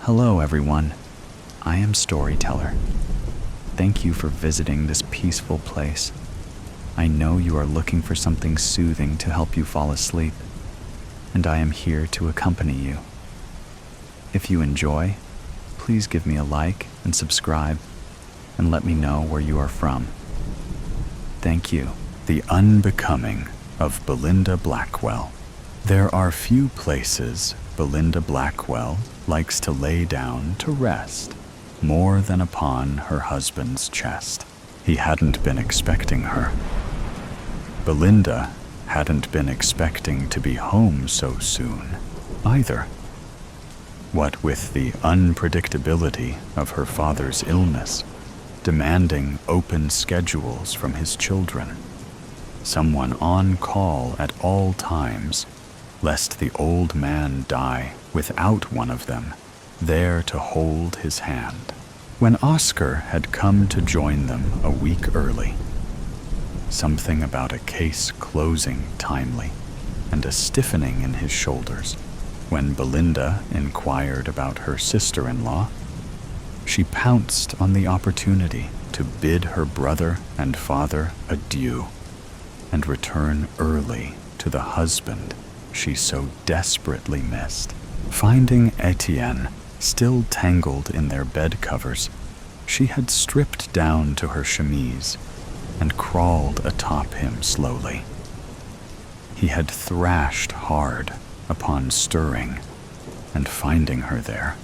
Hello, everyone. I am Storyteller. Thank you for visiting this peaceful place. I know you are looking for something soothing to help you fall asleep, and I am here to accompany you. If you enjoy, please give me a like and subscribe, and let me know where you are from. Thank you. The Unbecoming of Belinda Blackwell. There are few places Belinda Blackwell likes to lay down to rest more than upon her husband's chest. He hadn't been expecting her. Belinda hadn't been expecting to be home so soon either. What with the unpredictability of her father's illness, demanding open schedules from his children, someone on call at all times, lest the old man die without one of them there to hold his hand. When Oscar had come to join them a week early, something about a case closing timely and a stiffening in his shoulders, when Belinda inquired about her sister-in-law, she pounced on the opportunity to bid her brother and father adieu and return early to the husband she so desperately missed. Finding Etienne still tangled in their bed covers, she had stripped down to her chemise and crawled atop him slowly. He had thrashed hard upon stirring and finding her there,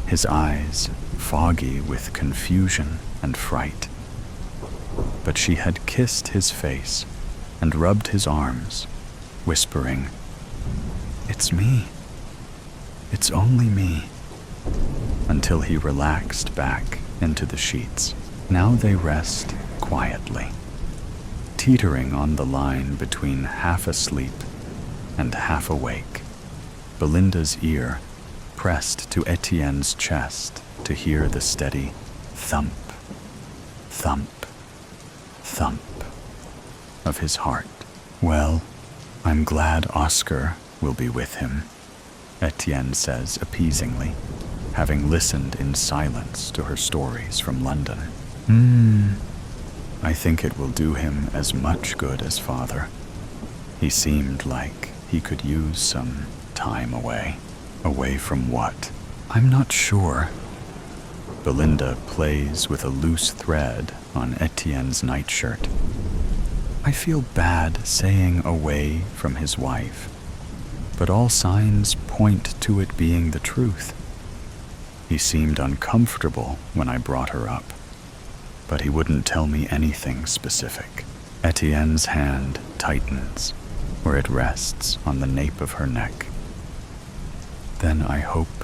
his eyes foggy with confusion and fright. But she had kissed his face and rubbed his arms, whispering, "It's me. It's only me," until he relaxed back into the sheets. Now they rest quietly, teetering on the line between half asleep and half awake, Belinda's ear pressed to Etienne's chest to hear the steady thump, thump, thump of his heart. "Well, I'm glad Oscar will be with him," Etienne says appeasingly, having listened in silence to her stories from London. I think it will do him as much good as father. He seemed like he could use some time away." "Away from what?" "I'm not sure." Belinda plays with a loose thread on Etienne's nightshirt. "I feel bad saying away from his wife, but all signs point to it being the truth. He seemed uncomfortable when I brought her up, but he wouldn't tell me anything specific." Etienne's hand tightens where it rests on the nape of her neck. "Then I hope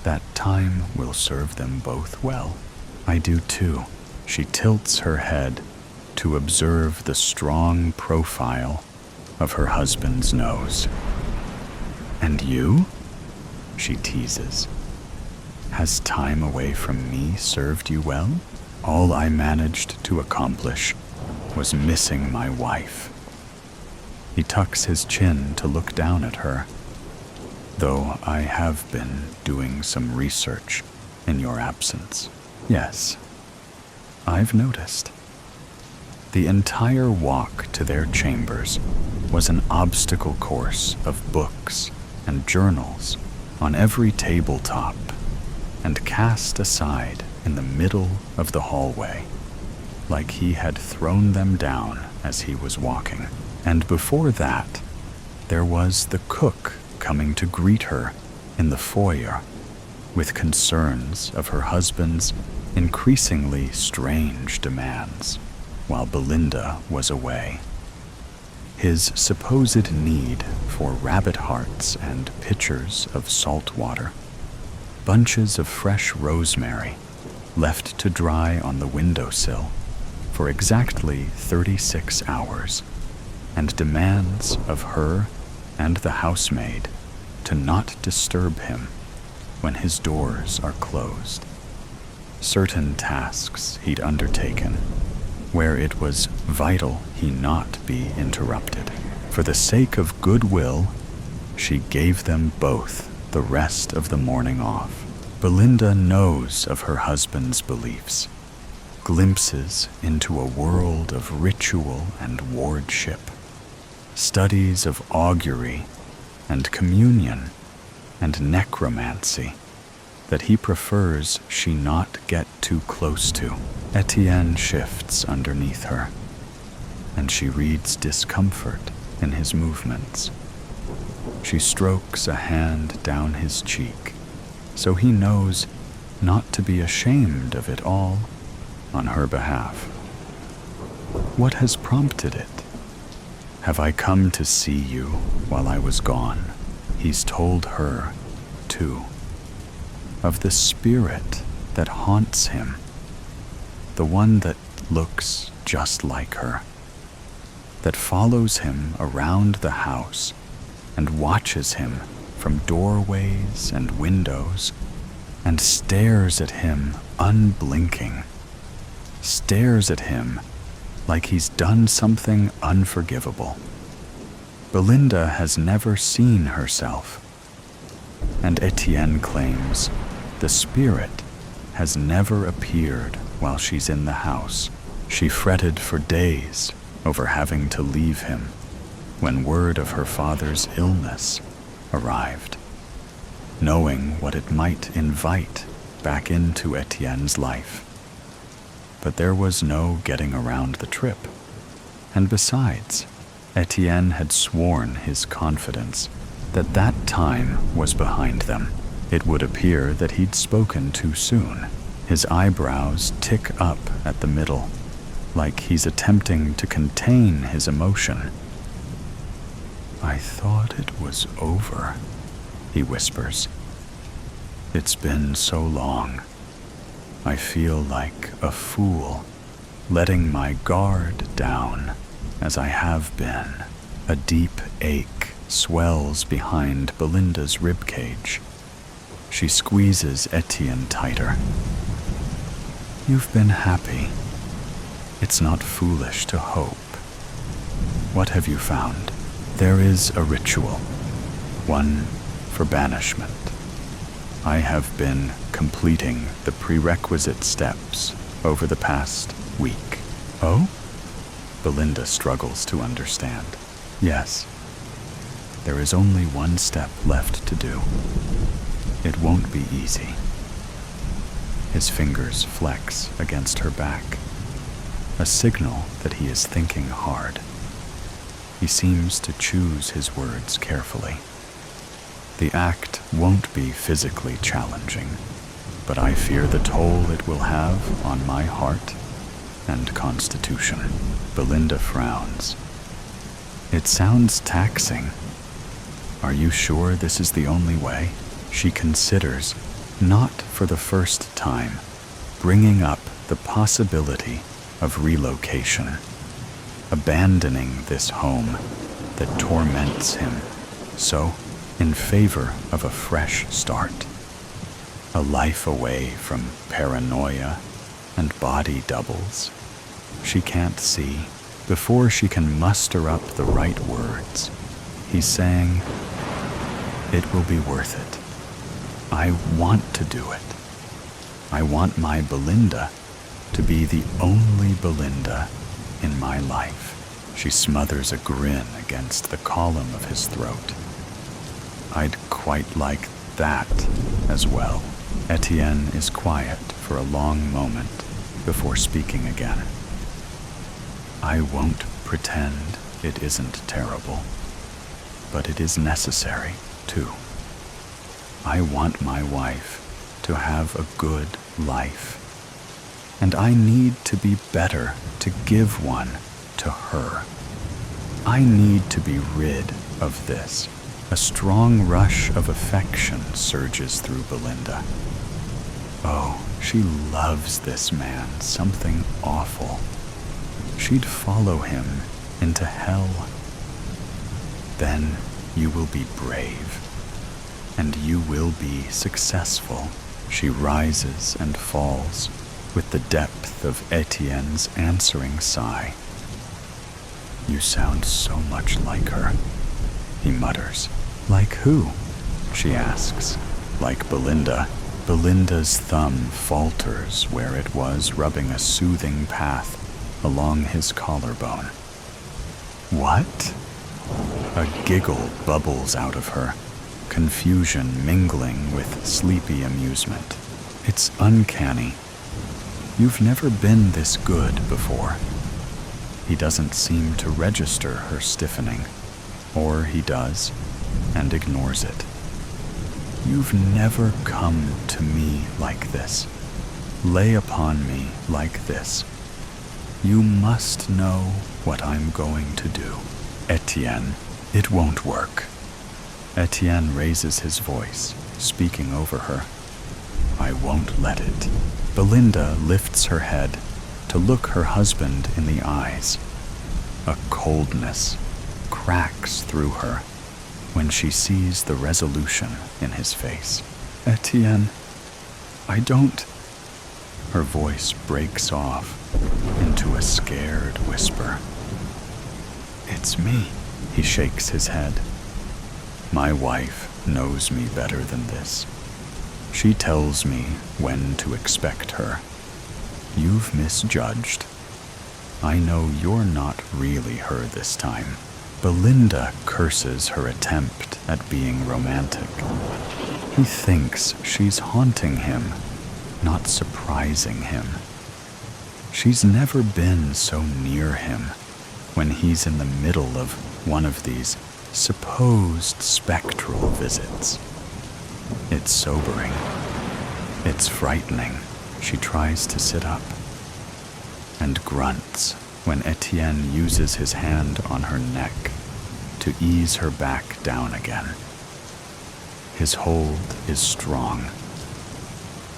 that time will serve them both well." "I do too." She tilts her head to observe the strong profile of her husband's nose. "And you?" she teases. "Has time away from me served you well? All I managed to accomplish was missing my wife." He tucks his chin to look down at her. "Though I have been doing some research in your absence." "Yes, I've noticed." The entire walk to their chambers was an obstacle course of books and journals on every tabletop and cast aside in the middle of the hallway, like he had thrown them down as he was walking. And before that, there was the cook coming to greet her in the foyer with concerns of her husband's increasingly strange demands while Belinda was away. His supposed need for rabbit hearts and pitchers of salt water, bunches of fresh rosemary left to dry on the windowsill for exactly 36 hours, and demands of her and the housemaid to not disturb him when his doors are closed. Certain tasks he'd undertaken where it was vital he not be interrupted. For the sake of goodwill, she gave them both the rest of the morning off, Belinda knows of her husband's beliefs, glimpses into a world of ritual and wardship, studies of augury and communion and necromancy that he prefers she not get too close to. Etienne shifts underneath her, and she reads discomfort in his movements. She strokes a hand down his cheek, so he knows not to be ashamed of it all on her behalf. What has prompted it? Have I come to see you while I was gone? He's told her, too, of the spirit that haunts him, the one that looks just like her, that follows him around the house and watches him from doorways and windows and stares at him unblinking, stares at him like he's done something unforgivable. Belinda has never seen herself, and Etienne claims the spirit has never appeared while she's in the house. She fretted for days over having to leave him when word of her father's illness arrived, knowing what it might invite back into Etienne's life. But there was no getting around the trip, and besides, Etienne had sworn his confidence that that time was behind them. It would appear that he'd spoken too soon. His eyebrows tick up at the middle, like he's attempting to contain his emotion. "I thought it was over," he whispers. "It's been so long. I feel like a fool, letting my guard down as I have been." A deep ache swells behind Belinda's ribcage. She squeezes Etienne tighter. "You've been happy. It's not foolish to hope. What have you found?" "There is a ritual, one for banishment. I have been completing the prerequisite steps over the past week." "Oh?" Belinda struggles to understand. "Yes. There is only one step left to do. It won't be easy." His fingers flex against her back, a signal that he is thinking hard. He seems to choose his words carefully. "The act won't be physically challenging, but I fear the toll it will have on my heart and constitution." Belinda frowns. "It sounds taxing. Are you sure this is the only way?" She considers, not for the first time, bringing up the possibility of relocation, abandoning this home that torments him, so in favor of a fresh start, a life away from paranoia and body doubles. She can't see. Before she can muster up the right words, he's saying, "It will be worth it. I want to do it. I want my Belinda to be the only Belinda in my life." She smothers a grin against the column of his throat. "I'd quite like that as well." Etienne is quiet for a long moment before speaking again. "I won't pretend it isn't terrible, but it is necessary, too. I want my wife to have a good life, and I need to be better to give one to her. I need to be rid of this." A strong rush of affection surges through Belinda. Oh, she loves this man, something awful. She'd follow him into hell. "Then you will be brave, and you will be successful." She rises and falls with the depth of Etienne's answering sigh. "You sound so much like her," he mutters. "Like who?" she asks. "Like Belinda. Belinda's thumb falters where it was rubbing a soothing path along his collarbone. What? A giggle bubbles out of her, confusion mingling with sleepy amusement. It's uncanny. You've never been this good before. He doesn't seem to register her stiffening, or he does, and ignores it. You've never come to me like this, lay upon me like this. You must know what I'm going to do. Etienne, it won't work. Etienne raises his voice, speaking over her. I won't let it. Belinda lifts her head to look her husband in the eyes. A coldness cracks through her when she sees the resolution in his face. Etienne, I don't... Her voice breaks off into a scared whisper. It's me. He shakes his head. My wife knows me better than this. She tells me when to expect her. You've misjudged. I know you're not really her this time. Belinda curses her attempt at being romantic. He thinks she's haunting him, not surprising him. She's never been so near him when he's in the middle of one of these supposed spectral visits. It's sobering. It's frightening. She tries to sit up and grunts when Etienne uses his hand on her neck to ease her back down again. His hold is strong,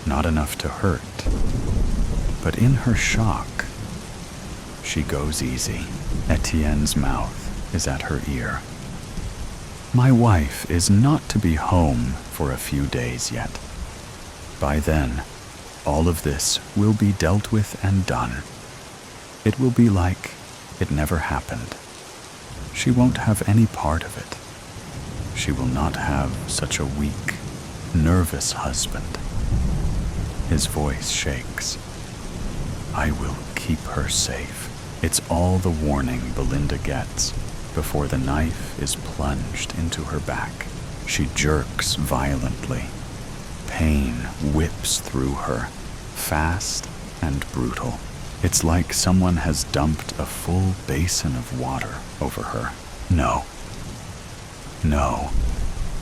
not enough to hurt, but in her shock, she goes easy. Etienne's mouth is at her ear. My wife is not to be home for a few days yet. By then, all of this will be dealt with and done. It will be like it never happened. She won't have any part of it. She will not have such a weak, nervous husband. His voice shakes. I will keep her safe. It's all the warning Belinda gets before the knife is plunged into her back. She jerks violently. Pain whips through her, fast and brutal. It's like someone has dumped a full basin of water over her. No. No.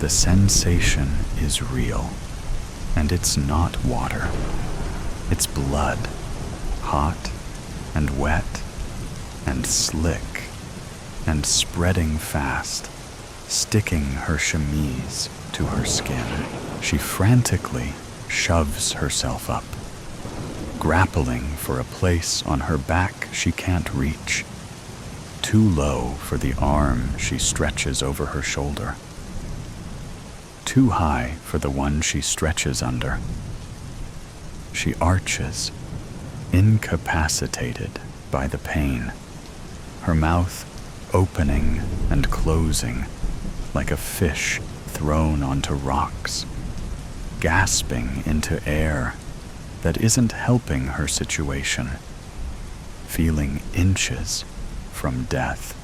The sensation is real. And it's not water. It's blood. Hot and wet and slick and spreading fast, sticking her chemise to her skin. She frantically shoves herself up, grappling for a place on her back she can't reach, too low for the arm she stretches over her shoulder, too high for the one she stretches under. She arches, incapacitated by the pain, her mouth opening and closing like a fish thrown onto rocks, gasping into air that isn't helping her situation, feeling inches from death.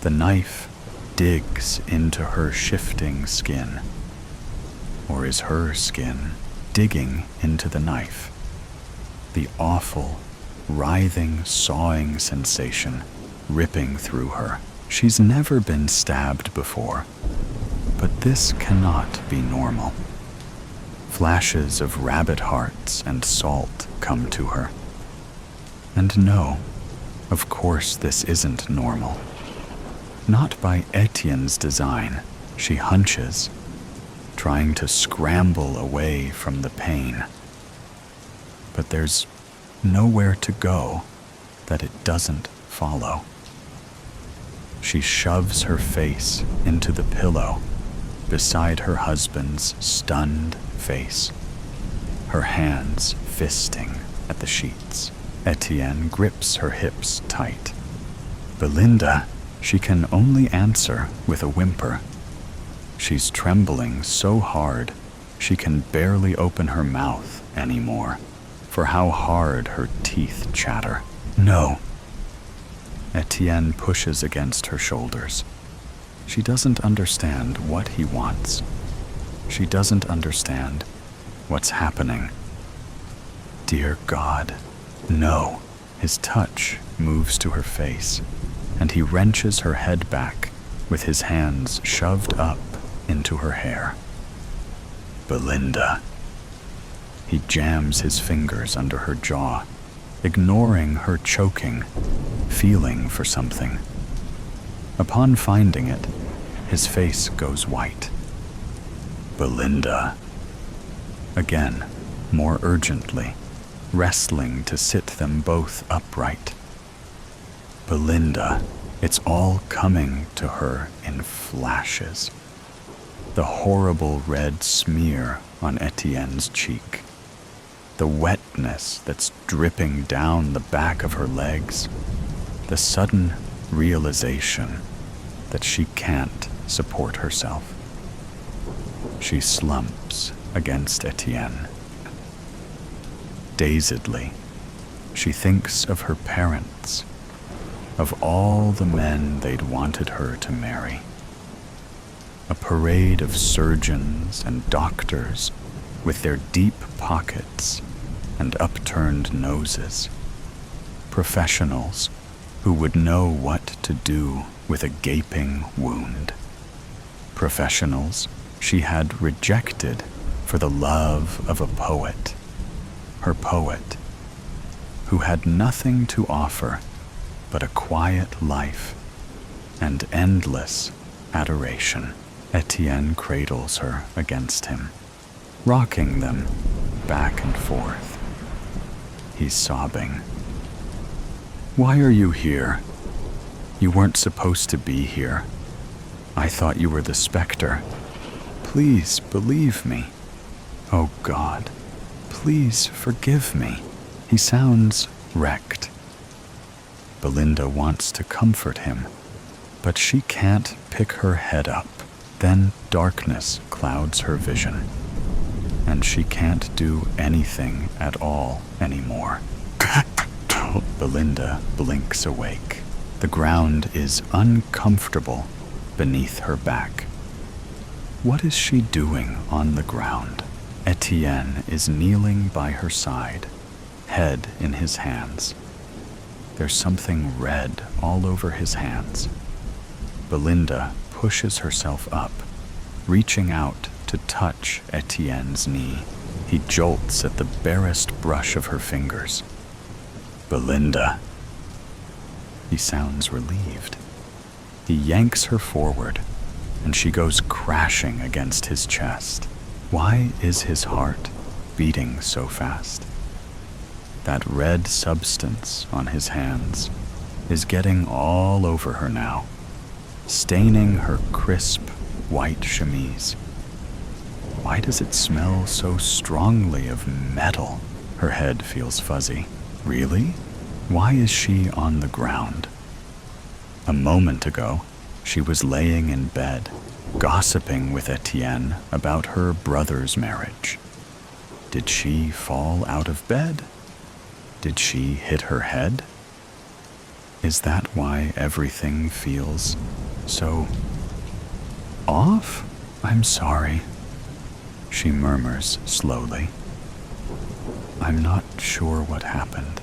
The knife digs into her shifting skin, or is her skin digging into the knife? The awful, writhing, sawing sensation ripping through her. She's never been stabbed before, but this cannot be normal. Flashes of rabbit hearts and salt come to her. And no, of course this isn't normal. Not by Etienne's design. She hunches, trying to scramble away from the pain. But there's nowhere to go that it doesn't follow. She shoves her face into the pillow beside her husband's stunned face, her hands fisting at the sheets. Etienne grips her hips tight. Belinda, she can only answer with a whimper. She's trembling so hard, She can barely open her mouth anymore for how hard her teeth chatter. No. Etienne pushes against her shoulders. She doesn't understand what he wants. She doesn't understand what's happening. Dear God, no. His touch moves to her face, and he wrenches her head back with his hands shoved up into her hair. Belinda. He jams his fingers under her jaw, ignoring her choking, feeling for something. Upon finding it, his face goes white. Belinda. Again, more urgently, wrestling to sit them both upright. Belinda. It's all coming to her in flashes. The horrible red smear on Etienne's cheek. The wetness that's dripping down the back of her legs. The sudden realization that she can't support herself. She slumps against Etienne. Dazedly, she thinks of her parents, of all the men they'd wanted her to marry. A parade of surgeons and doctors with their deep pockets and upturned noses. Professionals who would know what to do with a gaping wound. Professionals she had rejected for the love of a poet. Her poet, who had nothing to offer but a quiet life and endless adoration. Etienne cradles her against him, rocking them back and forth. He's sobbing. Why are you here? You weren't supposed to be here. I thought you were the specter. Please believe me. Oh God, please forgive me. He sounds wrecked. Belinda wants to comfort him, but she can't pick her head up. Then darkness clouds her vision, and she can't do anything at all anymore. Belinda blinks awake. The ground is uncomfortable beneath her back. What is she doing on the ground? Etienne is kneeling by her side, head in his hands. There's something red all over his hands. Belinda pushes herself up, reaching out to touch Etienne's knee. He jolts at the barest brush of her fingers. Belinda. He sounds relieved. He yanks her forward, and she goes crashing against his chest. Why is his heart beating so fast? That red substance on his hands is getting all over her now, staining her crisp white chemise. Why does it smell so strongly of metal? Her head feels fuzzy. Really? Why is she on the ground? A moment ago, she was laying in bed, gossiping with Etienne about her brother's marriage. Did she fall out of bed? Did she hit her head? Is that why everything feels so off? I'm sorry, she murmurs slowly. I'm not sure what happened.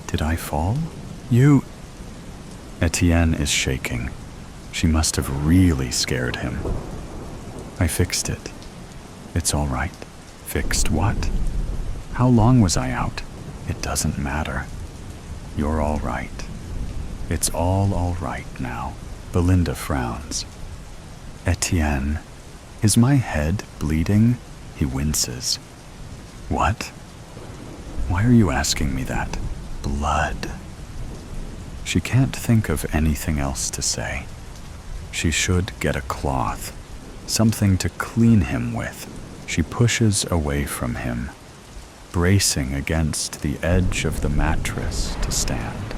Did I fall? You... Etienne is shaking. She must have really scared him. I fixed it. It's all right. Fixed what? How long was I out? It doesn't matter. You're all right. It's all right now. Belinda frowns. Etienne, is my head bleeding? He winces. What? Why are you asking me that? Blood. She can't think of anything else to say. She should get a cloth, something to clean him with. She pushes away from him, bracing against the edge of the mattress to stand.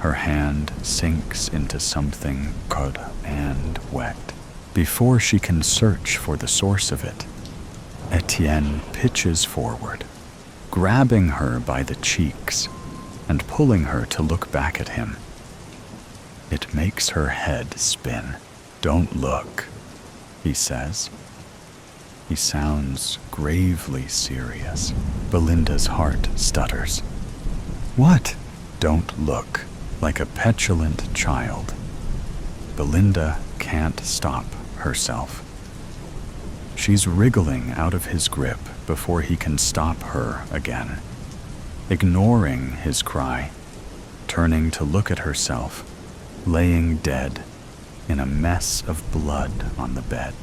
Her hand sinks into something cold and wet. Before she can search for the source of it, Etienne pitches forward, grabbing her by the cheeks and pulling her to look back at him. It makes her head spin. "Don't look," he says. He sounds gravely serious. Belinda's heart stutters. "What?" "Don't look," like a petulant child. Belinda can't stop herself. She's wriggling out of his grip before he can stop her again, ignoring his cry, turning to look at herself, laying dead in a mess of blood on the bed.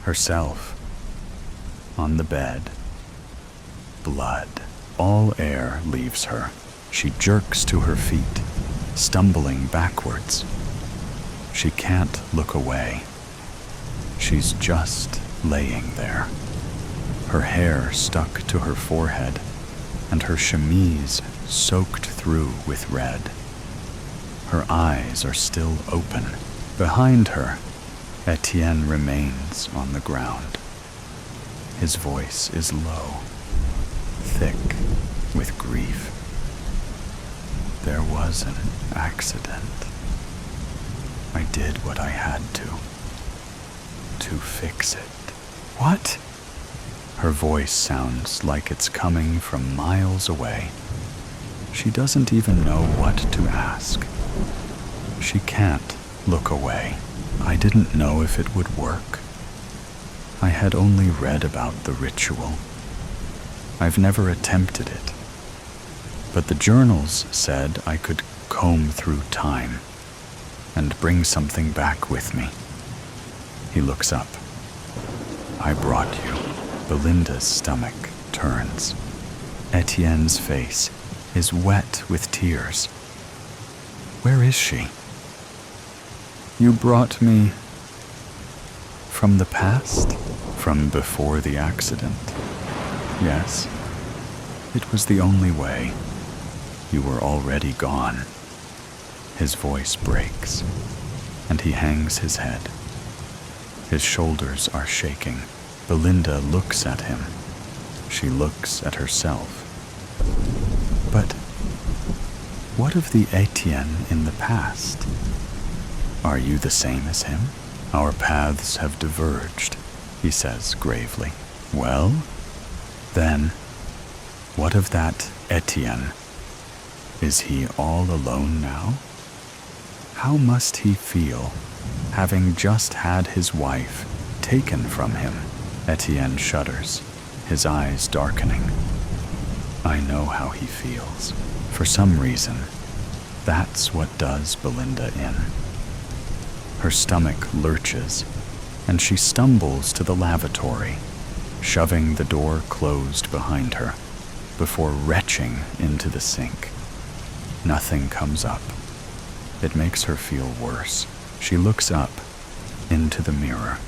Herself on the bed. Blood. All air leaves her. She jerks to her feet, stumbling backwards. She can't look away. She's just laying there, her hair stuck to her forehead and her chemise soaked through with red. Her eyes are still open. Behind her, Etienne remains on the ground. His voice is low, thick with grief. "There was an accident. I did what I had to fix it." "What?" Her voice sounds like it's coming from miles away. She doesn't even know what to ask. She can't look away. "I didn't know if it would work. I had only read about the ritual. I've never attempted it. But the journals said I could comb through time and bring something back with me." He looks up. "I brought you." Belinda's stomach turns. Etienne's face is wet with tears. "Where is she?" "You brought me from the past?" "From before the accident. Yes. It was the only way. You were already gone." His voice breaks, and he hangs his head. His shoulders are shaking. Belinda looks at him. She looks at herself. "But what of the Etienne in the past? Are you the same as him?" "Our paths have diverged," he says gravely. "Well, then, what of that Etienne? Is he all alone now? How must he feel, having just had his wife taken from him?" Etienne shudders, his eyes darkening. "I know how he feels. For some reason, that's what does Belinda in." Her stomach lurches, and she stumbles to the lavatory, shoving the door closed behind her, before retching into the sink. Nothing comes up. It makes her feel worse. She looks up into the mirror.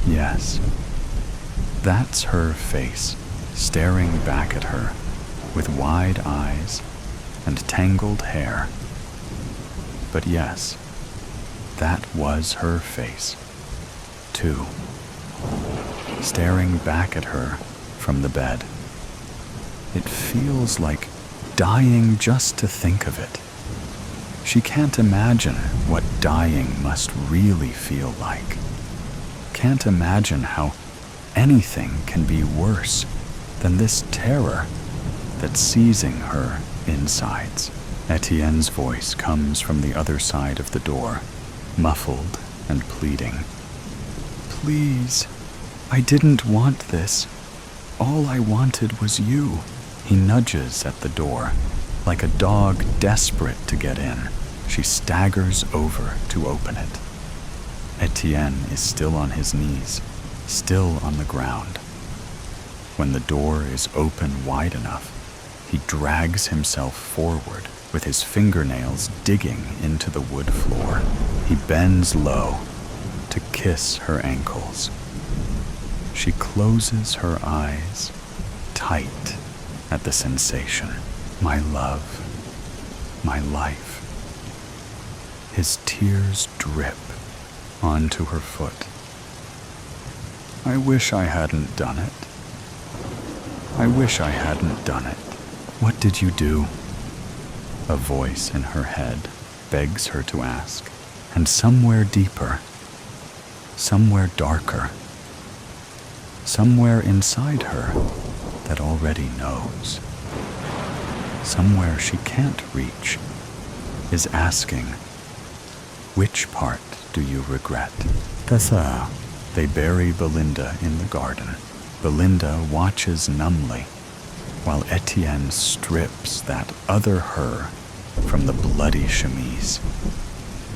Yes, that's her face, staring back at her with wide eyes and tangled hair. But yes, that was her face, too, staring back at her from the bed. It feels like dying just to think of it. She can't imagine what dying must really feel like. Can't imagine how anything can be worse than this terror that's seizing her insides. Etienne's voice comes from the other side of the door, muffled and pleading. "Please, I didn't want this. All I wanted was you." He nudges at the door, like a dog desperate to get in. She staggers over to open it. Etienne is still on his knees, still on the ground. When the door is open wide enough, he drags himself forward with his fingernails digging into the wood floor. He bends low to kiss her ankles. She closes her eyes tight at the sensation. "My love, my life." His tears drip onto her foot. I wish I hadn't done it. I wish I hadn't done it. What did you do? A voice in her head begs her to ask, and somewhere deeper, somewhere darker, somewhere inside her that already knows, somewhere she can't reach, is asking, which part do you regret? Tessa. They bury Belinda in the garden. Belinda watches numbly while Etienne strips that other her from the bloody chemise,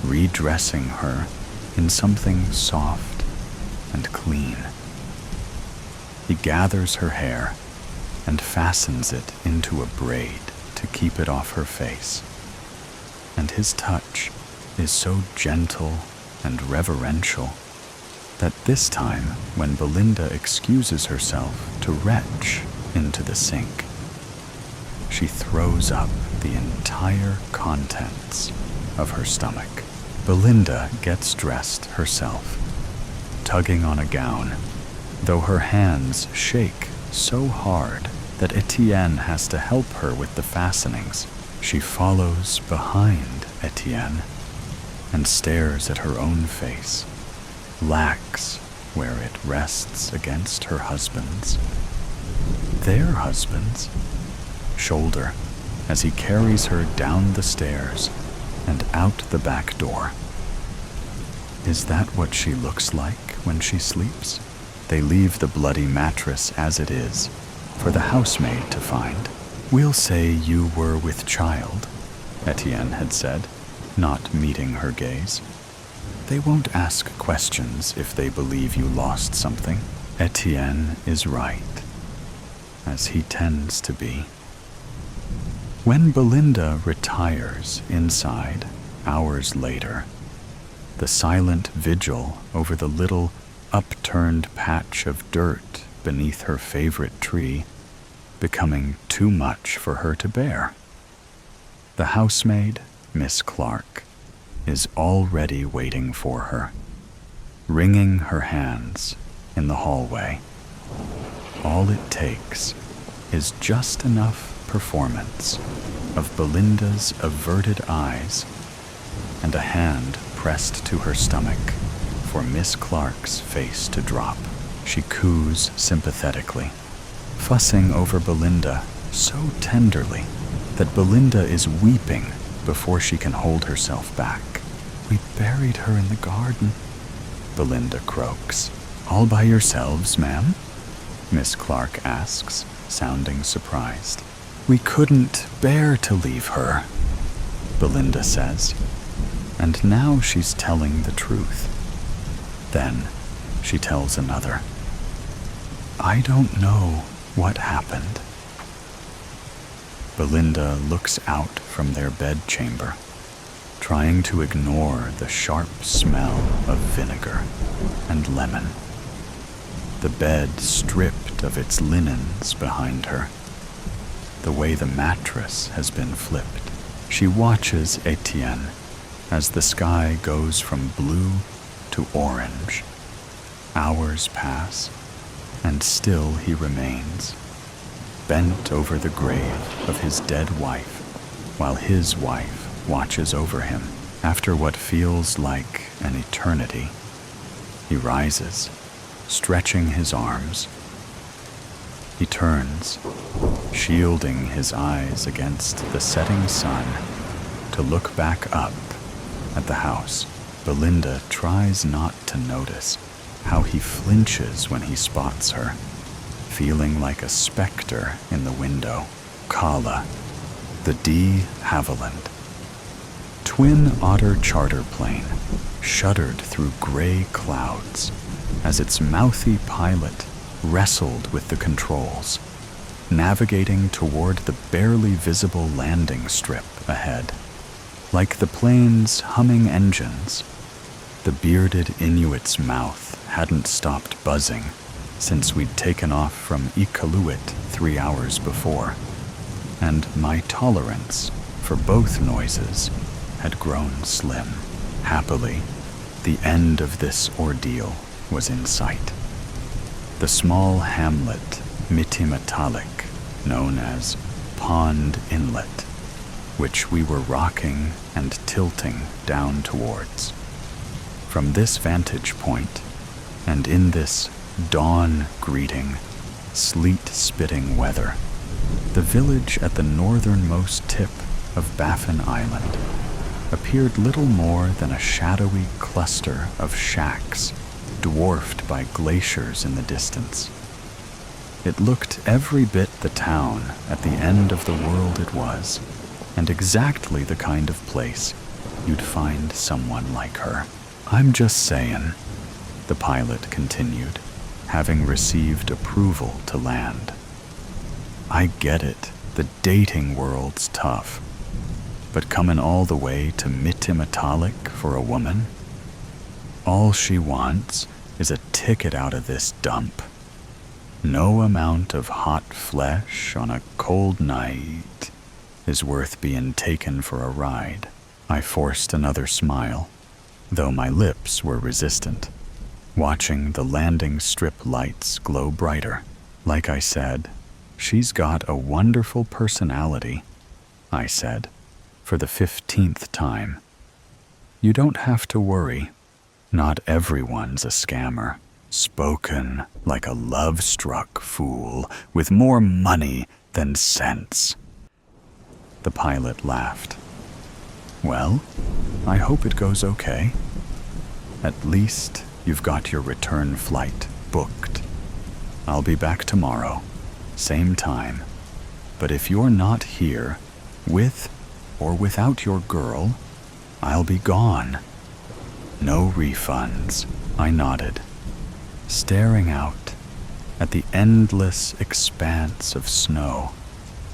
redressing her in something soft and clean. He gathers her hair and fastens it into a braid to keep it off her face. And his touch is so gentle and reverential that this time, when Belinda excuses herself to retch into the sink, she throws up the entire contents of her stomach. Belinda gets dressed herself, tugging on a gown, though her hands shake so hard that Etienne has to help her with the fastenings. She follows behind Etienne and stares at her own face, lax where it rests against her husband's. Their husband's shoulder as he carries her down the stairs and out the back door. Is that what she looks like when she sleeps? They leave the bloody mattress as it is for the housemaid to find. We'll say you were with child, Etienne had said, not meeting her gaze. They won't ask questions if they believe you lost something. Etienne is right, as he tends to be. When Belinda retires inside, hours later, the silent vigil over the little upturned patch of dirt beneath her favorite tree becoming too much for her to bear. The housemaid, Miss Clark, is already waiting for her, wringing her hands in the hallway. All it takes is just enough performance of Belinda's averted eyes and a hand pressed to her stomach for Miss Clark's face to drop. She coos sympathetically, fussing over Belinda so tenderly that Belinda is weeping before she can hold herself back. We buried her in the garden, Belinda croaks. All by yourselves, ma'am? Miss Clark asks, sounding surprised. We couldn't bear to leave her, Belinda says, and now she's telling the truth. Then she tells another. I don't know what happened. Belinda looks out from their bedchamber, trying to ignore the sharp smell of vinegar and lemon. The bed stripped of its linens behind her, the way the mattress has been flipped. She watches Etienne as the sky goes from blue to orange. Hours pass, and still he remains, bent over the grave of his dead wife, while his wife watches over him. After what feels like an eternity, he rises, stretching his arms. He turns, shielding his eyes against the setting sun, to look back up at the house. Belinda tries not to notice how he flinches when he spots her, feeling like a specter in the window. Kaala, the de Havilland, twin otter charter plane, shuddered through gray clouds as its mouthy pilot wrestled with the controls, navigating toward the barely visible landing strip ahead. Like the plane's humming engines, the bearded Inuit's mouth hadn't stopped buzzing since we'd taken off from Iqaluit 3 hours before, and my tolerance for both noises had grown slim. Happily, The end of this ordeal was in sight. The small hamlet Mitimatalik, known as Pond Inlet, which we were rocking and tilting down towards. From this vantage point, and in this dawn-greeting, sleet-spitting weather, the village at the northernmost tip of Baffin Island appeared little more than a shadowy cluster of shacks dwarfed by glaciers in the distance. It looked every bit the town at the end of the world it was, and exactly the kind of place you'd find someone like her. "I'm just sayin'," the pilot continued, having received approval to land. "I get it, the dating world's tough, but comin' all the way to Mitimatalik for a woman? All she wants is a ticket out of this dump. No amount of hot flesh on a cold night is worth being taken for a ride." I forced another smile, though my lips were resistant, watching the landing strip lights glow brighter. "Like I said, she's got a wonderful personality," I said, for the 15th time. "You don't have to worry. Not everyone's a scammer, spoken like a love-struck fool with more money than sense." The pilot laughed. "Well, I hope it goes okay. At least you've got your return flight booked. I'll be back tomorrow, same time. But if you're not here, with or without your girl, I'll be gone. No refunds." I nodded, staring out at the endless expanse of snow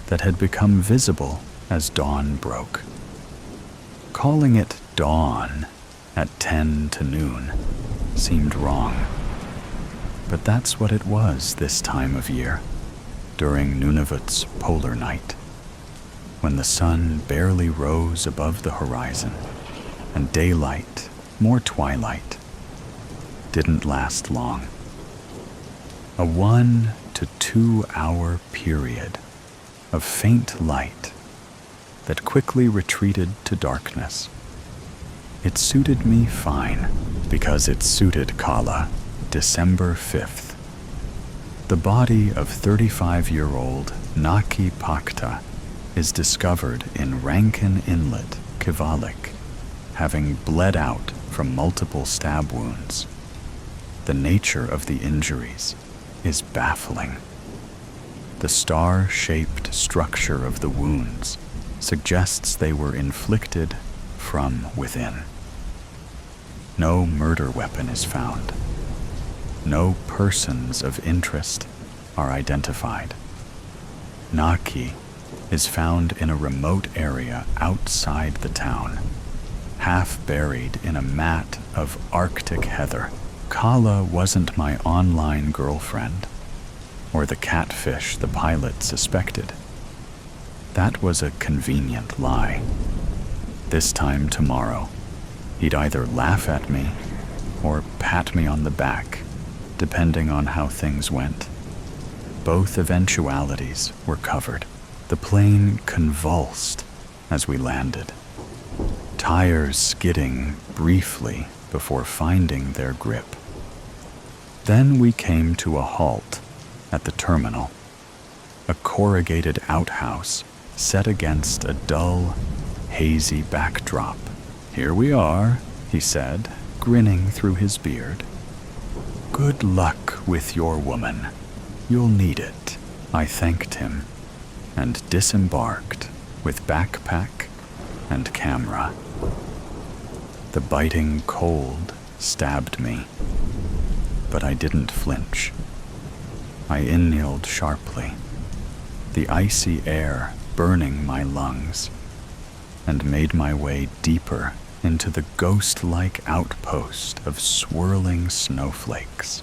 that had become visible as dawn broke. Calling it dawn at 10 to noon seemed wrong, but that's what it was this time of year, during Nunavut's polar night, when the sun barely rose above the horizon and daylight, more twilight, didn't last long. A 1 to 2 hour period of faint light that quickly retreated to darkness. It suited me fine, because it suited Kaala, December 5th. The body of 35-year-old Naki Pakta is discovered in Rankin Inlet, Kivalik, having bled out from multiple stab wounds. The nature of the injuries is baffling. The star-shaped structure of the wounds suggests they were inflicted from within. No murder weapon is found. No persons of interest are identified. Naki is found in a remote area outside the town, half buried in a mat of Arctic heather. Kaala wasn't my online girlfriend, or the catfish the pilot suspected. That was a convenient lie. This time tomorrow, he'd either laugh at me or pat me on the back, depending on how things went. Both eventualities were covered. The plane convulsed as we landed, tires skidding briefly before finding their grip. Then we came to a halt at the terminal, a corrugated outhouse set against a dull, hazy backdrop. "Here we are," he said, grinning through his beard. "Good luck with your woman. You'll need it." I thanked him and disembarked with backpack and camera. The biting cold stabbed me, but I didn't flinch. I inhaled sharply, the icy air burning my lungs, and made my way deeper into the ghost-like outpost of swirling snowflakes,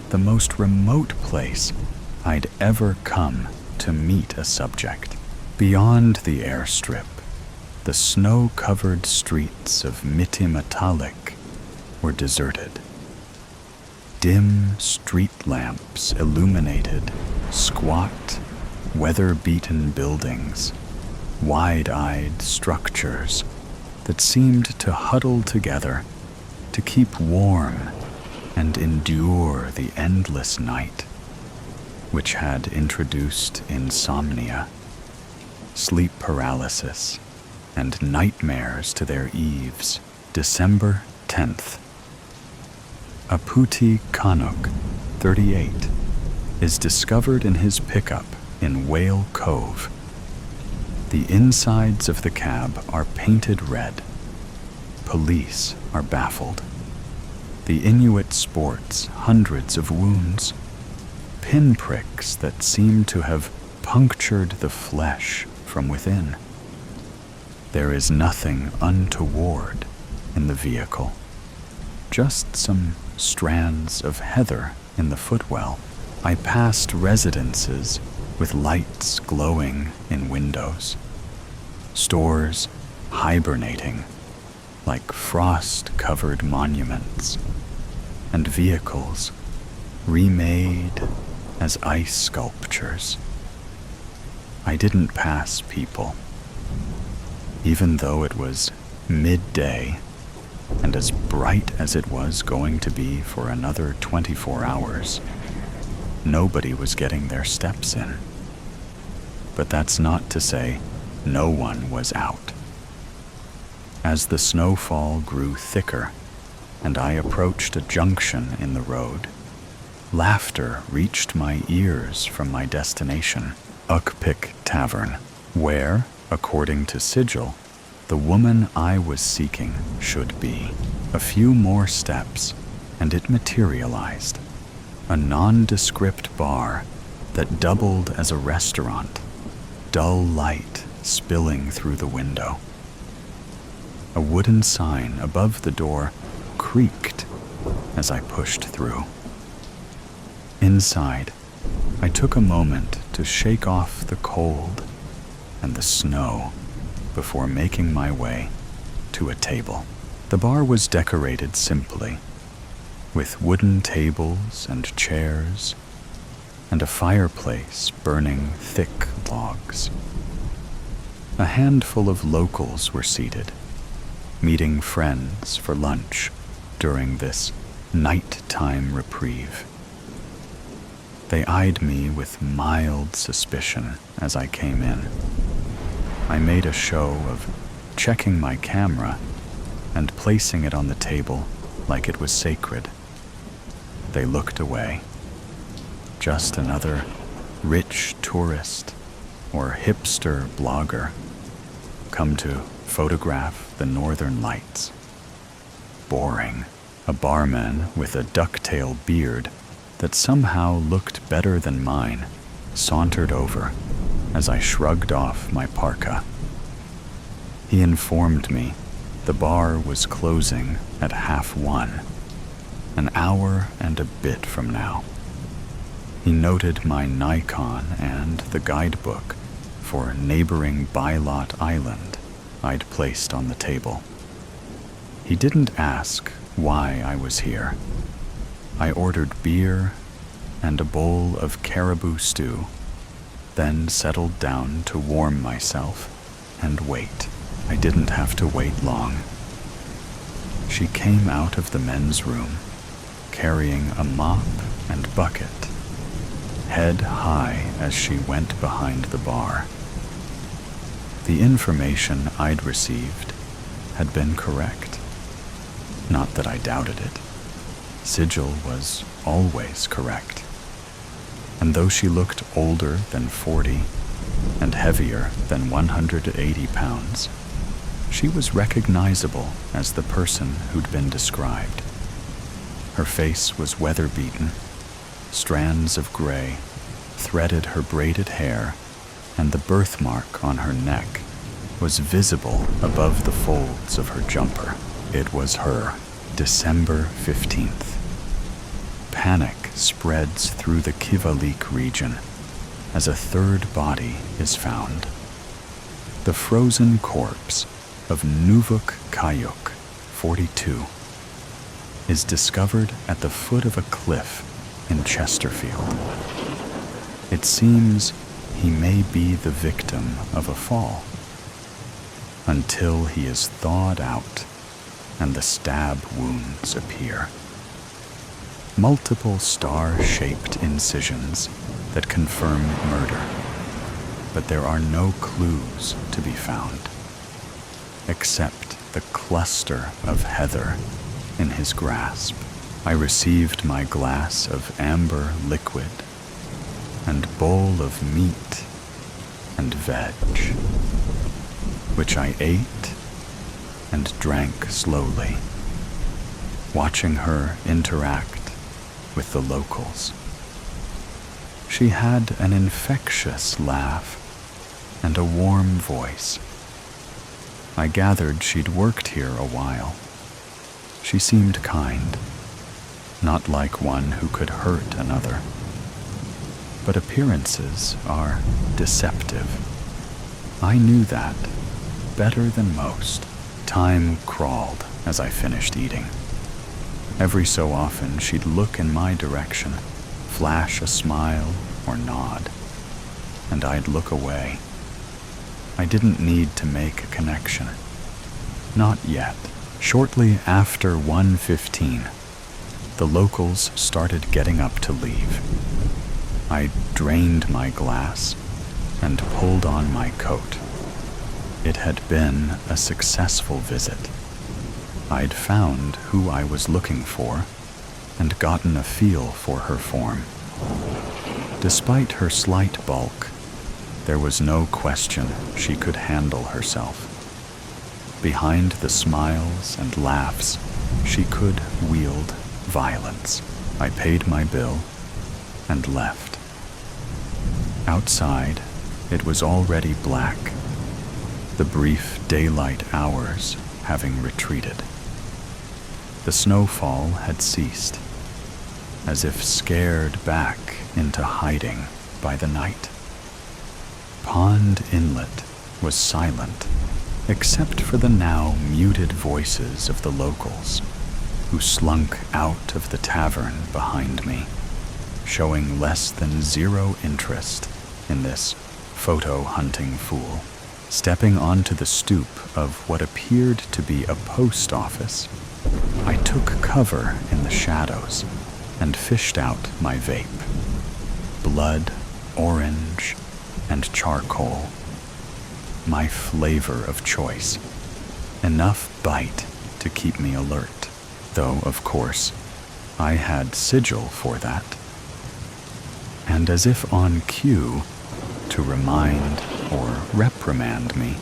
the most remote place I'd ever come to meet a subject. Beyond the airstrip, the snow-covered streets of Mitimatalik were deserted. Dim street lamps illuminated squat, weather-beaten buildings, wide-eyed structures that seemed to huddle together to keep warm and endure the endless night, which had introduced insomnia, sleep paralysis, and nightmares to their eaves. December 10th. Aputi Kanuk, 38, is discovered in his pickup in Whale Cove. The insides of the cab are painted red. Police are baffled. The Inuit sports hundreds of wounds, pinpricks that seem to have punctured the flesh from within. There is nothing untoward in the vehicle, just some strands of heather in the footwell. I passed residences with lights glowing in windows, stores hibernating like frost-covered monuments, and vehicles remade as ice sculptures. I didn't pass people, even though it was midday and as bright as it was going to be for another 24 hours. Nobody was getting their steps in. But that's not to say no one was out. As the snowfall grew thicker and I approached a junction in the road, laughter reached my ears from my destination, Ukpik Tavern, where, according to Sigil, the woman I was seeking should be. A few more steps, and it materialized. A nondescript bar that doubled as a restaurant, dull light spilling through the window. A wooden sign above the door creaked as I pushed through. Inside, I took a moment to shake off the cold and the snow before making my way to a table. The bar was decorated simply, with wooden tables and chairs, and a fireplace burning thick logs. A handful of locals were seated, meeting friends for lunch during this nighttime reprieve. They eyed me with mild suspicion as I came in. I made a show of checking my camera and placing it on the table like it was sacred. They looked away. Just another rich tourist or hipster blogger come to photograph the northern lights. Boring. A barman with a ducktail beard that somehow looked better than mine sauntered over as I shrugged off my parka. He informed me the bar was closing at 1:30, an hour and a bit from now. He noted my Nikon and the guidebook for neighboring Bylot Island I'd placed on the table. He didn't ask why I was here. I ordered beer and a bowl of caribou stew, then settled down to warm myself and wait. I didn't have to wait long. She came out of the men's room, carrying a mop and bucket, head high as she went behind the bar. The information I'd received had been correct. Not that I doubted it. Sigil was always correct. And though she looked older than 40 and heavier than 180 pounds, she was recognizable as the person who'd been described. Her face was weather-beaten. Strands of gray threaded her braided hair, and the birthmark on her neck was visible above the folds of her jumper. It was her. December 15th. Panic spreads through the Kivalik region as a third body is found. The frozen corpse of Nuvuk Kayuk, 42. is discovered at the foot of a cliff in Chesterfield. It seems he may be the victim of a fall, until he is thawed out and the stab wounds appear. Multiple star-shaped incisions that confirm murder, but there are no clues to be found, except the cluster of heather in his grasp. I received my glass of amber liquid and bowl of meat and veg, which I ate and drank slowly, watching her interact with the locals. She had an infectious laugh and a warm voice. I gathered she'd worked here a while. She seemed kind, not like one who could hurt another. But appearances are deceptive. I knew that better than most. Time crawled as I finished eating. Every so often, she'd look in my direction, flash a smile or nod, and I'd look away. I didn't need to make a connection. Not yet. Shortly after 1:15, the locals started getting up to leave. I drained my glass and pulled on my coat. It had been a successful visit. I'd found who I was looking for and gotten a feel for her form. Despite her slight bulk, there was no question she could handle herself. Behind the smiles and laughs, she could wield violence. I paid my bill and left. Outside, it was already black, the brief daylight hours having retreated. The snowfall had ceased, as if scared back into hiding by the night. Pond Inlet was silent, except for the now muted voices of the locals, who slunk out of the tavern behind me, showing less than zero interest in this photo-hunting fool. Stepping onto the stoop of what appeared to be a post office, I took cover in the shadows and fished out my vape. Blood, orange, and charcoal. My flavor of choice. Enough bite to keep me alert, though, of course, I had sigil for that. And as if on cue, to remind or reprimand me,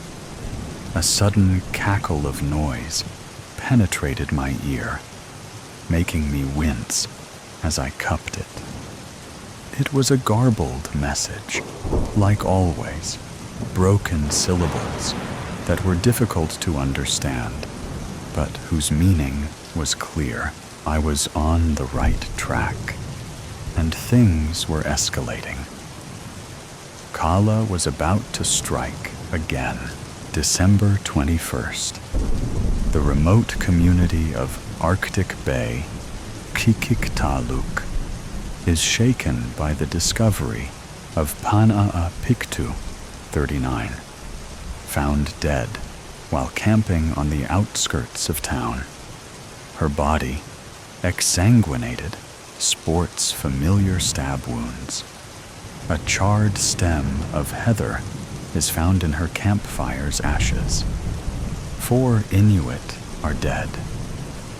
a sudden cackle of noise penetrated my ear, making me wince as I cupped it. It was a garbled message, like always, broken syllables that were difficult to understand, but whose meaning was clear. I was on the right track, and things were escalating. Kaala was about to strike again. December 21st. The remote community of Arctic Bay, Qikiqtaaluk, is shaken by the discovery of Panaa Pictu, 39, found dead while camping on the outskirts of town. Her body, exsanguinated, sports familiar stab wounds. A charred stem of heather is found in her campfire's ashes. 4 Inuit are dead,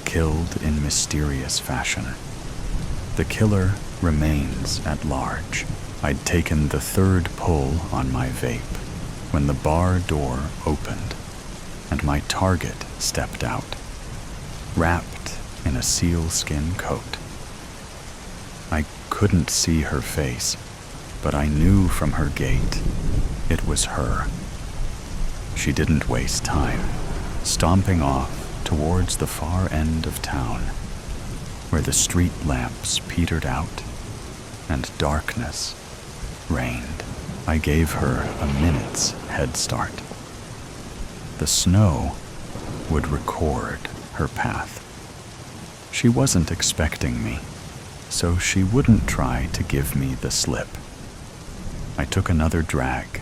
killed in mysterious fashion. The killer remains at large. I'd taken the 3rd pull on my vape when the bar door opened and my target stepped out, wrapped in a sealskin coat. I couldn't see her face, but I knew from her gait it was her. She didn't waste time, stomping off towards the far end of town, where the street lamps petered out and darkness reigned. I gave her a minute's head start. The snow would record her path. She wasn't expecting me, so she wouldn't try to give me the slip. I took another drag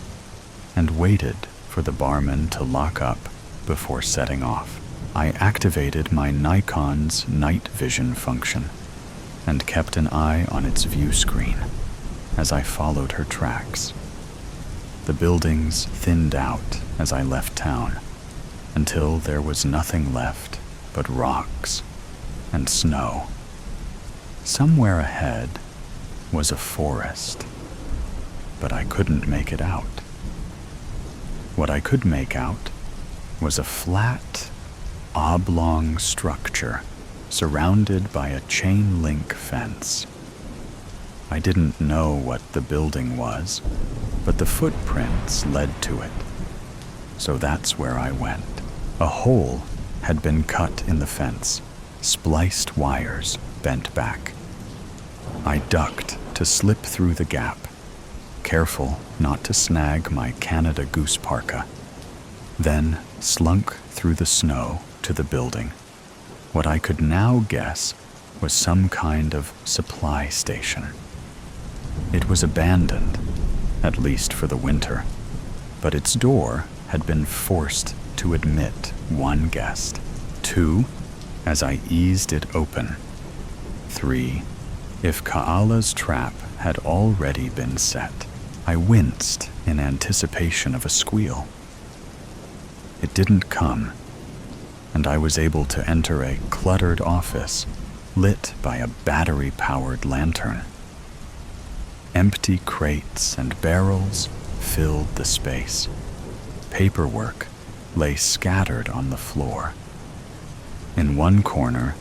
and waited for the barman to lock up before setting off. I activated my Nikon's night vision function and kept an eye on its view screen as I followed her tracks. The buildings thinned out as I left town until there was nothing left but rocks and snow. Somewhere ahead was a forest, but I couldn't make it out. What I could make out was a flat, oblong structure surrounded by a chain link fence. I didn't know what the building was, but the footprints led to it. So that's where I went. A hole had been cut in the fence, spliced wires bent back. I ducked to slip through the gap, careful not to snag my Canada Goose parka, then slunk through the snow to the building. What I could now guess was some kind of supply station. It was abandoned, at least for the winter, but its door had been forced to admit one guest. 2, as I eased it open. 3, if Kaala's trap had already been set. I winced in anticipation of a squeal. It didn't come, and I was able to enter a cluttered office lit by a battery-powered lantern. Empty crates and barrels filled the space. Paperwork lay scattered on the floor. In one corner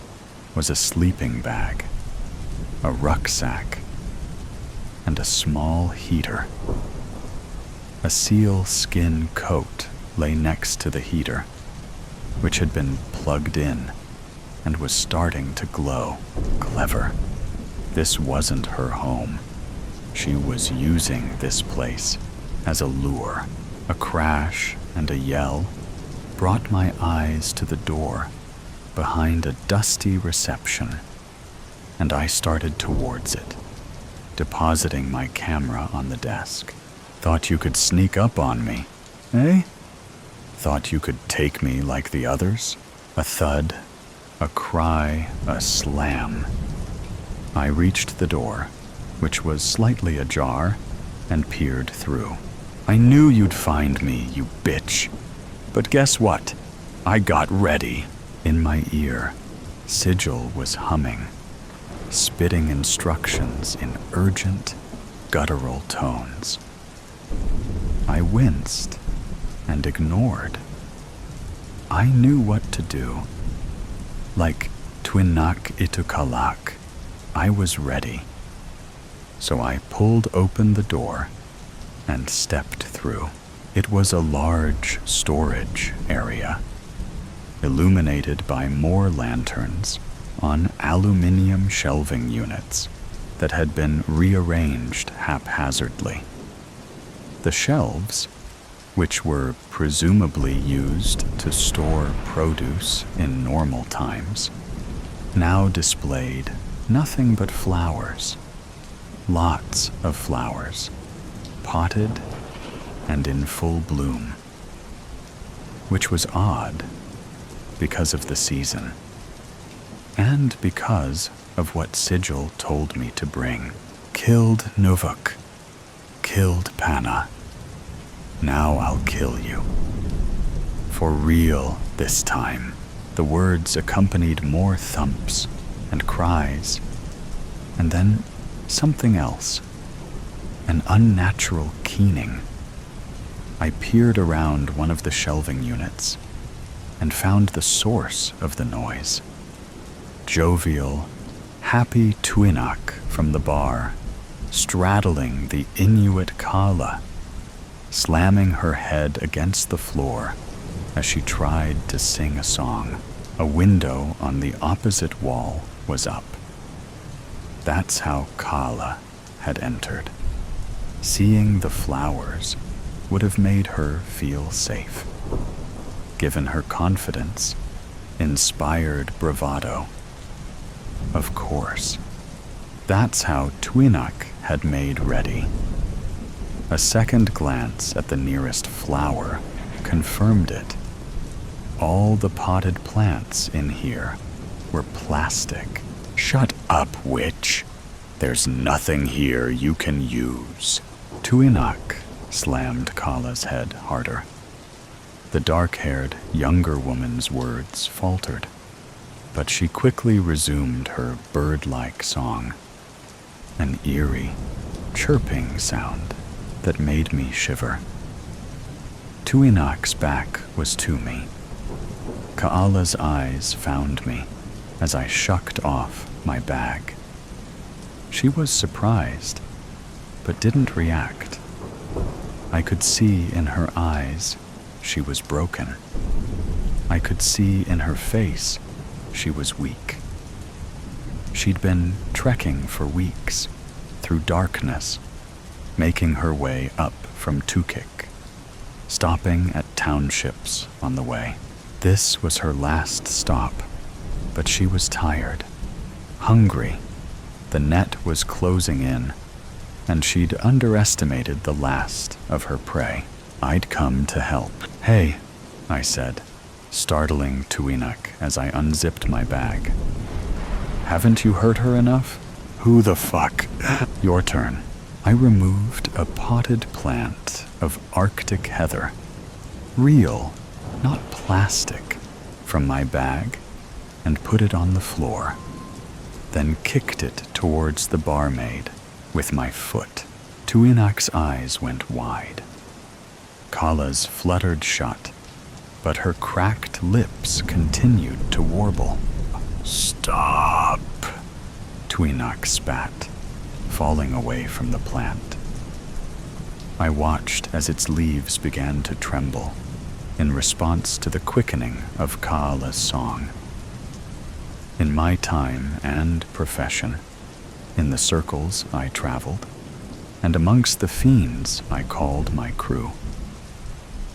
was a sleeping bag, a rucksack, and a small heater. A seal skin coat lay next to the heater, which had been plugged in and was starting to glow. Clever. This wasn't her home. She was using this place as a lure. A crash and a yell brought my eyes to the door behind a dusty reception, and I started towards it, depositing my camera on the desk. Thought you could sneak up on me, eh? Thought you could take me like the others? A thud, a cry, a slam. I reached the door, which was slightly ajar, and peered through. I knew you'd find me, you bitch. But guess what? I got ready. In my ear, Sigil was humming, spitting instructions in urgent, guttural tones. I winced and ignored. I knew what to do. Like Twinak Itukalak, I was ready. So I pulled open the door and stepped through. It was a large storage area, illuminated by more lanterns on aluminium shelving units that had been rearranged haphazardly. The shelves, which were presumably used to store produce in normal times, now displayed nothing but flowers. Lots of flowers, potted and in full bloom, which was odd because of the season, and because of what Sigil told me to bring. Killed Nuvuk, killed Panna. Now I'll kill you. For real this time. The words accompanied more thumps and cries, and then something else, an unnatural keening. I peered around one of the shelving units and found the source of the noise. Jovial, happy Twinak from the bar, straddling the Inuit Kaala, slamming her head against the floor as she tried to sing a song. A window on the opposite wall was up. That's how Kaala had entered. Seeing the flowers would have made her feel safe, given her confidence, inspired bravado, Of course. That's how Twinak had made ready. A second glance at the nearest flower confirmed it. All the potted plants in here were plastic. Shut up, witch. There's nothing here you can use. Twinak slammed Kaala's head harder. The dark-haired, younger woman's words faltered, but she quickly resumed her bird-like song, an eerie, chirping sound that made me shiver. Twinak's back was to me. Kaala's eyes found me as I shucked off my bag. She was surprised, but didn't react. I could see in her eyes she was broken. I could see in her face she was weak. She'd been trekking for weeks, through darkness, making her way up from Tukik, stopping at townships on the way. This was her last stop, but she was tired, hungry. The net was closing in, and she'd underestimated the last of her prey. I'd come to help. Hey, I said, startling Twinak as I unzipped my bag. Haven't you hurt her enough? Who the fuck? Your turn. I removed a potted plant of Arctic heather, real, not plastic, from my bag and put it on the floor, then kicked it towards the barmaid with my foot. Twinak's eyes went wide. Kaala's fluttered shut, but her cracked lips continued to warble. Stop, Twinak spat, falling away from the plant. I watched as its leaves began to tremble in response to the quickening of Kaala's song. In my time and profession, in the circles I traveled, and amongst the fiends I called my crew,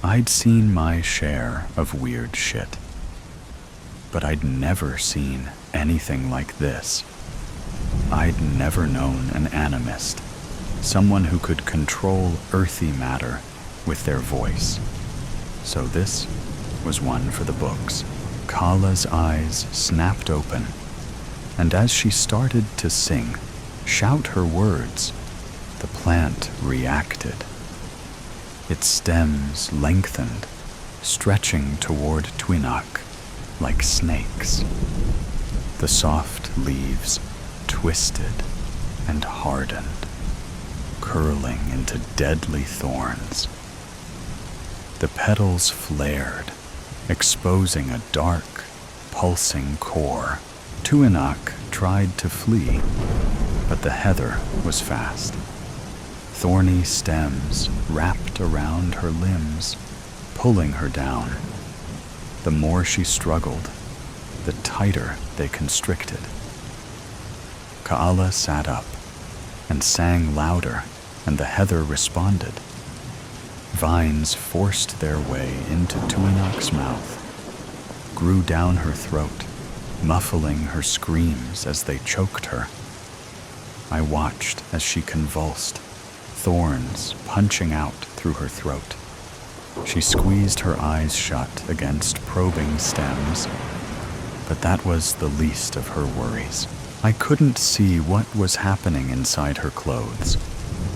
I'd seen my share of weird shit. But I'd never seen anything like this. I'd never known an animist, someone who could control earthy matter with their voice. So this was one for the books. Kaala's eyes snapped open, and as she started to sing, shout her words, the plant reacted. Its stems lengthened, stretching toward Twinak like snakes. The soft leaves twisted and hardened, curling into deadly thorns. The petals flared, exposing a dark, pulsing core. Twinak tried to flee, but the heather was fast. Thorny stems wrapped around her limbs, pulling her down. The more she struggled, the tighter they constricted. Kaala sat up and sang louder, and the heather responded. Vines forced their way into Twinak's mouth, grew down her throat, muffling her screams as they choked her. I watched as she convulsed, thorns punching out through her throat. She squeezed her eyes shut against probing stems, but that was the least of her worries. I couldn't see what was happening inside her clothes,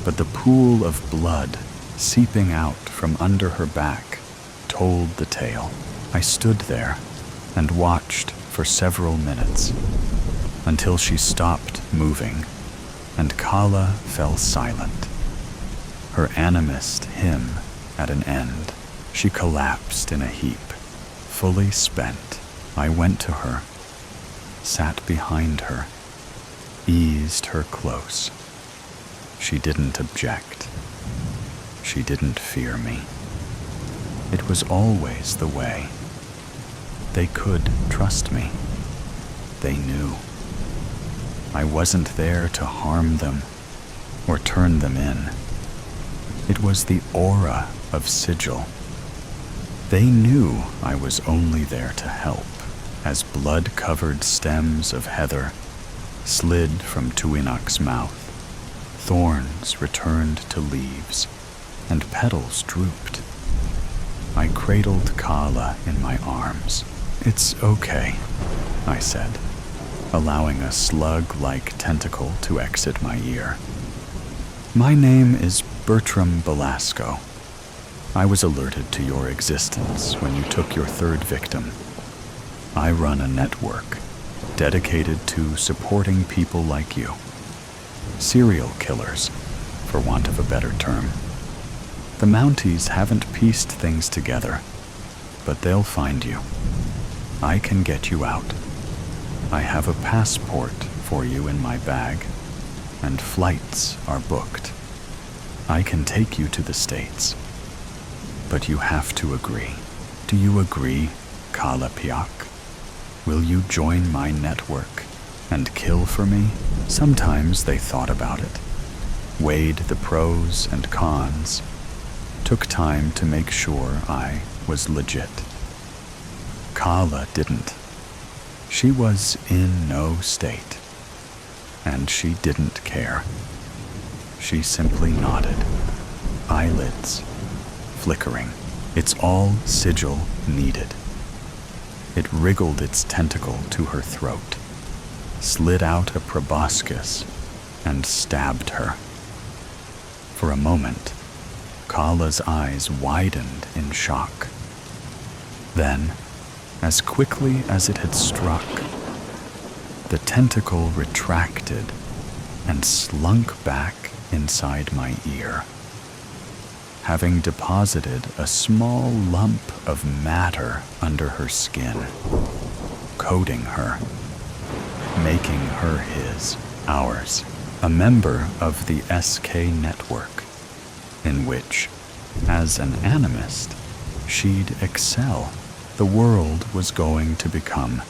but the pool of blood seeping out from under her back told the tale. I stood there and watched for several minutes until she stopped moving and Kaala fell silent, her animist hymn at an end. She collapsed in a heap, fully spent. I went to her, sat behind her, eased her close. She didn't object. She didn't fear me. It was always the way. They could trust me. They knew. I wasn't there to harm them or turn them in. It was the aura of Sigil. They knew I was only there to help, as blood-covered stems of heather slid from Tuinak's mouth. Thorns returned to leaves, and petals drooped. I cradled Kaala in my arms. "It's okay," I said, allowing a slug-like tentacle to exit my ear. "My name is Bertram Belasco. I was alerted to your existence when you took your third victim. I run a network dedicated to supporting people like you. Serial killers, for want of a better term. The Mounties haven't pieced things together, but they'll find you. I can get you out. I have a passport for you in my bag, and flights are booked. I can take you to the States. But you have to agree. Do you agree, Kaala Piak? Will you join my network and kill for me?" Sometimes they thought about it, weighed the pros and cons, took time to make sure I was legit. Kaala didn't. She was in no state, and she didn't care. She simply nodded, eyelids flickering. It's all sigil needed. It wriggled its tentacle to her throat, slid out a proboscis, and stabbed her. For a moment, Kaala's eyes widened in shock. Then, as quickly as it had struck, the tentacle retracted and slunk back inside my ear, having deposited a small lump of matter under her skin, coating her, making her his, ours, a member of the SK network, in which, as an animist, she'd excel. The world was going to become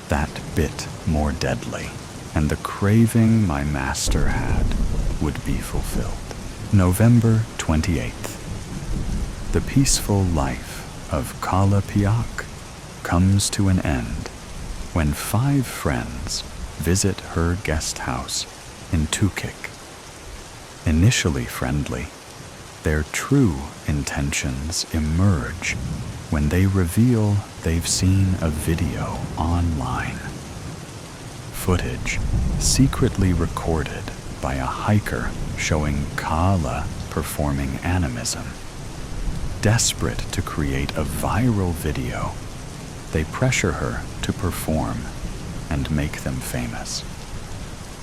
that bit more deadly, and the craving my master had would be fulfilled. November 28th. The peaceful life of Kaala Piak comes to an end when 5 friends visit her guest house in Tukik. Initially friendly, their true intentions emerge when they reveal they've seen a video online. Footage secretly recorded by a hiker showing Kaala performing animism. Desperate to create a viral video, they pressure her to perform and make them famous.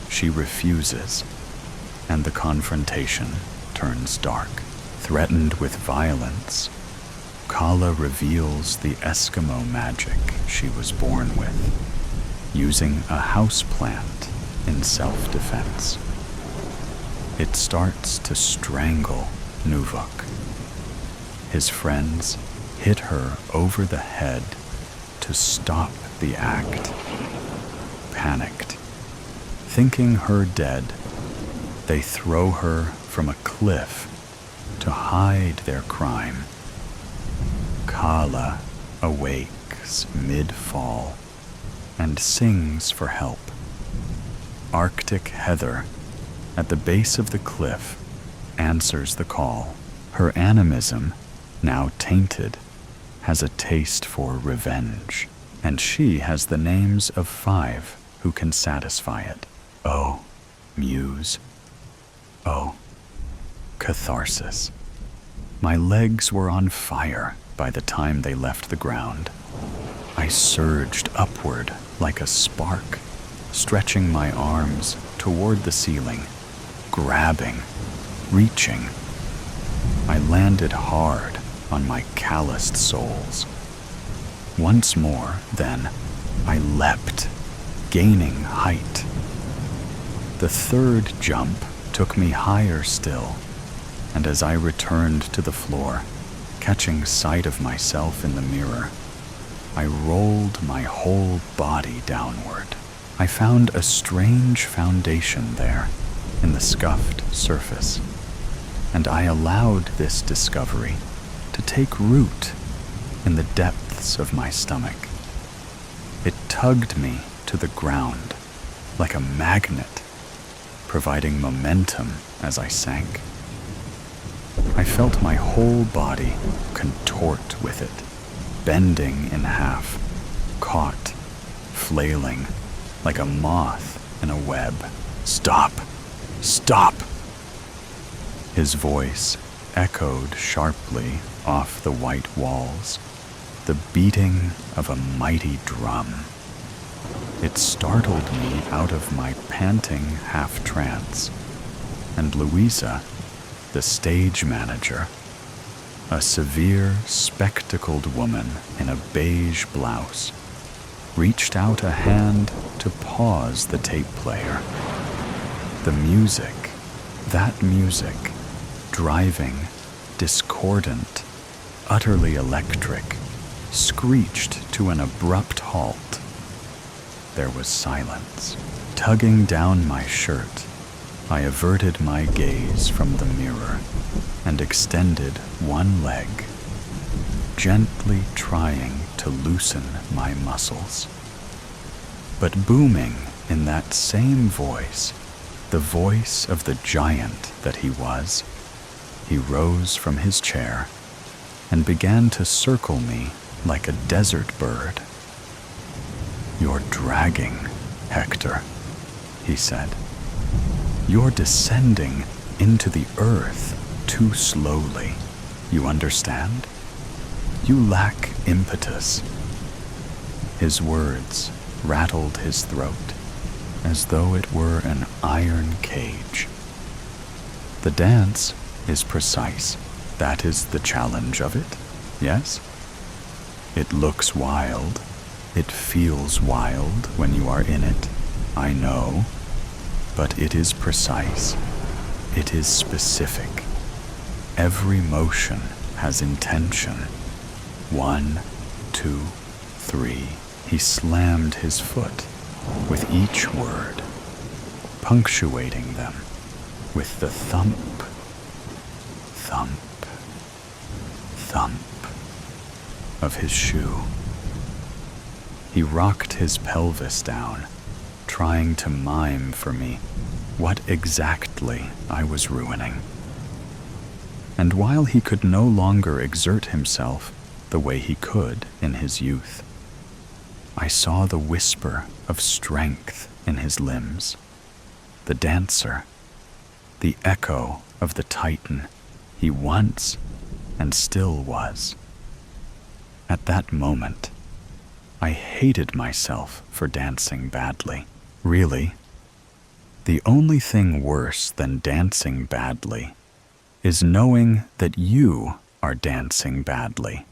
She refuses, and the confrontation turns dark. Threatened with violence, Kaala reveals the Eskimo magic she was born with, using a houseplant in self-defense. It starts to strangle Nuvok. His friends hit her over the head to stop the act. Panicked, thinking her dead, they throw her from a cliff to hide their crime. Kaala awakes mid-fall and sings for help. Arctic Heather, at the base of the cliff, answers the call. Her animism, now tainted, has a taste for revenge, and she has the names of 5 who can satisfy it. Oh, Muse. Oh, Catharsis. My legs were on fire by the time they left the ground. I surged upward like a spark, stretching my arms toward the ceiling, grabbing, reaching. I landed hard on my calloused soles. Once more, then, I leapt, gaining height. The 3rd jump took me higher still, and as I returned to the floor, catching sight of myself in the mirror, I rolled my whole body downward. I found a strange foundation there in the scuffed surface, and I allowed this discovery to take root in the depths of my stomach. It tugged me to the ground, like a magnet, providing momentum as I sank. I felt my whole body contort with it, bending in half, caught, flailing, like a moth in a web. "Stop! Stop!" His voice echoed sharply off the white walls, the beating of a mighty drum. It startled me out of my panting half-trance, and Louisa, the stage manager, a severe, spectacled woman in a beige blouse, reached out a hand to pause the tape player. The music, that music, driving, discordant, utterly electric, screeched to an abrupt halt. There was silence. Tugging down my shirt, I averted my gaze from the mirror and extended one leg, gently trying to loosen my muscles. But booming in that same voice, the voice of the giant that he was, he rose from his chair and began to circle me like a desert bird. "You're dragging, Hector," he said. "You're descending into the earth too slowly. You understand? You lack impetus." His words rattled his throat as though it were an iron cage. "The dance is precise. That is the challenge of it, yes? It looks wild. It feels wild when you are in it, I know, but it is precise. It is specific. Every motion has intention. 1, 2, 3. He slammed his foot with each word, punctuating them with the thump, thump, thump of his shoe. He rocked his pelvis down, trying to mime for me what exactly I was ruining. And while he could no longer exert himself the way he could in his youth, I saw the whisper of strength in his limbs, the dancer, the echo of the titan he once and still was. At that moment, I hated myself for dancing badly. Really, the only thing worse than dancing badly is knowing that you are dancing badly,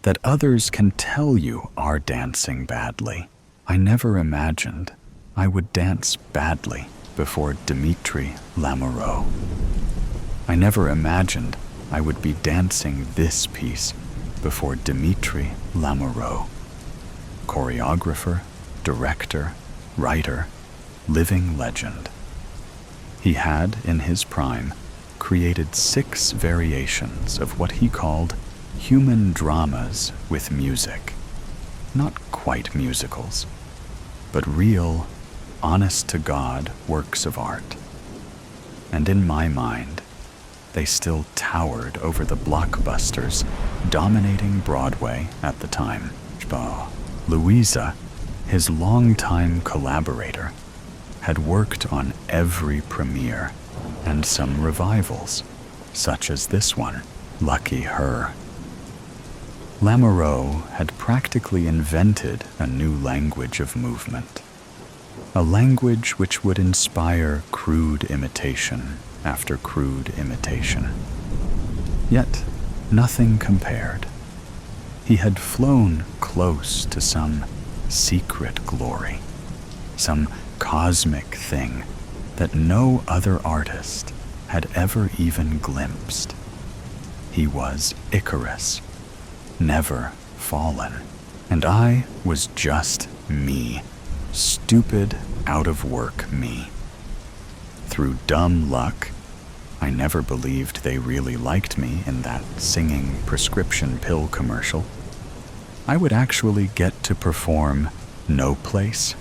that others can tell you are dancing badly. I never imagined I would dance badly before Dimitri Lamoureux. I never imagined I would be dancing this piece before Dimitri Lamoureux, choreographer, director, writer, living legend. He had, in his prime, created 6 variations of what he called human dramas with music. Not quite musicals, but real, honest-to-God works of art. And in my mind, they still towered over the blockbusters dominating Broadway at the time. Louisa, his longtime collaborator, had worked on every premiere and some revivals, such as this one. Lucky her. Lamoureux had practically invented a new language of movement, a language which would inspire crude imitation after crude imitation. Yet nothing compared. He had flown close to some secret glory, some cosmic thing that no other artist had ever even glimpsed. He was Icarus, never fallen, and I was just me, stupid, out-of-work me. Through dumb luck, I never believed they really liked me in that singing prescription pill commercial. I would actually get to perform No Place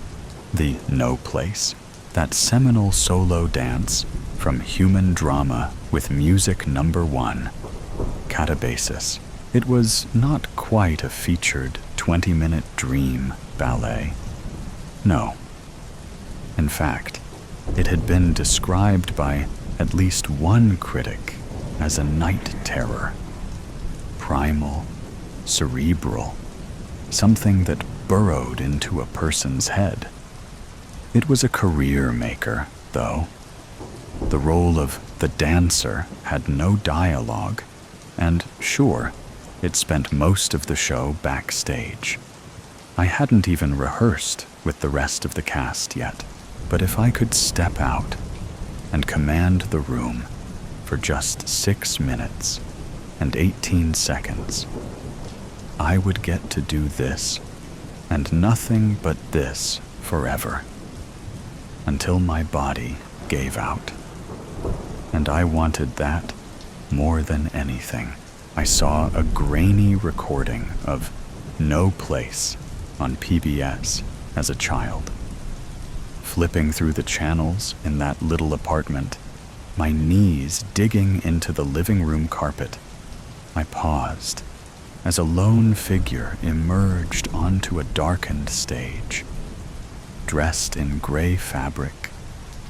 The No Place, that seminal solo dance from Human Drama with Music #1, Catharsis. It was not quite a featured 20-minute dream ballet. No. In fact, it had been described by at least one critic as a night terror. Primal, cerebral, something that burrowed into a person's head. It was a career maker, though. The role of the dancer had no dialogue, and sure, it spent most of the show backstage. I hadn't even rehearsed with the rest of the cast yet, but if I could step out and command the room for just 6 minutes and 18 seconds, I would get to do this and nothing but this forever, until my body gave out. And I wanted that more than anything. I saw a grainy recording of No Place on PBS as a child. Flipping through the channels in that little apartment, my knees digging into the living room carpet, I paused as a lone figure emerged onto a darkened stage. Dressed in gray fabric,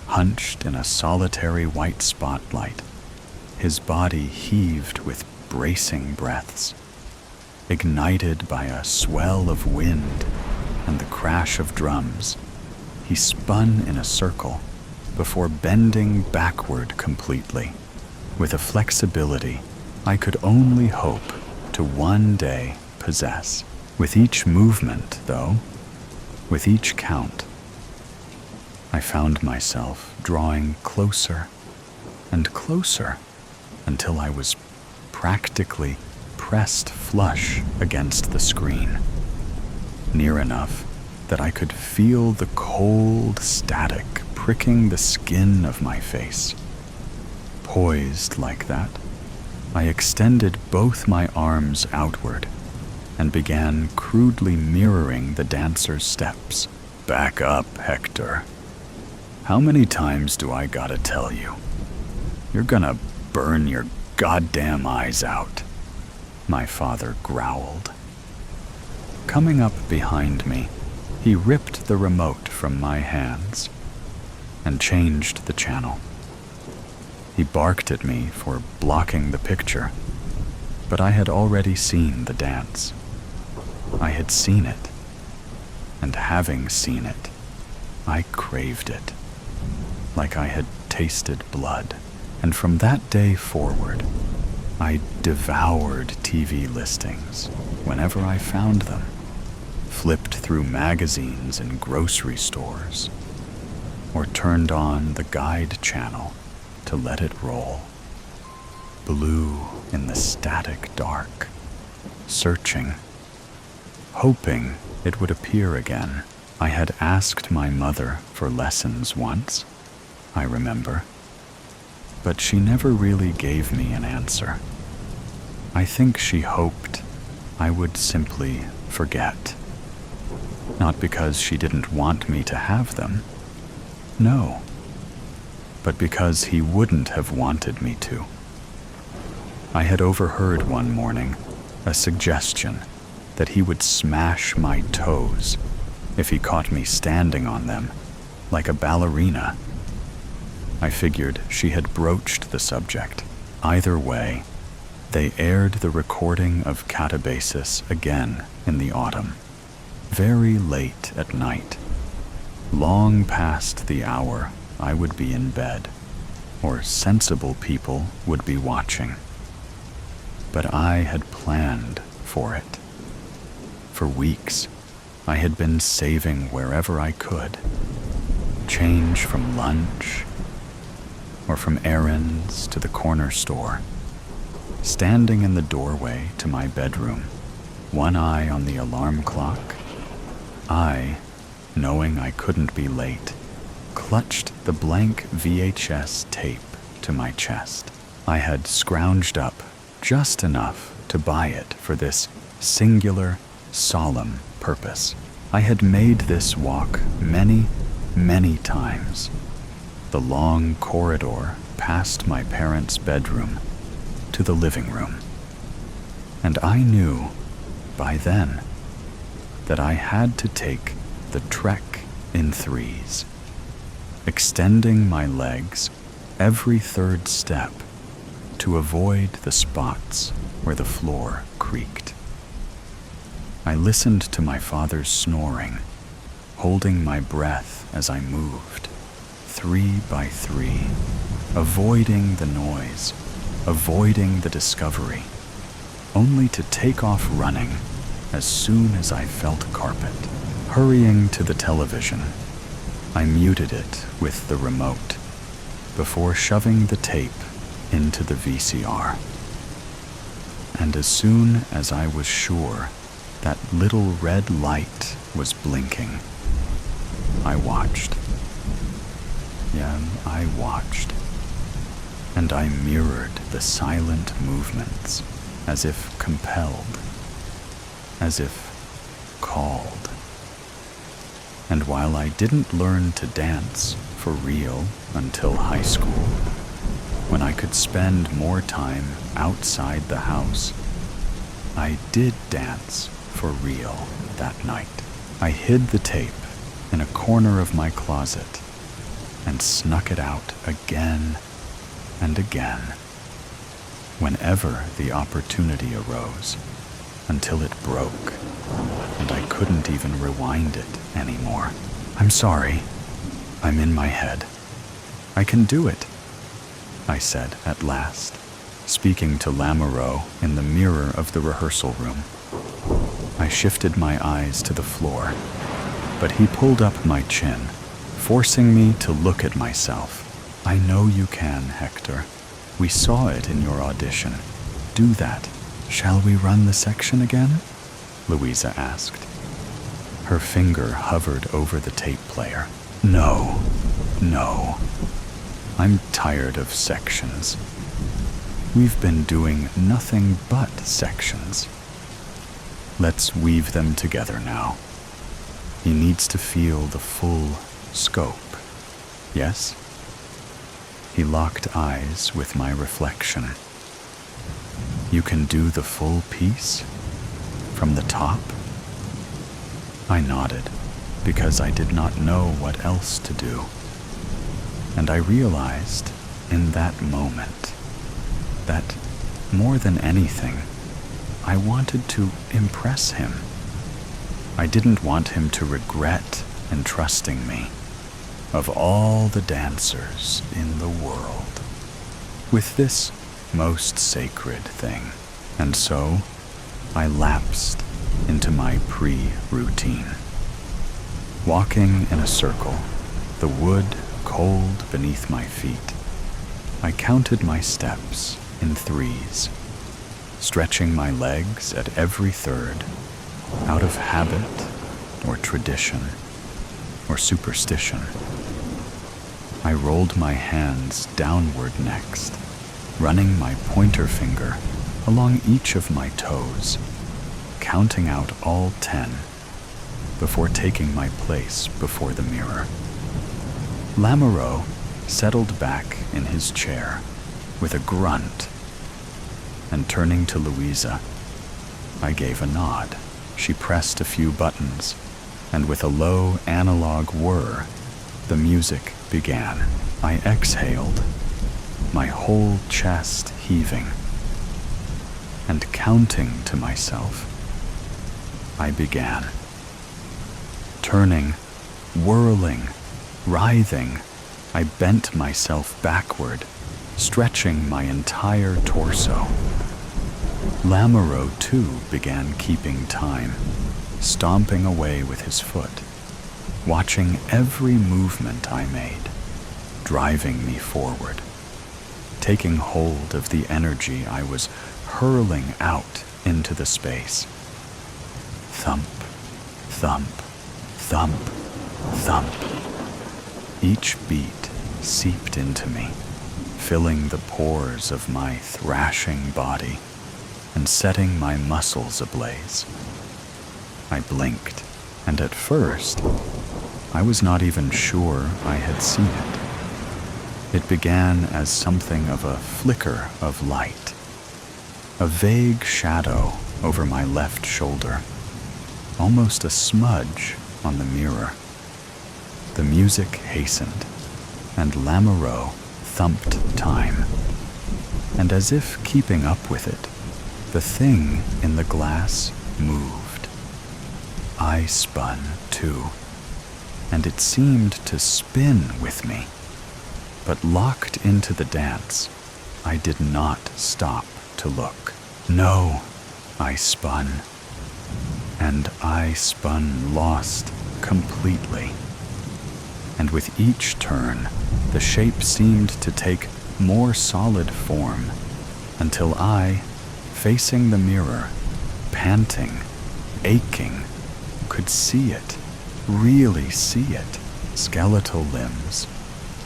hunched in a solitary white spotlight, his body heaved with bracing breaths, ignited by a swell of wind and the crash of drums. He spun in a circle before bending backward completely, with a flexibility I could only hope to one day possess. With each movement, though, with each count, I found myself drawing closer and closer until I was practically pressed flush against the screen, near enough that I could feel the cold static pricking the skin of my face. Poised like that, I extended both my arms outward and began crudely mirroring the dancer's steps. "Back up, Hector. How many times do I gotta tell you? You're gonna burn your goddamn eyes out," my father growled. Coming up behind me, he ripped the remote from my hands and changed the channel. He barked at me for blocking the picture, but I had already seen the dance. I had seen it, and having seen it, I craved it, like I had tasted blood. And from that day forward, I devoured TV listings whenever I found them, flipped through magazines in grocery stores, or turned on the guide channel to let it roll. Blue in the static dark, searching, hoping it would appear again. I had asked my mother for lessons once, I remember, but she never really gave me an answer. I think she hoped I would simply forget. Not because she didn't want me to have them, no, but because he wouldn't have wanted me to. I had overheard one morning a suggestion that he would smash my toes if he caught me standing on them like a ballerina. I figured she had broached the subject. Either way, they aired the recording of Catharsis again in the autumn, very late at night, long past the hour I would be in bed, or sensible people would be watching. But I had planned for it. For weeks, I had been saving wherever I could. Change from lunch, or from errands to the corner store. Standing in the doorway to my bedroom, one eye on the alarm clock, I, knowing I couldn't be late, clutched the blank VHS tape to my chest. I had scrounged up just enough to buy it for this singular, solemn purpose. I had made this walk many, many times. The long corridor past my parents' bedroom to the living room. And I knew, by then, that I had to take the trek in threes, extending my legs every third step to avoid the spots where the floor creaked. I listened to my father's snoring, holding my breath as I moved, 3 by 3, avoiding the noise, avoiding the discovery, only to take off running as soon as I felt carpet. Hurrying to the television, I muted it with the remote before shoving the tape into the VCR. And as soon as I was sure that little red light was blinking, I watched. Yeah, I watched. And I mirrored the silent movements as if compelled, as if called. And while I didn't learn to dance for real until high school, when I could spend more time outside the house, I did dance for real that night. I hid the tape in a corner of my closet and snuck it out again and again, whenever the opportunity arose, until it broke and I couldn't even rewind it anymore. I'm sorry. I'm in my head. I can do it, I said at last, speaking to Lamoureux in the mirror of the rehearsal room. I shifted my eyes to the floor, but he pulled up my chin, forcing me to look at myself. I know you can, Hector. We saw it in your audition. Do that. Shall we run the section again? Louisa asked. Her finger hovered over the tape player. No. I'm tired of sections. We've been doing nothing but sections. Let's weave them together now. He needs to feel the full scope. Yes? He locked eyes with my reflection. You can do the full piece? From the top? I nodded, because I did not know what else to do. And I realized in that moment that, more than anything, I wanted to impress him. I didn't want him to regret entrusting me, of all the dancers in the world, with this most sacred thing. And so I lapsed into my pre-routine. Walking in a circle, the wood cold beneath my feet, I counted my steps in threes, stretching my legs at every third, out of habit or tradition or superstition. I rolled my hands downward next, running my pointer finger along each of my toes, counting out all 10 before taking my place before the mirror. Lamoureux settled back in his chair with a grunt, and turning to Louisa, I gave a nod. She pressed a few buttons, and with a low analog whir, the music began. I exhaled, my whole chest heaving, and counting to myself, I began. Turning, whirling, writhing, I bent myself backward, stretching my entire torso. Lamoureux, too, began keeping time, stomping away with his foot, watching every movement I made, driving me forward, taking hold of the energy I was hurling out into the space. Thump, thump, thump, thump. Each beat seeped into me, filling the pores of my thrashing body and setting my muscles ablaze. I blinked, And at first, I was not even sure I had seen it. It began as something of a flicker of light, a vague shadow over my left shoulder, almost a smudge on the mirror. The music hastened, and Lamoureux thumped time. And as if keeping up with it, the thing in the glass moved. I spun too, and it seemed to spin with me. But locked into the dance, I did not stop to look. No, I spun. And I spun lost completely. And with each turn, the shape seemed to take more solid form, until I, facing the mirror, panting, aching, could see it, really see it. Skeletal limbs,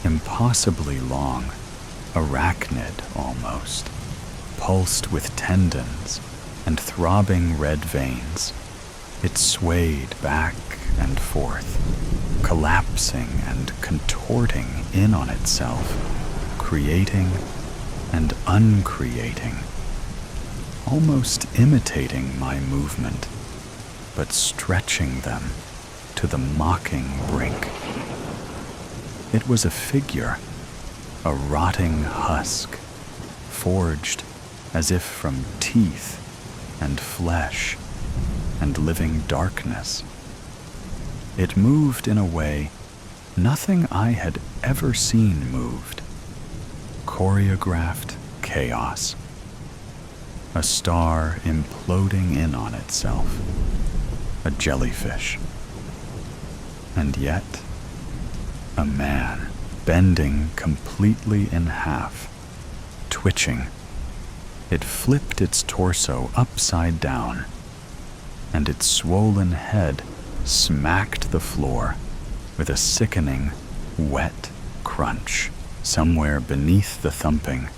impossibly long, arachnid almost, pulsed with tendons and throbbing red veins. It swayed back and forth, collapsing and contorting in on itself, creating and uncreating, almost imitating my movement, but stretching them to the mocking brink. It was a figure, a rotting husk, forged as if from teeth and flesh and living darkness. It moved in a way nothing I had ever seen moved. Choreographed chaos. A star imploding in on itself. A jellyfish. And yet, a man bending completely in half, twitching. It flipped its torso upside down, and its swollen head smacked the floor with a sickening, wet crunch. Somewhere beneath the thumping,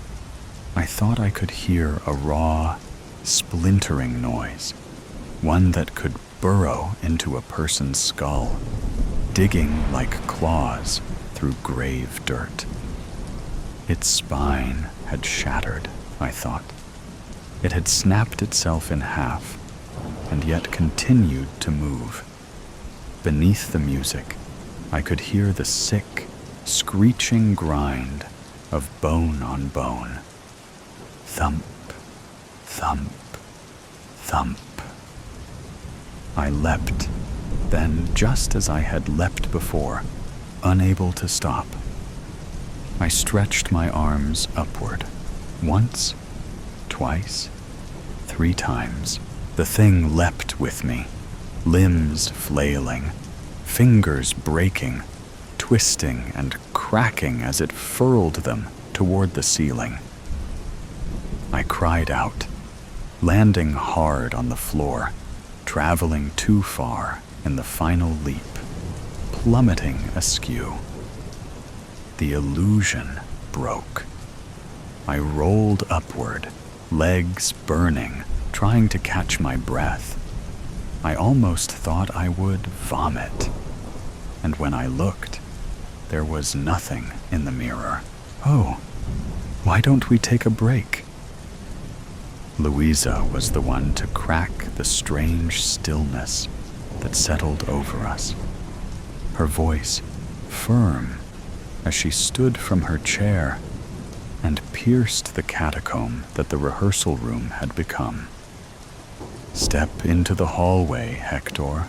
I thought I could hear a raw, splintering noise, one that could burrow into a person's skull, digging like claws through grave dirt. Its spine had shattered, I thought. It had snapped itself in half, and yet continued to move. Beneath the music, I could hear the sick, screeching grind of bone on bone. Thump, thump, thump. I leapt, then just as I had leapt before, unable to stop. I stretched my arms upward, once, twice, 3 times. The thing leapt with me, limbs flailing, fingers breaking, twisting and cracking as it furled them toward the ceiling. I cried out, landing hard on the floor, traveling too far in the final leap, plummeting askew. The illusion broke. I rolled upward, legs burning, trying to catch my breath. I almost thought I would vomit. And when I looked, there was nothing in the mirror. Oh, why don't we take a break? Louisa was the one to crack the strange stillness that settled over us. Her voice firm as she stood from her chair and pierced the catacomb that the rehearsal room had become. Step into the hallway, Hector.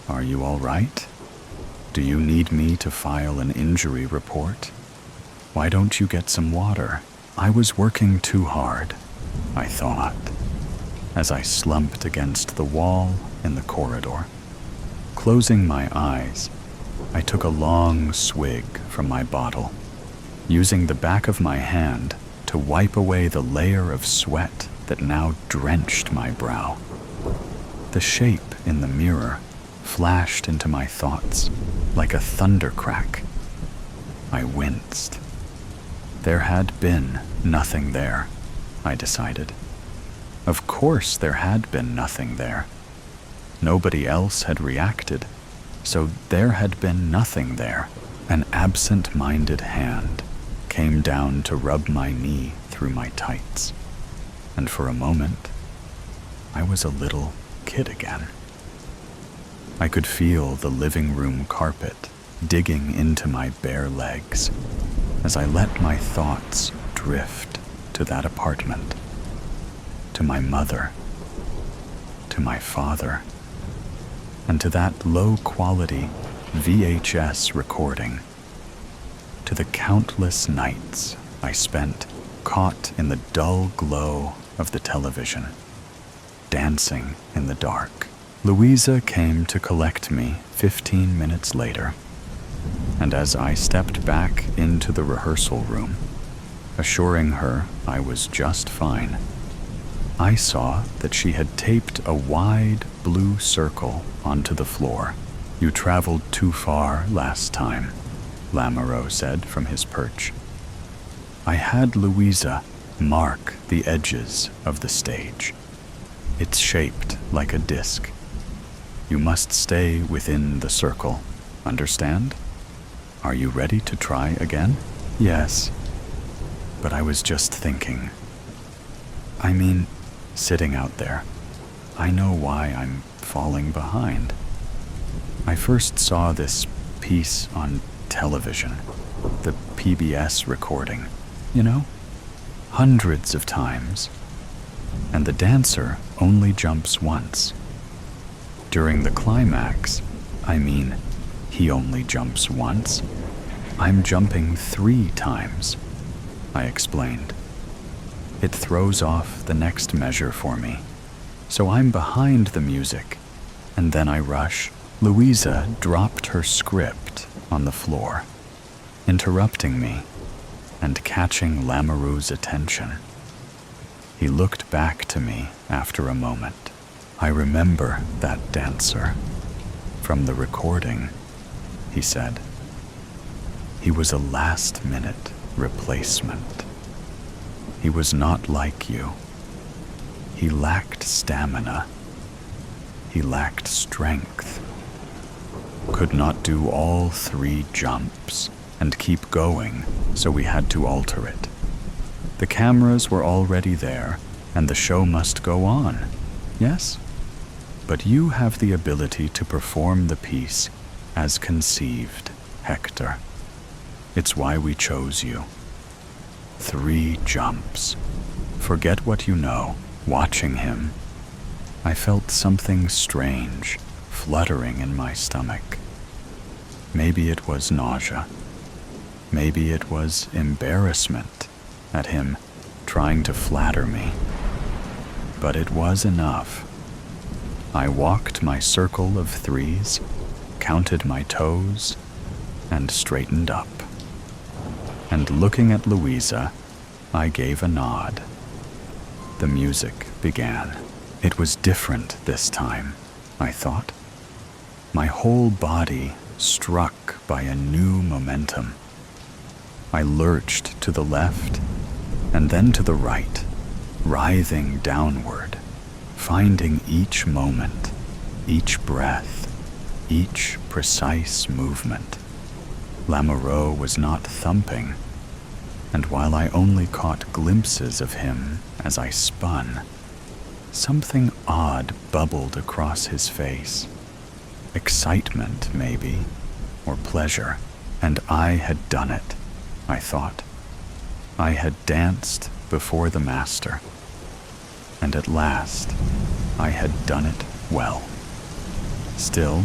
Are you all right? Do you need me to file an injury report? Why don't you get some water? I was working too hard, I thought, as I slumped against the wall in the corridor. Closing my eyes, I took a long swig from my bottle, using the back of my hand to wipe away the layer of sweat that now drenched my brow. The shape in the mirror flashed into my thoughts like a thundercrack. I winced. There had been nothing there, I decided. Of course there had been nothing there. Nobody else had reacted, so there had been nothing there. An absent-minded hand came down to rub my knee through my tights, and for a moment, I was a little kid again. I could feel the living room carpet digging into my bare legs as I let my thoughts drift to that apartment, to my mother, to my father, and to that low-quality VHS recording, to the countless nights I spent caught in the dull glow of the television, dancing in the dark. Louisa came to collect me 15 minutes later, and as I stepped back into the rehearsal room, assuring her I was just fine, I saw that she had taped a wide blue circle onto the floor. "You traveled too far last time," Lamoureux said from his perch. I had Louisa mark the edges of the stage. "It's shaped like a disc. You must stay within the circle, understand? Are you ready to try again?" "Yes, but I was just thinking. I mean, sitting out there, I know why I'm falling behind. I first saw this piece on television, the PBS recording, you know, hundreds of times, and the dancer only jumps once. During the climax, he only jumps once. I'm jumping 3 times, I explained. It throws off the next measure for me, so I'm behind the music, and then I rush. Louisa dropped her script on the floor, interrupting me and catching Lamoureux's attention. He looked back to me after a moment. "I remember that dancer from the recording," he said. "He was a last-minute replacement. He was not like you. He lacked stamina. He lacked strength. Could not do all 3 jumps and keep going, so we had to alter it. The cameras were already there, and the show must go on, yes? But you have the ability to perform the piece as conceived, Hector. It's why we chose you. 3 jumps. Forget what you know. Watching him, I felt something strange fluttering in my stomach. Maybe it was nausea. Maybe it was embarrassment at him trying to flatter me. But it was enough. I walked my circle of 3s, counted my toes, and straightened up. And looking at Louisa, I gave a nod. The music began. It was different this time, I thought. My whole body struck by a new momentum. I lurched to the left and then to the right, writhing downward, finding each moment, each breath, each precise movement. Lamoureux was not thumping, and while I only caught glimpses of him as I spun, something odd bubbled across his face. Excitement, maybe, or pleasure, and I had done it, I thought. I had danced before the master, and at last I had done it well. Still,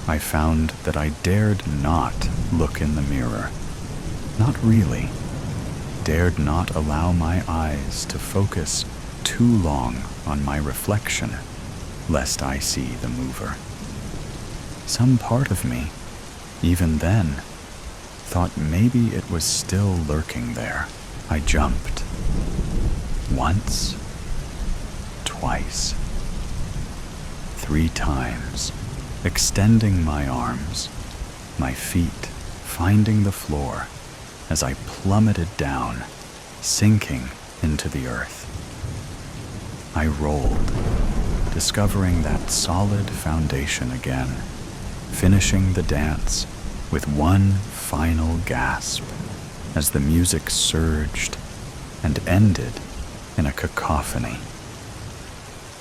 I found that I dared not look in the mirror. Not really. Dared not allow my eyes to focus too long on my reflection, lest I see the mover. Some part of me, even then, thought maybe it was still lurking there. I jumped. Once, twice, 3 times, extending my arms, my feet finding the floor as I plummeted down, sinking into the earth. I rolled, discovering that solid foundation again, finishing the dance with one final gasp as the music surged and ended in a cacophony.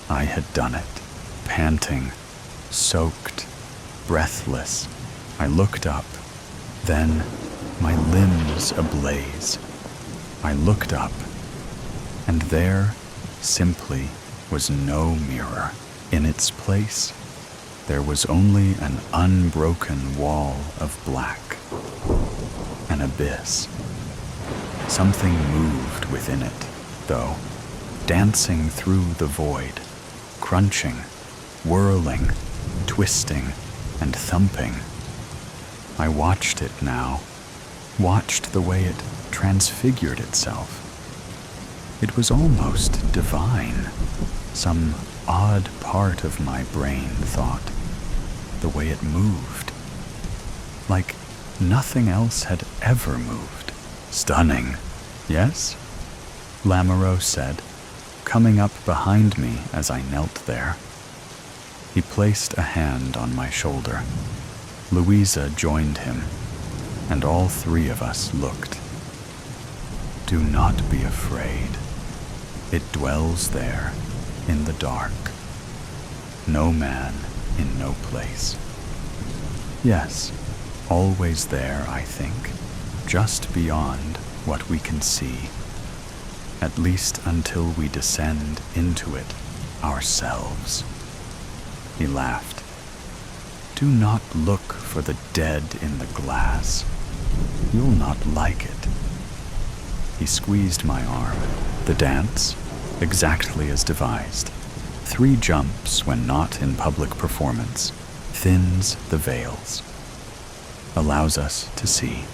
I had done it, panting, soaked, breathless. I looked up, then my limbs ablaze. I looked up, and there simply was no mirror. In its place, there was only an unbroken wall of black, an abyss. Something moved within it, though, dancing through the void, crunching, whirling, twisting, and thumping. I watched it now, watched the way it transfigured itself. It was almost divine. Some odd part of my brain thought, the way it moved, like nothing else had ever moved. Stunning, yes? Lamoureux said, coming up behind me as I knelt there. He placed a hand on my shoulder. Louisa joined him, and all three of us looked. Do not be afraid. It dwells there in the dark. No man in no place. Yes, always there, I think, just beyond what we can see, at least until we descend into it ourselves. He laughed. Do not look for the dead in the glass. You'll not like it. He squeezed my arm. The dance, exactly as devised. 3 jumps when not in public performance, thins the veils, allows us to see.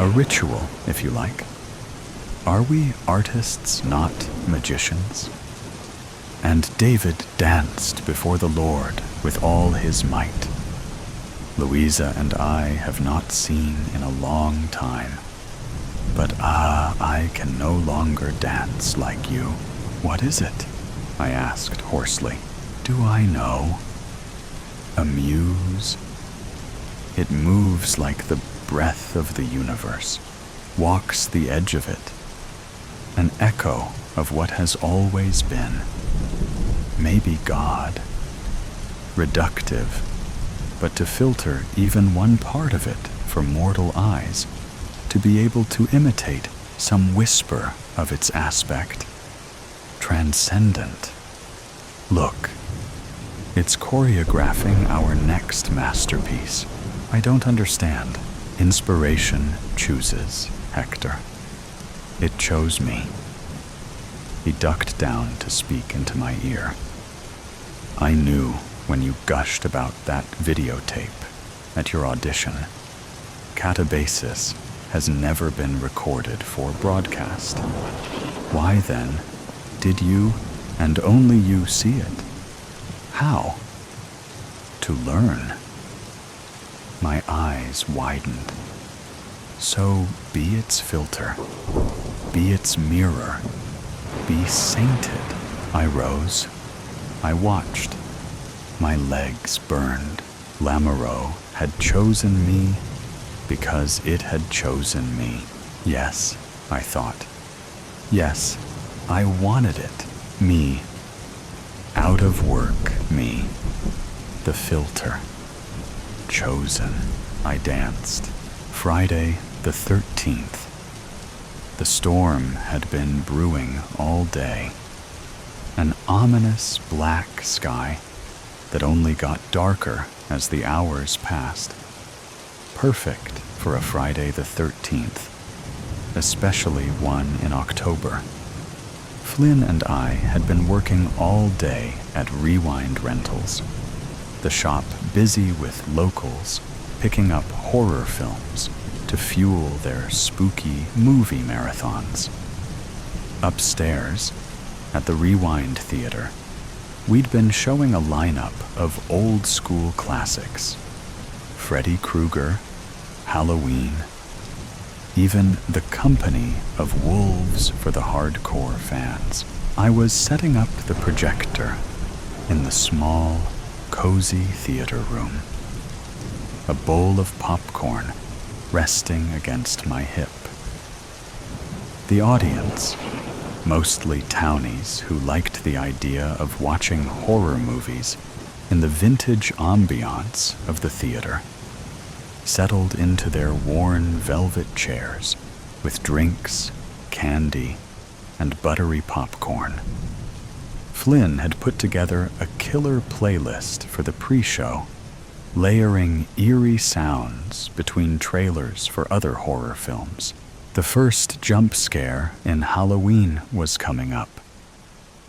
A ritual, if you like. Are we artists, not magicians? And David danced before the Lord with all his might. Louisa and I have not seen in a long time. But I can no longer dance like you. What is it? I asked hoarsely. Do I know? A muse? It moves like the breath of the universe, walks the edge of it. An echo of what has always been. Maybe God. Reductive, but to filter even one part of it for mortal eyes, to be able to imitate some whisper of its aspect. Transcendent. Look, it's choreographing our next masterpiece. I don't understand. Inspiration chooses, Hector. It chose me. He ducked down to speak into my ear. I knew when you gushed about that videotape at your audition. Catharsis has never been recorded for broadcast. Why then did you and only you see it? How? To learn. My eyes widened. So be its filter, be its mirror, be sainted. I rose. I watched. My legs burned. Lamoureux had chosen me because it had chosen me. Yes, I thought. Yes, I wanted it. Me. Out of work, me. The filter. Chosen. I danced. Friday the 13th. The storm had been brewing all day. An ominous black sky that only got darker as the hours passed. Perfect for a Friday the 13th, especially one in October. Flynn and I had been working all day at Rewind Rentals, the shop busy with locals picking up horror films to fuel their spooky movie marathons. Upstairs, at the Rewind Theater, we'd been showing a lineup of old-school classics. Freddy Krueger, Halloween, even The Company of Wolves for the hardcore fans. I was setting up the projector in the small, cozy theater room, a bowl of popcorn resting against my hip. The audience, mostly townies who liked the idea of watching horror movies in the vintage ambiance of the theater, settled into their worn velvet chairs with drinks, candy, and buttery popcorn. Flynn had put together a killer playlist for the pre-show, layering eerie sounds between trailers for other horror films. The first jump scare in Halloween was coming up,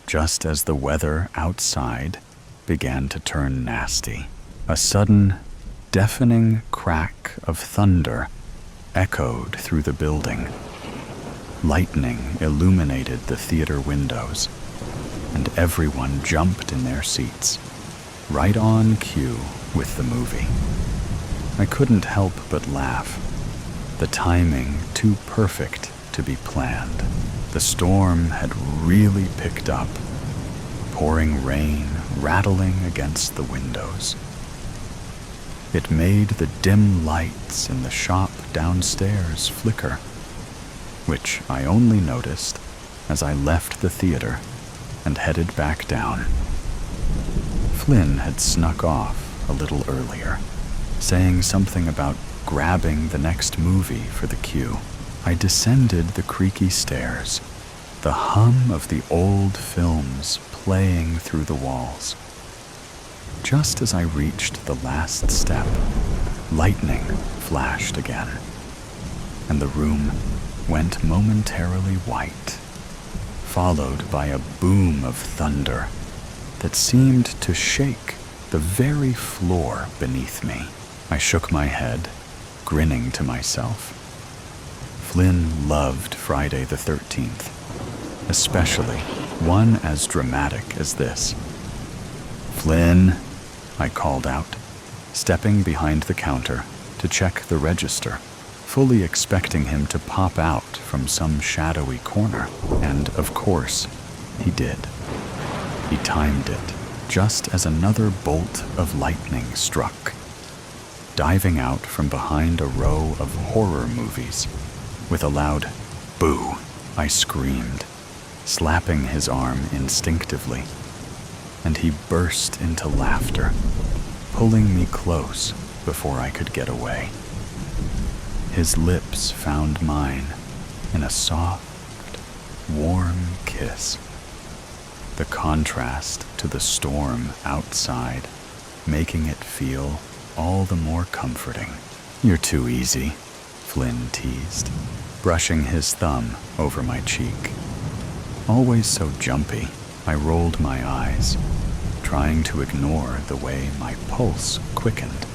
just as the weather outside began to turn nasty. A sudden, deafening crack of thunder echoed through the building. Lightning illuminated the theater windows, and everyone jumped in their seats, right on cue with the movie. I couldn't help but laugh. The timing too perfect to be planned. The storm had really picked up, pouring rain rattling against the windows. It made the dim lights in the shop downstairs flicker, which I only noticed as I left the theater and headed back down. Flynn had snuck off a little earlier, saying something about grabbing the next movie for the queue. I descended the creaky stairs, the hum of the old films playing through the walls. Just as I reached the last step, lightning flashed again, and the room went momentarily white, followed by a boom of thunder that seemed to shake the very floor beneath me. I shook my head, grinning to myself. Flynn loved Friday the 13th, especially one as dramatic as this. "Flynn," I called out, stepping behind the counter to check the register, fully expecting him to pop out from some shadowy corner. And of course, he did. He timed it just as another bolt of lightning struck. Diving out from behind a row of horror movies, with a loud "boo," I screamed, slapping his arm instinctively, and he burst into laughter, pulling me close before I could get away. His lips found mine in a soft, warm kiss. The contrast to the storm outside, making it feel all the more comforting. "You're too easy," Flynn teased, brushing his thumb over my cheek. Always so jumpy, I rolled my eyes, trying to ignore the way my pulse quickened.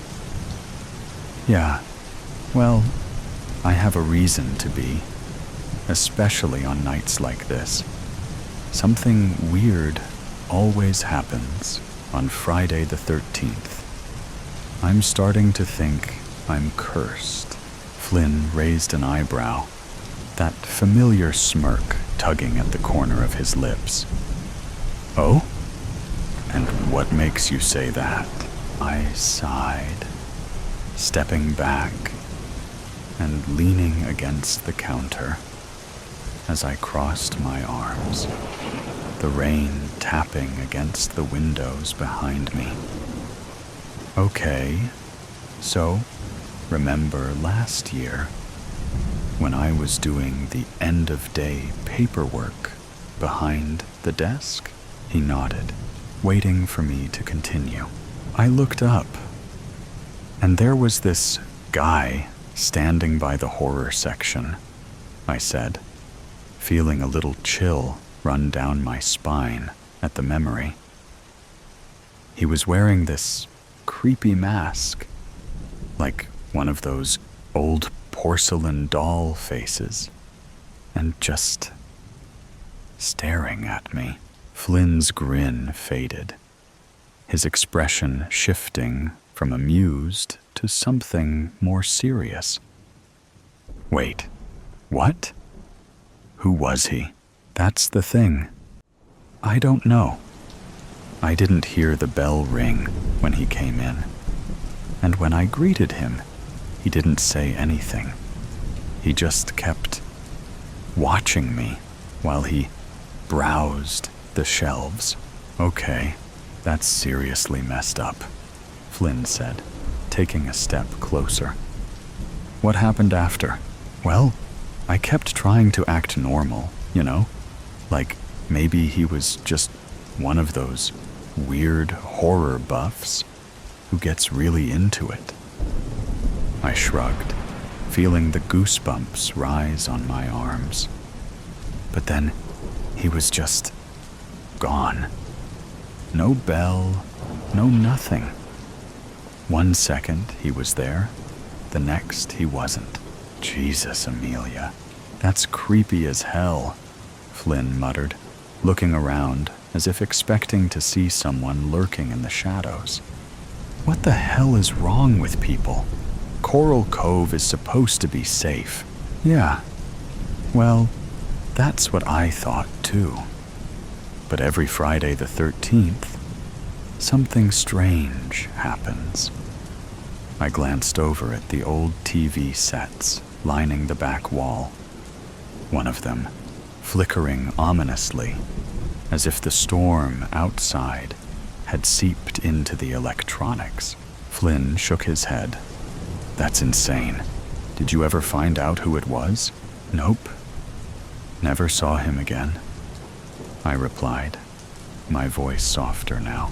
"Yeah, well, I have a reason to be, especially on nights like this. Something weird always happens on Friday the 13th. I'm starting to think I'm cursed." Flynn raised an eyebrow, that familiar smirk tugging at the corner of his lips. "Oh? And what makes you say that?" I sighed, stepping back and leaning against the counter as I crossed my arms, the rain tapping against the windows behind me. "Okay, so remember last year when I was doing the end-of-day paperwork behind the desk?" He nodded, waiting for me to continue. I looked up, and there was this guy standing by the horror section, I said, feeling a little chill run down my spine at the memory. He was wearing this creepy mask, like one of those old porcelain doll faces, and just staring at me. Flynn's grin faded, his expression shifting from amused to something more serious. "Wait, what? Who was he?" "That's the thing. I don't know. I didn't hear the bell ring when he came in, and when I greeted him, he didn't say anything. He just kept watching me while he browsed the shelves. "Okay, that's seriously messed up," Flynn said, taking a step closer. "What happened after?" "Well, I kept trying to act normal, like maybe he was just one of those weird horror buffs who gets really into it." I shrugged, feeling the goosebumps rise on my arms. But then he was just gone. No bell, no nothing. One second he was there, the next he wasn't. "Jesus, Amelia, that's creepy as hell," Flynn muttered, looking around as if expecting to see someone lurking in the shadows. "What the hell is wrong with people? Coral Cove is supposed to be safe." "Yeah, well, that's what I thought too. But every Friday the 13th, something strange happens." I glanced over at the old TV sets lining the back wall, one of them flickering ominously, as if the storm outside had seeped into the electronics. Flynn shook his head. "That's insane. Did you ever find out who it was?" "Nope. Never saw him again," I replied, my voice softer now.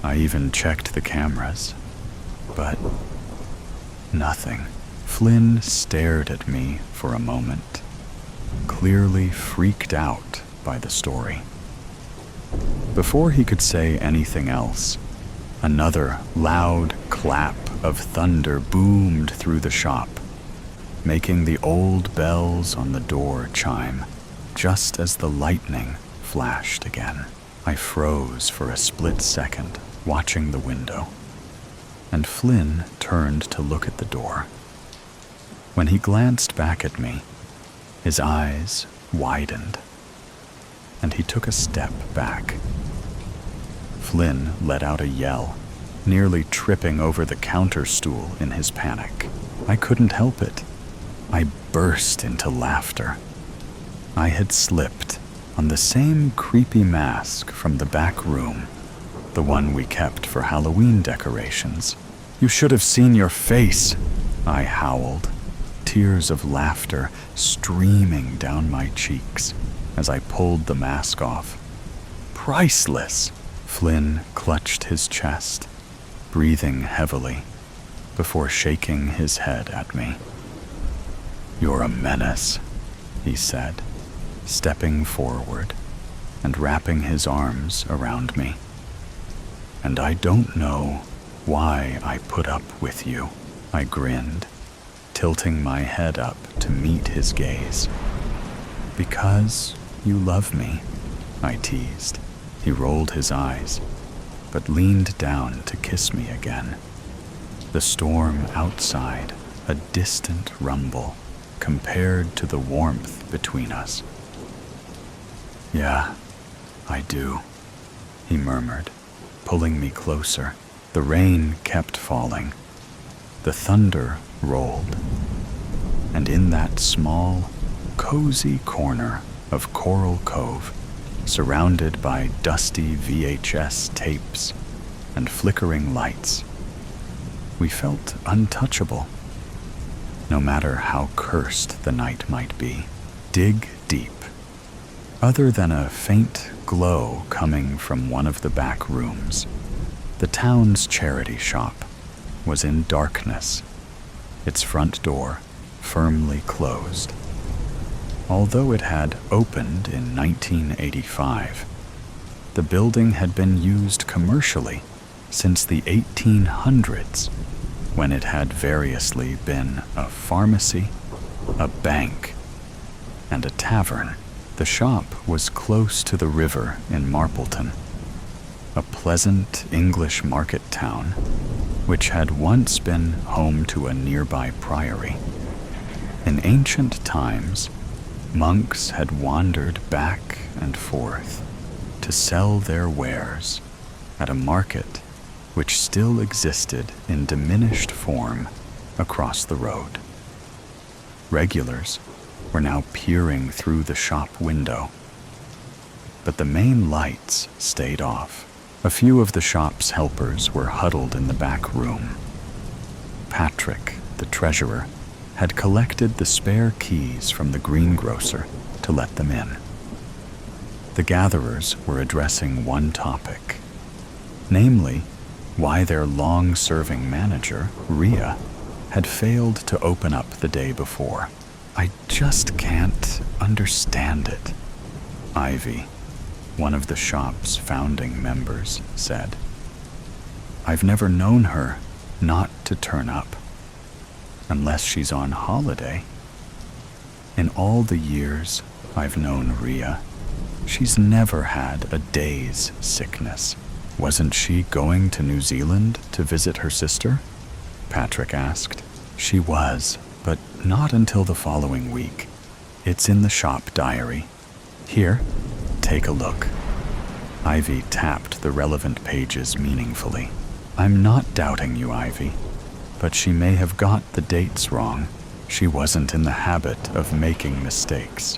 "I even checked the cameras, but nothing." Flynn stared at me for a moment, clearly freaked out by the story. Before he could say anything else, another loud clap of thunder boomed through the shop, making the old bells on the door chime just as the lightning flashed again. I froze for a split second, watching the window, and Flynn turned to look at the door. When he glanced back at me, his eyes widened, and he took a step back. Flynn let out a yell, nearly tripping over the counter stool in his panic. I couldn't help it. I burst into laughter. I had slipped on the same creepy mask from the back room, the one we kept for Halloween decorations. "You should have seen your face," I howled, tears of laughter streaming down my cheeks as I pulled the mask off. "Priceless!" Flynn clutched his chest, breathing heavily, before shaking his head at me. "You're a menace," he said, stepping forward and wrapping his arms around me. "And I don't know why I put up with you," I grinned, tilting my head up to meet his gaze. "Because you love me," I teased. He rolled his eyes, but leaned down to kiss me again. The storm outside, a distant rumble, compared to the warmth between us. "Yeah, I do," he murmured, pulling me closer. The rain kept falling. The thunder rolled. And in that small, cozy corner of Coral Cove, surrounded by dusty VHS tapes and flickering lights, we felt untouchable. No matter how cursed the night might be, dig deep. Other than a faint glow coming from one of the back rooms, the town's charity shop was in darkness, its front door firmly closed. Although it had opened in 1985, the building had been used commercially since the 1800s, when it had variously been a pharmacy, a bank, and a tavern. The shop was close to the river in Marpleton, a pleasant English market town which had once been home to a nearby priory. In ancient times, monks had wandered back and forth, to sell their wares at a market which still existed in diminished form across the road. Regulars were now peering through the shop window, but the main lights stayed off. A few of the shop's helpers were huddled in the back room. Patrick, the treasurer, had collected the spare keys from the greengrocer to let them in. The gatherers were addressing one topic, namely, why their long-serving manager, Rhea, had failed to open up the day before. "I just can't understand it," Ivy, one of the shop's founding members, said. "I've never known her not to turn up, unless she's on holiday. In all the years I've known Rhea, she's never had a day's sickness." "Wasn't she going to New Zealand to visit her sister?" Patrick asked. "She was, but not until the following week. It's in the shop diary. Here, take a look." Ivy tapped the relevant pages meaningfully. "I'm not doubting you, Ivy, but she may have got the dates wrong. She wasn't in the habit of making mistakes."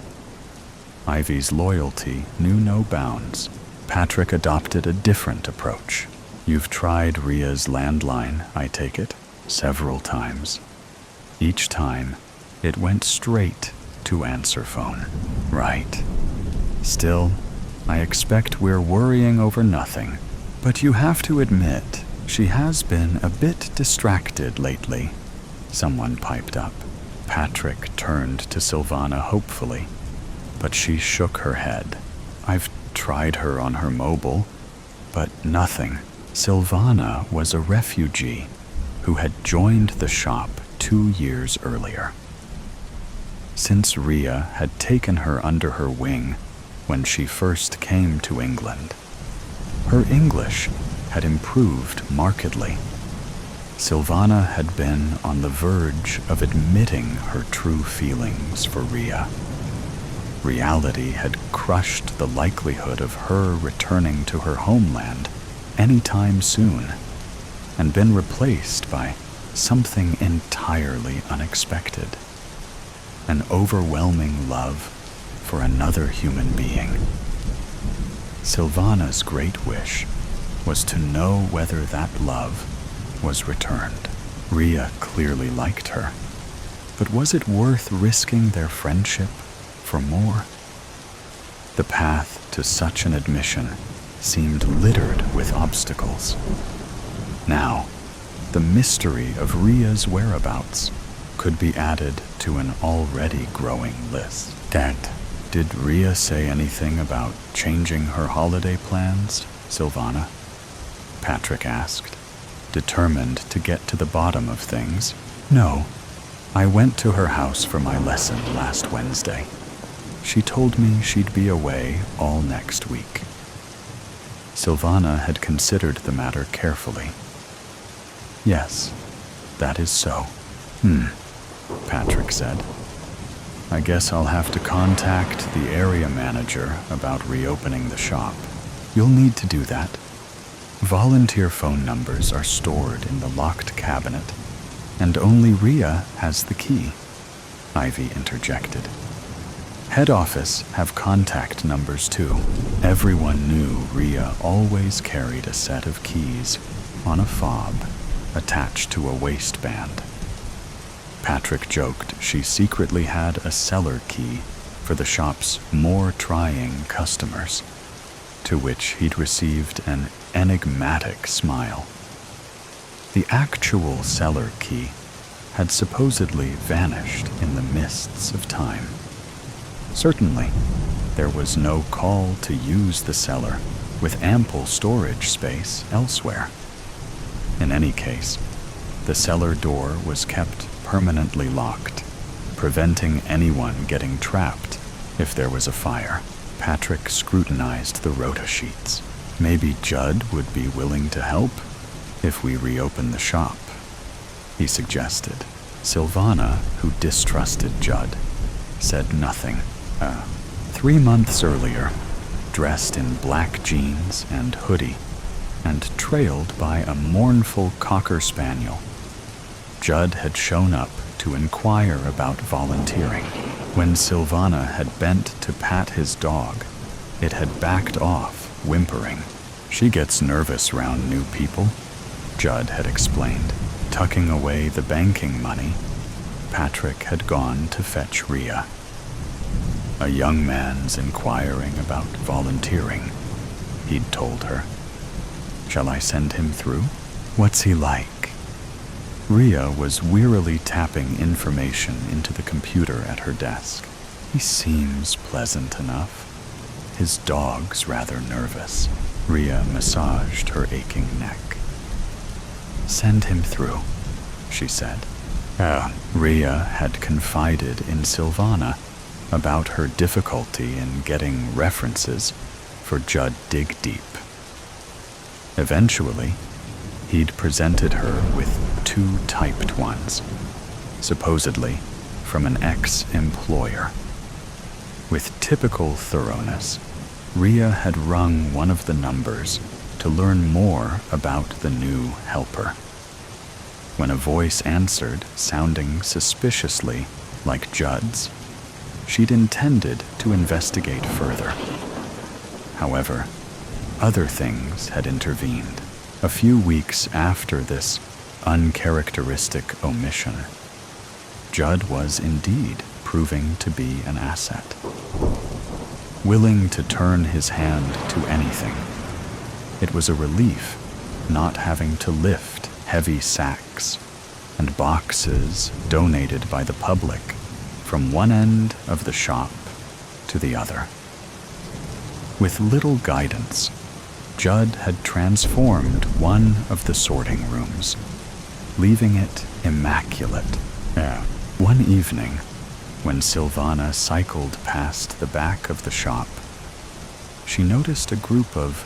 Ivy's loyalty knew no bounds. Patrick adopted a different approach. "You've tried Rhea's landline, I take it?" "Several times. Each time, it went straight to answer phone." "Right. Still, I expect we're worrying over nothing. But you have to admit, she has been a bit distracted lately," someone piped up. Patrick turned to Silvana hopefully, but she shook her head. "I've tried her on her mobile, but nothing." Silvana was a refugee who had joined the shop 2 years earlier. Since Rhea had taken her under her wing when she first came to England, her English had improved markedly. Silvana had been on the verge of admitting her true feelings for Rhea. Reality had crushed the likelihood of her returning to her homeland anytime soon, and been replaced by something entirely unexpected. An overwhelming love for another human being. Silvana's great wish was to know whether that love was returned. Rhea clearly liked her, but was it worth risking their friendship for more? The path to such an admission seemed littered with obstacles. Now, the mystery of Rhea's whereabouts could be added to an already growing list. Did Rhea say anything about changing her holiday plans, Silvana?" Patrick asked, determined to get to the bottom of things. "No, I went to her house for my lesson last Wednesday. She told me she'd be away all next week." Silvana had considered the matter carefully. "Yes, that is so." Patrick said. "I guess I'll have to contact the area manager about reopening the shop." "You'll need to do that. Volunteer phone numbers are stored in the locked cabinet, and only Rhea has the key," Ivy interjected. "Head office have contact numbers too." Everyone knew Rhea always carried a set of keys on a fob attached to a waistband. Patrick joked she secretly had a cellar key for the shop's more trying customers, to which he'd received an enigmatic smile. The actual cellar key had supposedly vanished in the mists of time. Certainly, there was no call to use the cellar with ample storage space elsewhere. In any case, the cellar door was kept permanently locked, preventing anyone getting trapped if there was a fire. Patrick scrutinized the rota sheets. "Maybe Judd would be willing to help if we reopen the shop," he suggested. Silvana, who distrusted Judd, said nothing. 3 months earlier, dressed in black jeans and hoodie, and trailed by a mournful cocker spaniel. Judd had shown up to inquire about volunteering. When Silvana had bent to pat his dog, it had backed off, whimpering. "She gets nervous round new people," Judd had explained. Tucking away the banking money, Patrick had gone to fetch Rhea. "A young man's inquiring about volunteering," he'd told her. "Shall I send him through? What's he like?" Rhea was wearily tapping information into the computer at her desk. "He seems pleasant enough. His dog's rather nervous." Rhea massaged her aching neck. "Send him through," she said. Rhea had confided in Silvana about her difficulty in getting references for Judd Dig Deep. Eventually, he'd presented her with 2 typed ones, supposedly from an ex-employer. With typical thoroughness, Rhea had rung one of the numbers to learn more about the new helper. When a voice answered, sounding suspiciously like Judd's, she'd intended to investigate further. However, other things had intervened. A few weeks after this uncharacteristic omission, Judd was indeed proving to be an asset. Willing to turn his hand to anything, it was a relief not having to lift heavy sacks and boxes donated by the public from one end of the shop to the other. With little guidance, Judd had transformed one of the sorting rooms, leaving it immaculate. One evening, when Silvana cycled past the back of the shop, she noticed a group of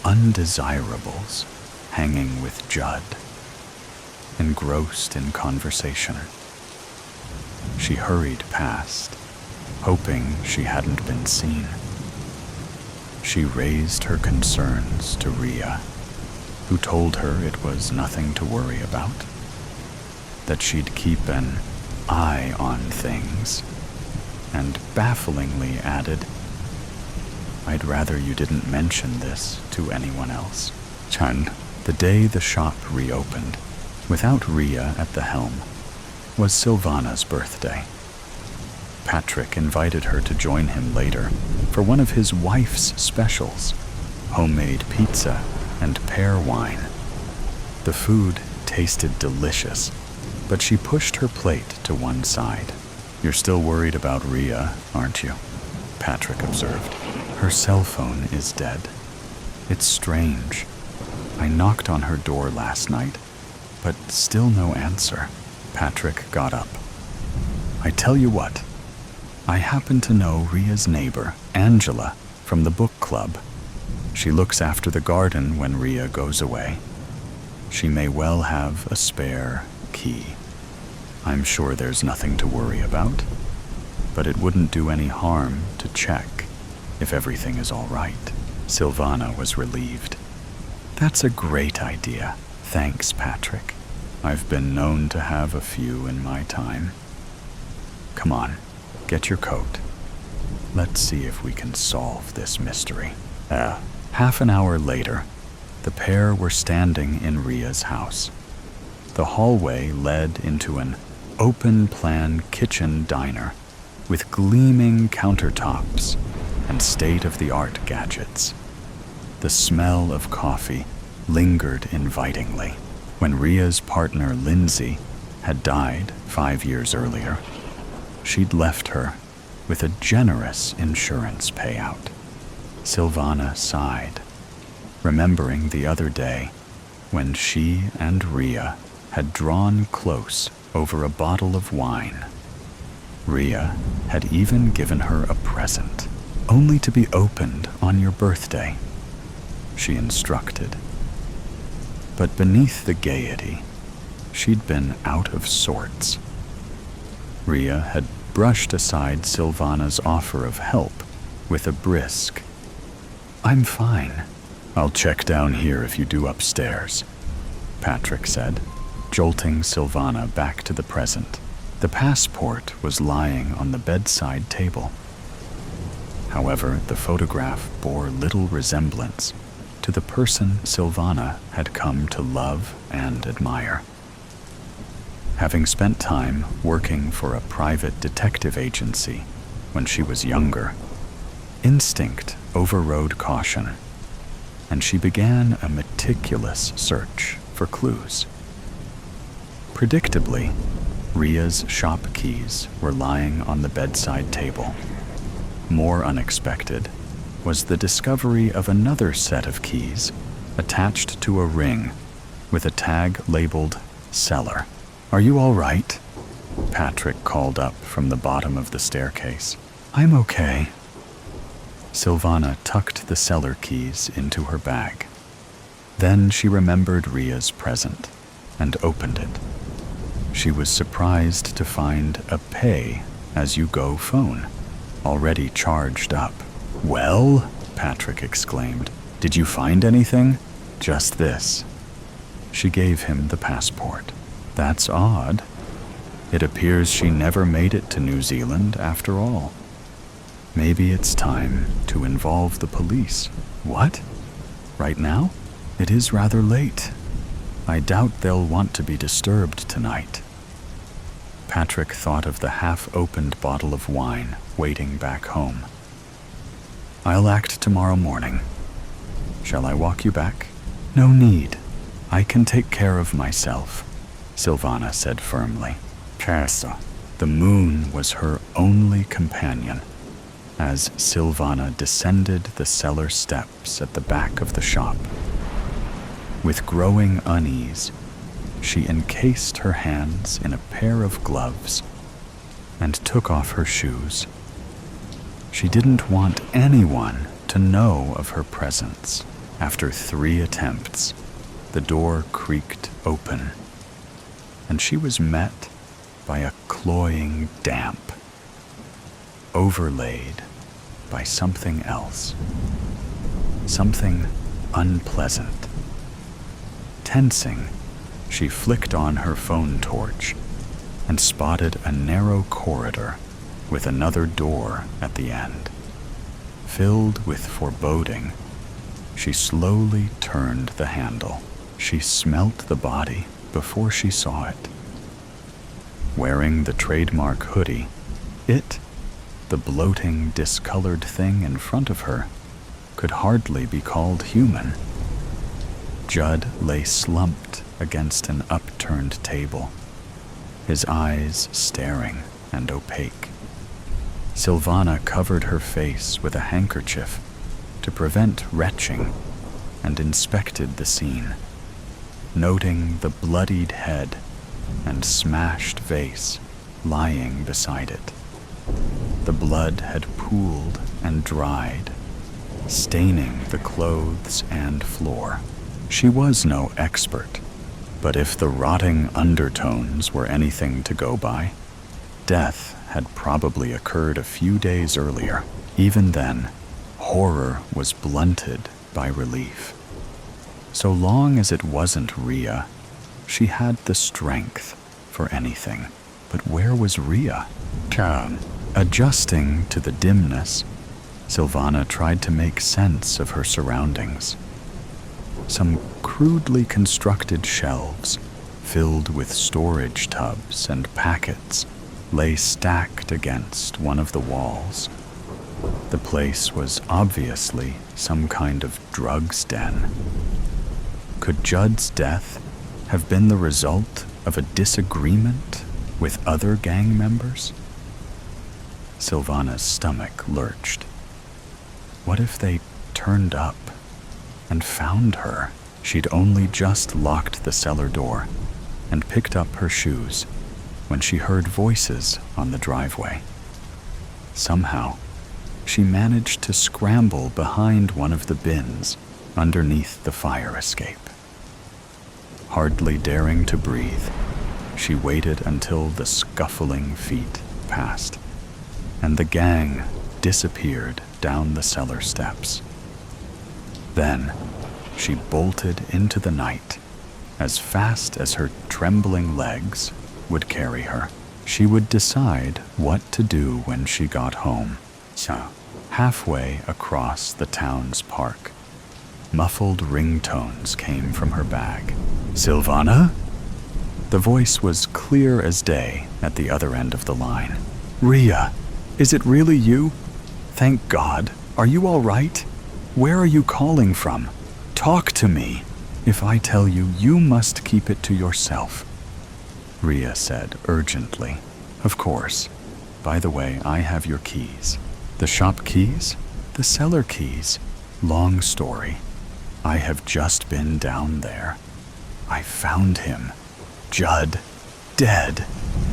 undesirables hanging with Judd, engrossed in conversation. She hurried past, hoping she hadn't been seen. She raised her concerns to Rhea, who told her it was nothing to worry about, that she'd keep an eye on things, and bafflingly added, "I'd rather you didn't mention this to anyone else." The day the shop reopened, without Rhea at the helm, was Silvana's birthday. Patrick invited her to join him later for one of his wife's specials, homemade pizza and pear wine. The food tasted delicious, but she pushed her plate to one side. "You're still worried about Rhea, aren't you?" Patrick observed. "Her cell phone is dead. It's strange. I knocked on her door last night, but still no answer." Patrick got up. "I tell you what, I happen to know Rhea's neighbor, Angela, from the book club. She looks after the garden when Rhea goes away. She may well have a spare key. I'm sure there's nothing to worry about, but it wouldn't do any harm to check if everything is all right." Silvana was relieved. "That's a great idea. Thanks, Patrick. I've been known to have a few in my time. Come on, get your coat. Let's see if we can solve this mystery." Half an hour later, the pair were standing in Rhea's house. The hallway led into an open-plan kitchen diner with gleaming countertops and state-of-the-art gadgets. The smell of coffee lingered invitingly. When Rhea's partner, Lindsay, had died 5 years earlier, she'd left her with a generous insurance payout. Silvana sighed, remembering the other day when she and Rhea had drawn close over a bottle of wine. Rhea had even given her a present, only to be opened on your birthday, she instructed. But beneath the gaiety, she'd been out of sorts. Rhea had brushed aside Silvana's offer of help with a brisk, I'm fine. I'll check down here if you do upstairs, Patrick said, jolting Silvana back to the present. The passport was lying on the bedside table. However, the photograph bore little resemblance to the person Silvana had come to love and admire. Having spent time working for a private detective agency when she was younger, instinct overrode caution, and she began a meticulous search for clues. Predictably, Ria's shop keys were lying on the bedside table. More unexpected was the discovery of another set of keys attached to a ring with a tag labeled cellar. "Are you all right?" Patrick called up from the bottom of the staircase. "I'm okay." Silvana tucked the cellar keys into her bag. Then she remembered Ria's present and opened it. She was surprised to find a pay-as-you-go phone, already charged up. "Well," Patrick exclaimed, "did you find anything?" "Just this." She gave him the passport. "That's odd. It appears she never made it to New Zealand after all. Maybe it's time to involve the police." "What? Right now? It is rather late. I doubt they'll want to be disturbed tonight." Patrick thought of the half-opened bottle of wine waiting back home. "I'll act tomorrow morning. Shall I walk you back?" "No need. I can take care of myself," Silvana said firmly. Casa. The moon was her only companion as Silvana descended the cellar steps at the back of the shop. With growing unease, she encased her hands in a pair of gloves and took off her shoes. She didn't want anyone to know of her presence. After 3 attempts, the door creaked open, and she was met by a cloying damp, overlaid by something else, something unpleasant. Tensing, she flicked on her phone torch and spotted a narrow corridor with another door at the end. Filled with foreboding, she slowly turned the handle. She smelt the body before she saw it. Wearing the trademark hoodie, the bloating, discolored thing in front of her, could hardly be called human. Judd lay slumped against an upturned table, his eyes staring and opaque. Silvana covered her face with a handkerchief to prevent retching and inspected the scene, noting the bloodied head and smashed vase lying beside it. The blood had pooled and dried, staining the clothes and floor. She was no expert, but if the rotting undertones were anything to go by, death had probably occurred a few days earlier. Even then, horror was blunted by relief. So long as it wasn't Ria, she had the strength for anything. But where was Ria? Adjusting to the dimness, Silvana tried to make sense of her surroundings. Some crudely constructed shelves, filled with storage tubs and packets, lay stacked against one of the walls. The place was obviously some kind of drugs den. Could Judd's death have been the result of a disagreement with other gang members? Silvana's stomach lurched. What if they turned up and found her? She'd only just locked the cellar door and picked up her shoes when she heard voices on the driveway. Somehow, she managed to scramble behind one of the bins underneath the fire escape. Hardly daring to breathe, she waited until the scuffling feet passed, and the gang disappeared down the cellar steps. Then, she bolted into the night as fast as her trembling legs would carry her. She would decide what to do when she got home. Halfway across the town's park, muffled ringtones came from her bag. "Silvana?" The voice was clear as day at the other end of the line. "Rhea, is it really you? Thank God. Are you all right? Where are you calling from? Talk to me. If I tell you, you must keep it to yourself," Rhea said urgently. "Of course. By the way, I have your keys." "The shop keys? The cellar keys? Long story. I have just been down there. I found him. Judd. Dead.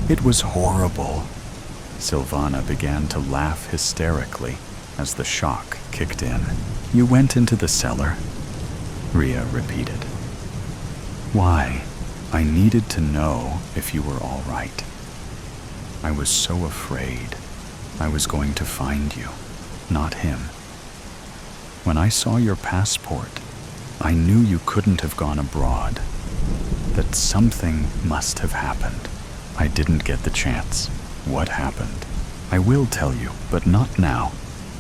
It was horrible." Silvana began to laugh hysterically as the shock kicked in. "You went into the cellar?" Rhea repeated. "Why? I needed to know if you were all right. I was so afraid I was going to find you, not him. When I saw your passport, I knew you couldn't have gone abroad, that something must have happened. I didn't get the chance. What happened? I will tell you, but not now.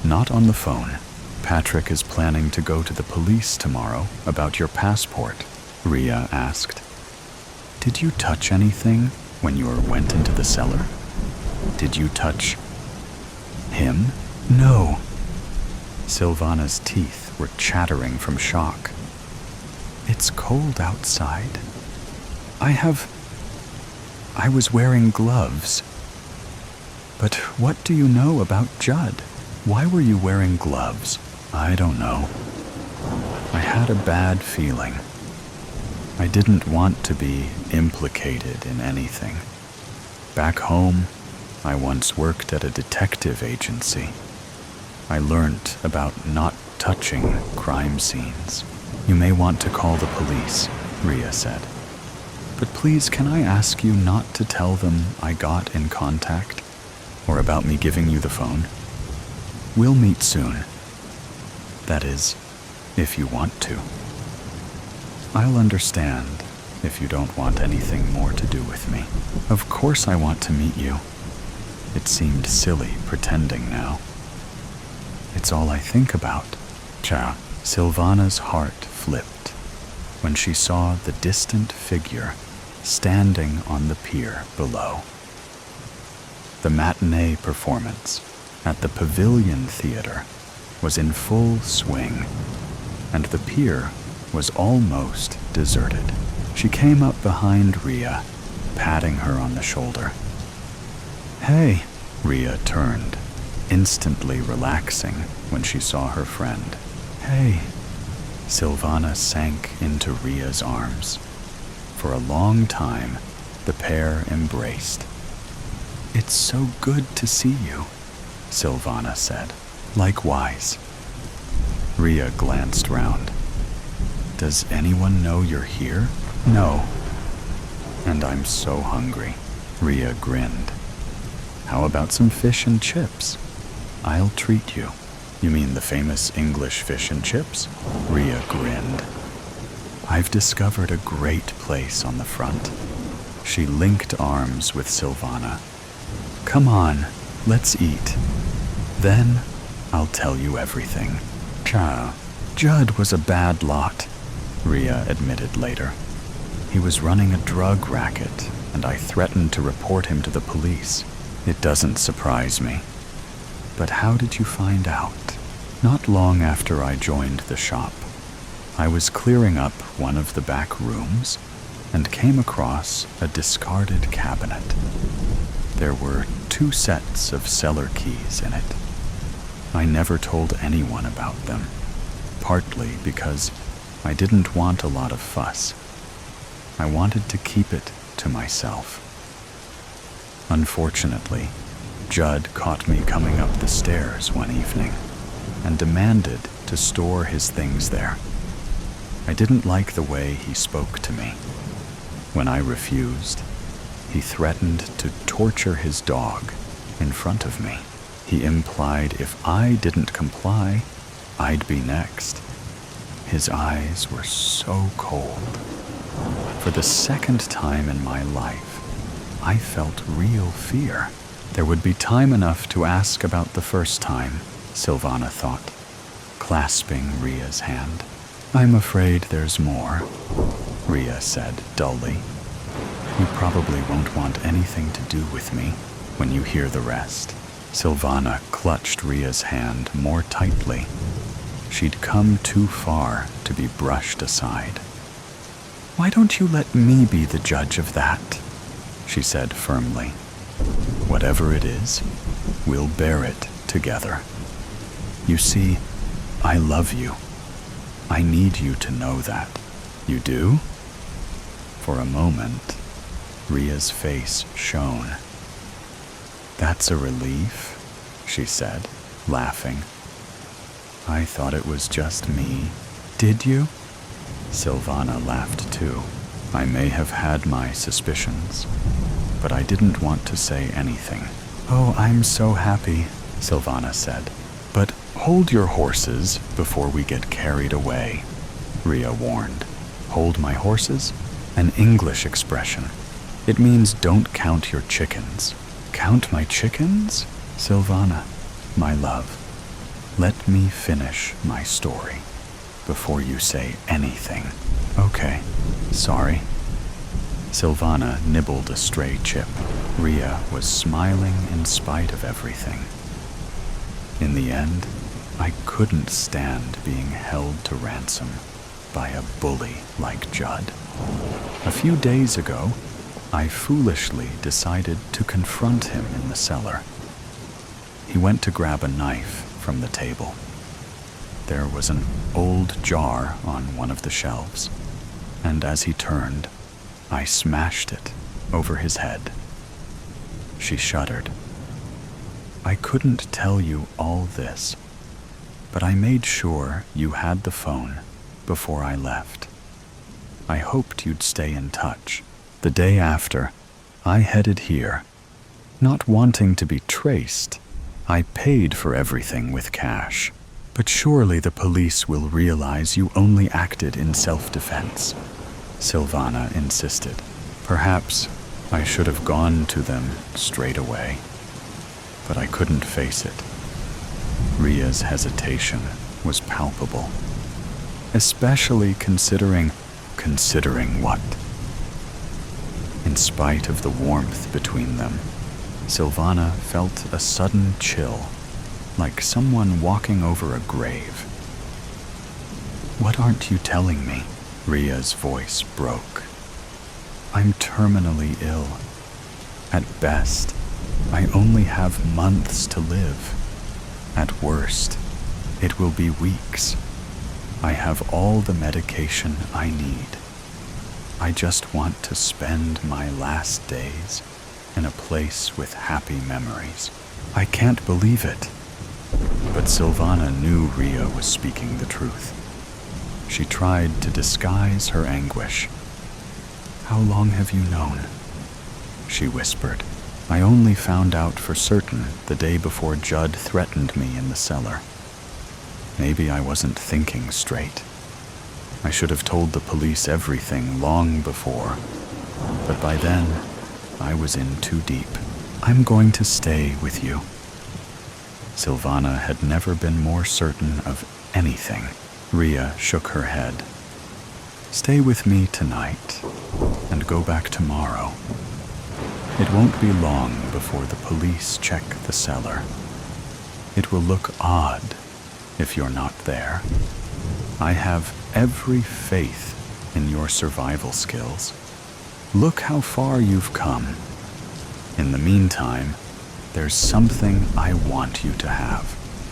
Not on the phone. Patrick is planning to go to the police tomorrow about your passport," Rhea asked. "Did you touch anything when you went into the cellar? Did you touch him?" "No." Silvana's teeth were chattering from shock. "It's cold outside. I was wearing gloves." "But what do you know about Judd? Why were you wearing gloves?" "I don't know. I had a bad feeling. I didn't want to be implicated in anything. Back home, I once worked at a detective agency. I learned about not touching crime scenes." "You may want to call the police," Rhea said. "But please, can I ask you not to tell them I got in contact, or about me giving you the phone? We'll meet soon. That is, if you want to. I'll understand if you don't want anything more to do with me. Of course I want to meet you." It seemed silly pretending now. "It's all I think about." Silvana's heart flipped when she saw the distant figure standing on the pier below. The matinee performance at the Pavilion Theater was in full swing, and the pier was almost deserted. She came up behind Rhea, patting her on the shoulder. "Hey," Rhea turned, instantly relaxing when she saw her friend. "Hey." Silvana sank into Rhea's arms. For a long time, the pair embraced. "It's so good to see you," Silvana said. "Likewise." Rhea glanced round. "Does anyone know you're here?" "No." "And I'm so hungry." Rhea grinned. "How about some fish and chips?" "I'll treat you." "You mean the famous English fish and chips?" Rhea grinned. "I've discovered a great place on the front." She linked arms with Silvana. "Come on, let's eat. Then I'll tell you everything." Judd was a bad lot," Rhea admitted later. "He was running a drug racket, and I threatened to report him to the police. It doesn't surprise me. But how did you find out?" "Not long after I joined the shop, I was clearing up one of the back rooms and came across a discarded cabinet. There were 2 sets of cellar keys in it. I never told anyone about them, partly because I didn't want a lot of fuss. I wanted to keep it to myself. Unfortunately, Judd caught me coming up the stairs one evening and demanded to store his things there. I didn't like the way he spoke to me. When I refused, he threatened to torture his dog in front of me. He implied if I didn't comply, I'd be next. His eyes were so cold. For the second time in my life, I felt real fear. There would be time enough to ask about the first time, Silvana thought, clasping Ria's hand. I'm afraid there's more, Ria said dully. You probably won't want anything to do with me when you hear the rest. Silvana clutched Ria's hand more tightly. She'd come too far to be brushed aside. Why don't you let me be the judge of that? She said firmly. Whatever it is, we'll bear it together. You see, I love you. I need you to know that. You do? For a moment, Ria's face shone. That's a relief, she said, laughing. I thought it was just me. Did you? Silvana laughed too. I may have had my suspicions, but I didn't want to say anything. Oh, I'm so happy, Silvana said. But hold your horses before we get carried away, Ria warned. Hold my horses? An English expression. It means don't count your chickens. Count my chickens? Silvana, my love, let me finish my story before you say anything. Okay, sorry. Silvana nibbled a stray chip. Ria was smiling in spite of everything. In the end, I couldn't stand being held to ransom by a bully like Judd. A few days ago, I foolishly decided to confront him in the cellar. He went to grab a knife from the table. There was an old jar on one of the shelves, and as he turned, I smashed it over his head. She shuddered. I couldn't tell you all this, but I made sure you had the phone before I left. I hoped you'd stay in touch. The day after, I headed here. Not wanting to be traced, I paid for everything with cash. But surely the police will realize you only acted in self-defense, Silvana insisted. Perhaps I should have gone to them straight away, but I couldn't face it. Ria's hesitation was palpable, especially considering what? In spite of the warmth between them, Silvana felt a sudden chill, like someone walking over a grave. What aren't you telling me? Ria's voice broke. I'm terminally ill. At best, I only have months to live. At worst, it will be weeks. I have all the medication I need. I just want to spend my last days in a place with happy memories. I can't believe it. But Silvana knew Ria was speaking the truth. She tried to disguise her anguish. How long have you known? She whispered. I only found out for certain the day before Judd threatened me in the cellar. Maybe I wasn't thinking straight. I should have told the police everything long before, but by then, I was in too deep. I'm going to stay with you. Silvana had never been more certain of anything. Ria shook her head. Stay with me tonight, and go back tomorrow. It won't be long before the police check the cellar. It will look odd if you're not there. I have every faith in your survival skills. Look how far you've come. In the meantime, there's something I want you to have.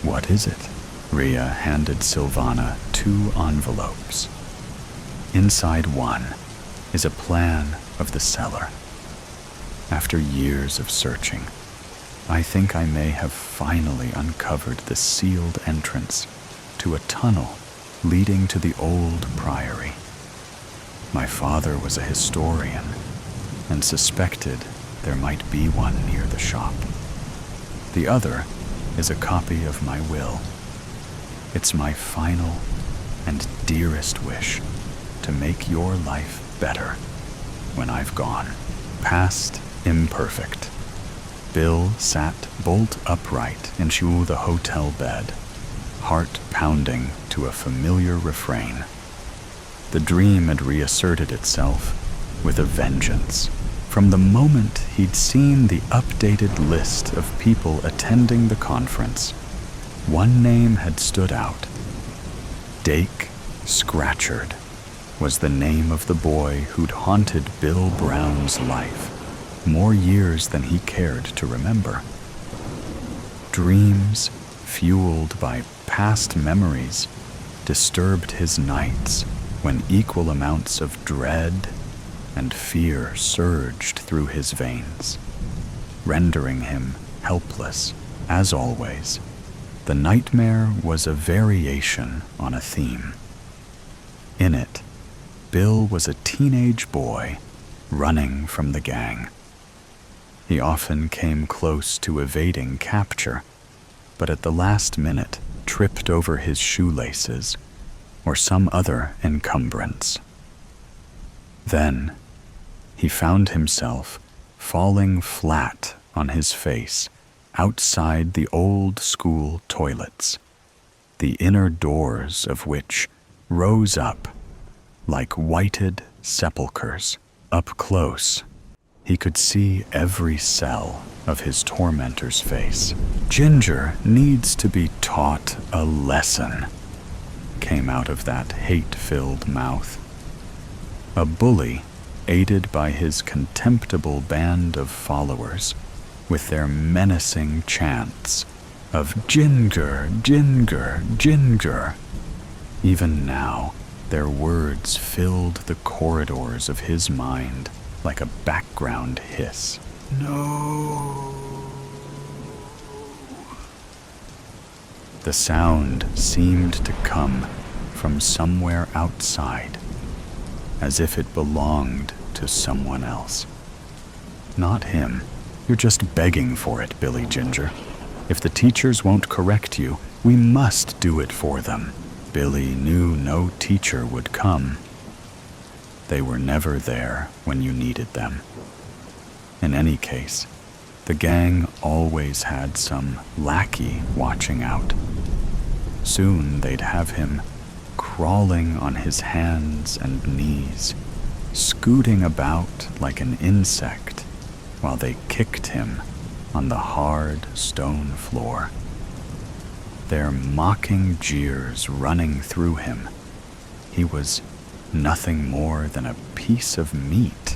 What is it? Ria handed Silvana 2 envelopes. Inside one is a plan of the cellar. After years of searching, I think I may have finally uncovered the sealed entrance to a tunnel leading to the old priory. My father was a historian and suspected there might be one near the shop. The other is a copy of my will. It's my final, and dearest wish to make your life better when I've gone. Past Imperfect. Bill sat bolt upright into the hotel bed, heart pounding to a familiar refrain. The dream had reasserted itself with a vengeance. From the moment he'd seen the updated list of people attending the conference, one name had stood out. Dake Scratchard was the name of the boy who'd haunted Bill Brown's life more years than he cared to remember. Dreams fueled by past memories disturbed his nights when equal amounts of dread and fear surged through his veins, rendering him helpless. As always, the nightmare was a variation on a theme. In it, Bill was a teenage boy running from the gang. He often came close to evading capture, but at the last minute tripped over his shoelaces or some other encumbrance. Then, he found himself falling flat on his face outside the old school toilets, the inner doors of which rose up like whited sepulchres. Up close, he could see every cell of his tormentor's face. "Ginger needs to be taught a lesson," came out of that hate-filled mouth. A bully, aided by his contemptible band of followers, with their menacing chants of "Ginger, Ginger, Ginger." Even now, their words filled the corridors of his mind like a background hiss. "No." The sound seemed to come from somewhere outside, as if it belonged to someone else. Not him. "You're just begging for it, Billy Ginger. If the teachers won't correct you, we must do it for them." Billy knew no teacher would come. They were never there when you needed them. In any case, the gang always had some lackey watching out. Soon they'd have him crawling on his hands and knees, scooting about like an insect while they kicked him on the hard stone floor. Their mocking jeers running through him. He was nothing more than a piece of meat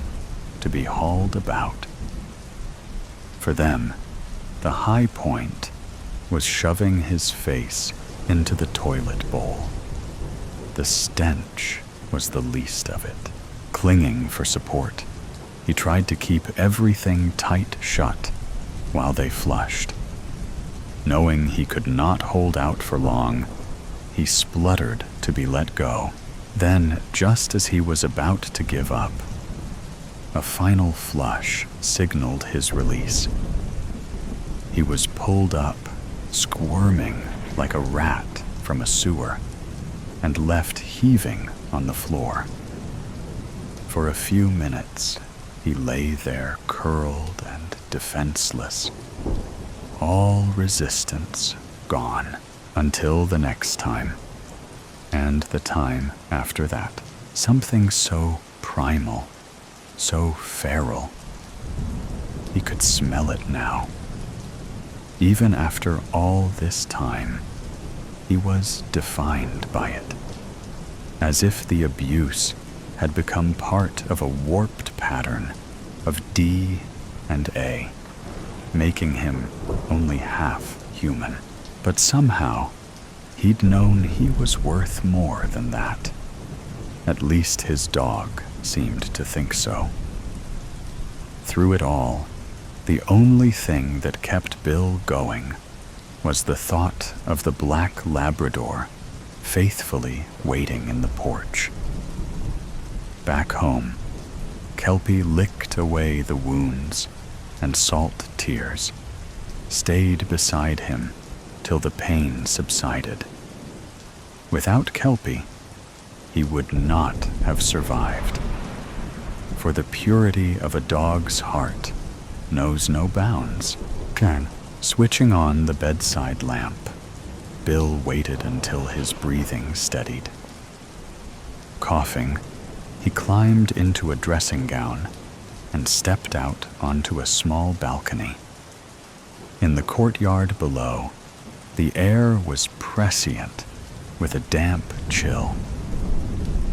to be hauled about. For them, the high point was shoving his face into the toilet bowl. The stench was the least of it. Clinging for support, he tried to keep everything tight shut while they flushed. Knowing he could not hold out for long, he spluttered to be let go. Then, just as he was about to give up, a final flush signaled his release. He was pulled up, squirming like a rat from a sewer, and left heaving on the floor. For a few minutes, he lay there curled and defenseless, all resistance gone, until the next time, and the time after that. Something so primal, so feral. He could smell it now. Even after all this time, he was defined by it, as if the abuse had become part of a warped pattern of D and A, making him only half human. But somehow, he'd known he was worth more than that. At least his dog seemed to think so. Through it all, the only thing that kept Bill going was the thought of the black Labrador faithfully waiting in the porch. Back home, Kelpie licked away the wounds and salt tears, stayed beside him till the pain subsided. Without Kelpie, he would not have survived. For the purity of a dog's heart knows no bounds. Switching on the bedside lamp, Bill waited until his breathing steadied. Coughing, he climbed into a dressing gown and stepped out onto a small balcony. In the courtyard below, the air was prescient with a damp chill.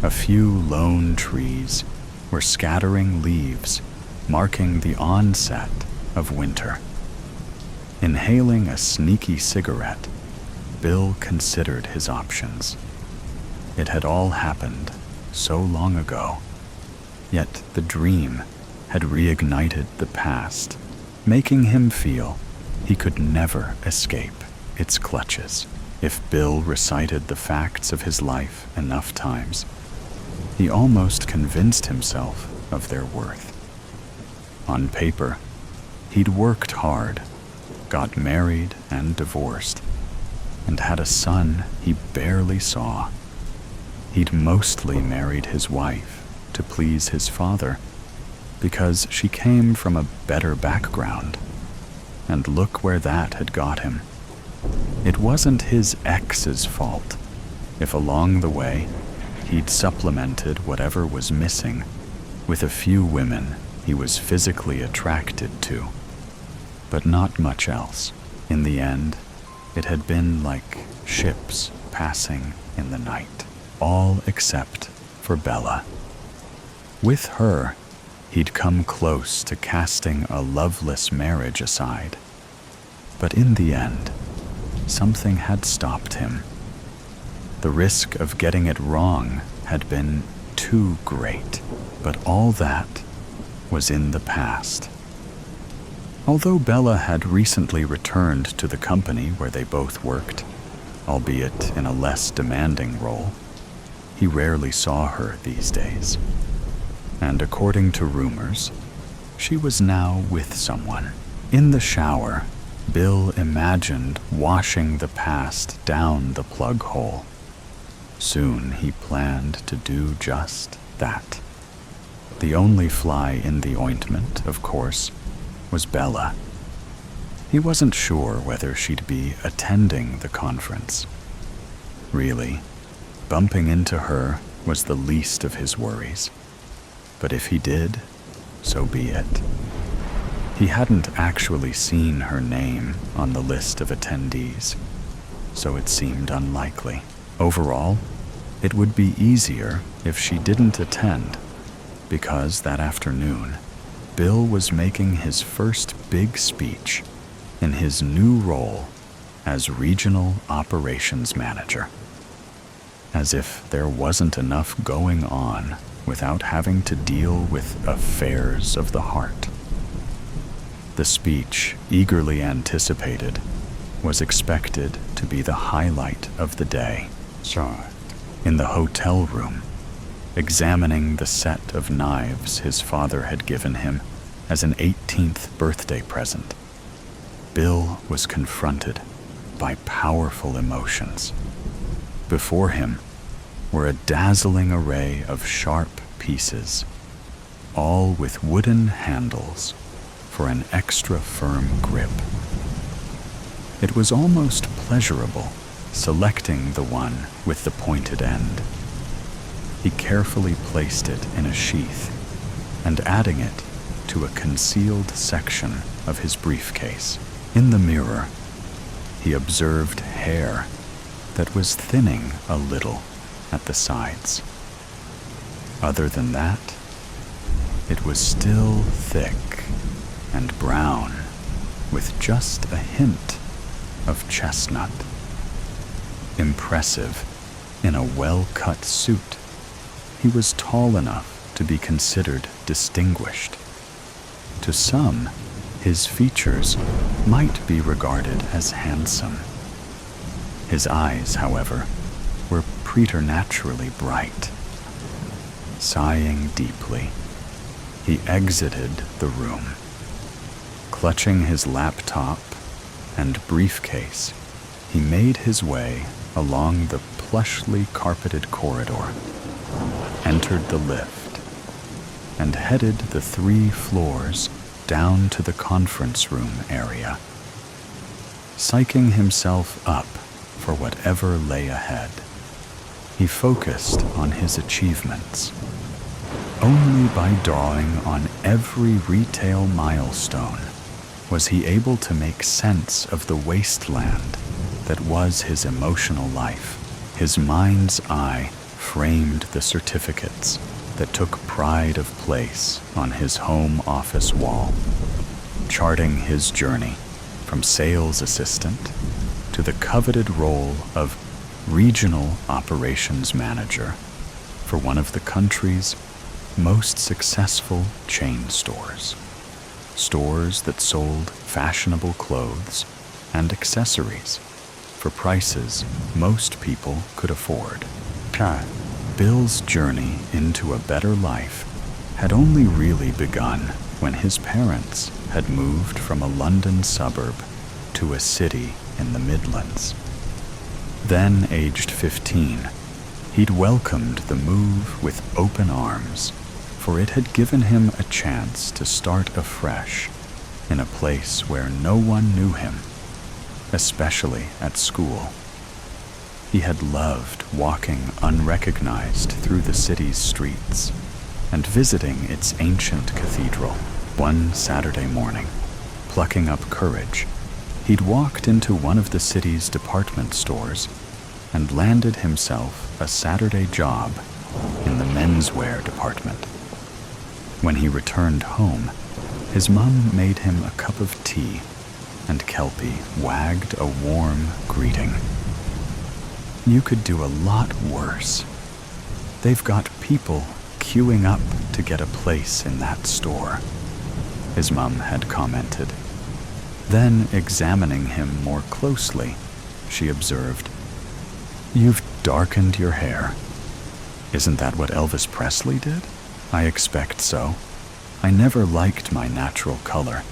A few lone trees were scattering leaves, marking the onset of winter. Inhaling a sneaky cigarette, Bill considered his options. It had all happened so long ago, yet the dream had reignited the past, making him feel he could never escape its clutches. If Bill recited the facts of his life enough times, he almost convinced himself of their worth. On paper, he'd worked hard, got married and divorced, and had a son he barely saw. He'd mostly married his wife to please his father because she came from a better background, and look where that had got him. It wasn't his ex's fault if along the way he'd supplemented whatever was missing with a few women he was physically attracted to, but not much else. In the end, it had been like ships passing in the night, all except for Bella. With her, he'd come close to casting a loveless marriage aside, but in the end, something had stopped him. The risk of getting it wrong had been too great, but all that was in the past. Although Bella had recently returned to the company where they both worked, albeit in a less demanding role, he rarely saw her these days. And according to rumors, she was now with someone. In the shower, Bill imagined washing the past down the plug hole. Soon he planned to do just that. The only fly in the ointment, of course, was Bella. He wasn't sure whether she'd be attending the conference. Really, bumping into her was the least of his worries. But if he did, so be it. He hadn't actually seen her name on the list of attendees, so it seemed unlikely. Overall, it would be easier if she didn't attend, because that afternoon, Bill was making his first big speech in his new role as Regional Operations Manager. As if there wasn't enough going on without having to deal with affairs of the heart. The speech, eagerly anticipated, was expected to be the highlight of the day. In the hotel room, examining the set of knives his father had given him as an 18th birthday present, Bill was confronted by powerful emotions. Before him were a dazzling array of sharp pieces, all with wooden handles for an extra firm grip. It was almost pleasurable selecting the one with the pointed end. He carefully placed it in a sheath and adding it to a concealed section of his briefcase. In the mirror, he observed hair that was thinning a little at the sides. Other than that, it was still thick and brown with just a hint of chestnut. Impressive in a well-cut suit, he was tall enough to be considered distinguished. To some, his features might be regarded as handsome. His eyes, however, were preternaturally bright. Sighing deeply, he exited the room. Clutching his laptop and briefcase, he made his way along the plushly carpeted corridor entered the lift and headed the 3 floors down to the conference room area, psyching himself up for whatever lay ahead. He focused on his achievements. Only by drawing on every retail milestone was he able to make sense of the wasteland that was his emotional life. His mind's eye framed the certificates that took pride of place on his home office wall, charting his journey from sales assistant to the coveted role of regional operations manager for one of the country's most successful chain stores. Stores that sold fashionable clothes and accessories for prices most people could afford. Bill's journey into a better life had only really begun when his parents had moved from a London suburb to a city in the Midlands. Then, aged 15, he'd welcomed the move with open arms, for it had given him a chance to start afresh in a place where no one knew him, especially at school. He had loved walking unrecognized through the city's streets and visiting its ancient cathedral. One Saturday morning, plucking up courage, he'd walked into one of the city's department stores and landed himself a Saturday job in the menswear department. When he returned home, his mum made him a cup of tea, and Kelpie wagged a warm greeting. You could do a lot worse. They've got people queuing up to get a place in that store, his mum had commented. Then, examining him more closely, she observed, You've darkened your hair. Isn't that what Elvis Presley did? I expect so. I never liked my natural color,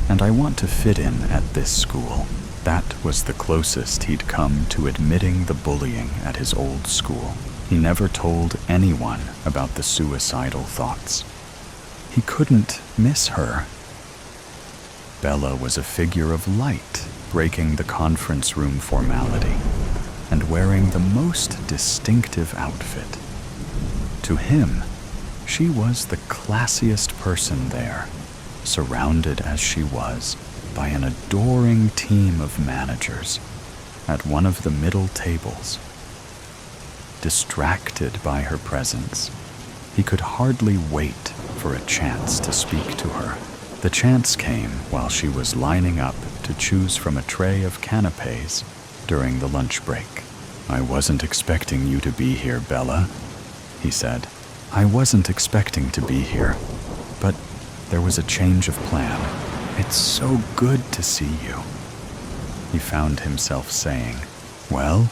and I want to fit in at this school. That was the closest he'd come to admitting the bullying at his old school. He never told anyone about the suicidal thoughts. He couldn't miss her. Bella was a figure of light, breaking the conference room formality and wearing the most distinctive outfit. To him, she was the classiest person there, surrounded as she was by an adoring team of managers at one of the middle tables. Distracted by her presence, he could hardly wait for a chance to speak to her. The chance came while she was lining up to choose from a tray of canapes during the lunch break. I wasn't expecting you to be here, Bella, he said. I wasn't expecting to be here, but there was a change of plan. It's so good to see you, he found himself saying. Well,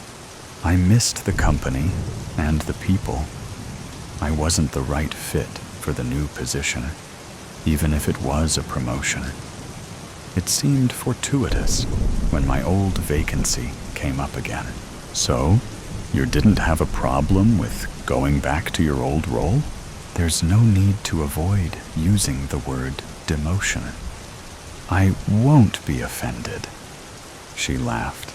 I missed the company and the people. I wasn't the right fit for the new position, even if it was a promotion. It seemed fortuitous when my old vacancy came up again. So, you didn't have a problem with going back to your old role? There's no need to avoid using the word demotion. I won't be offended, she laughed.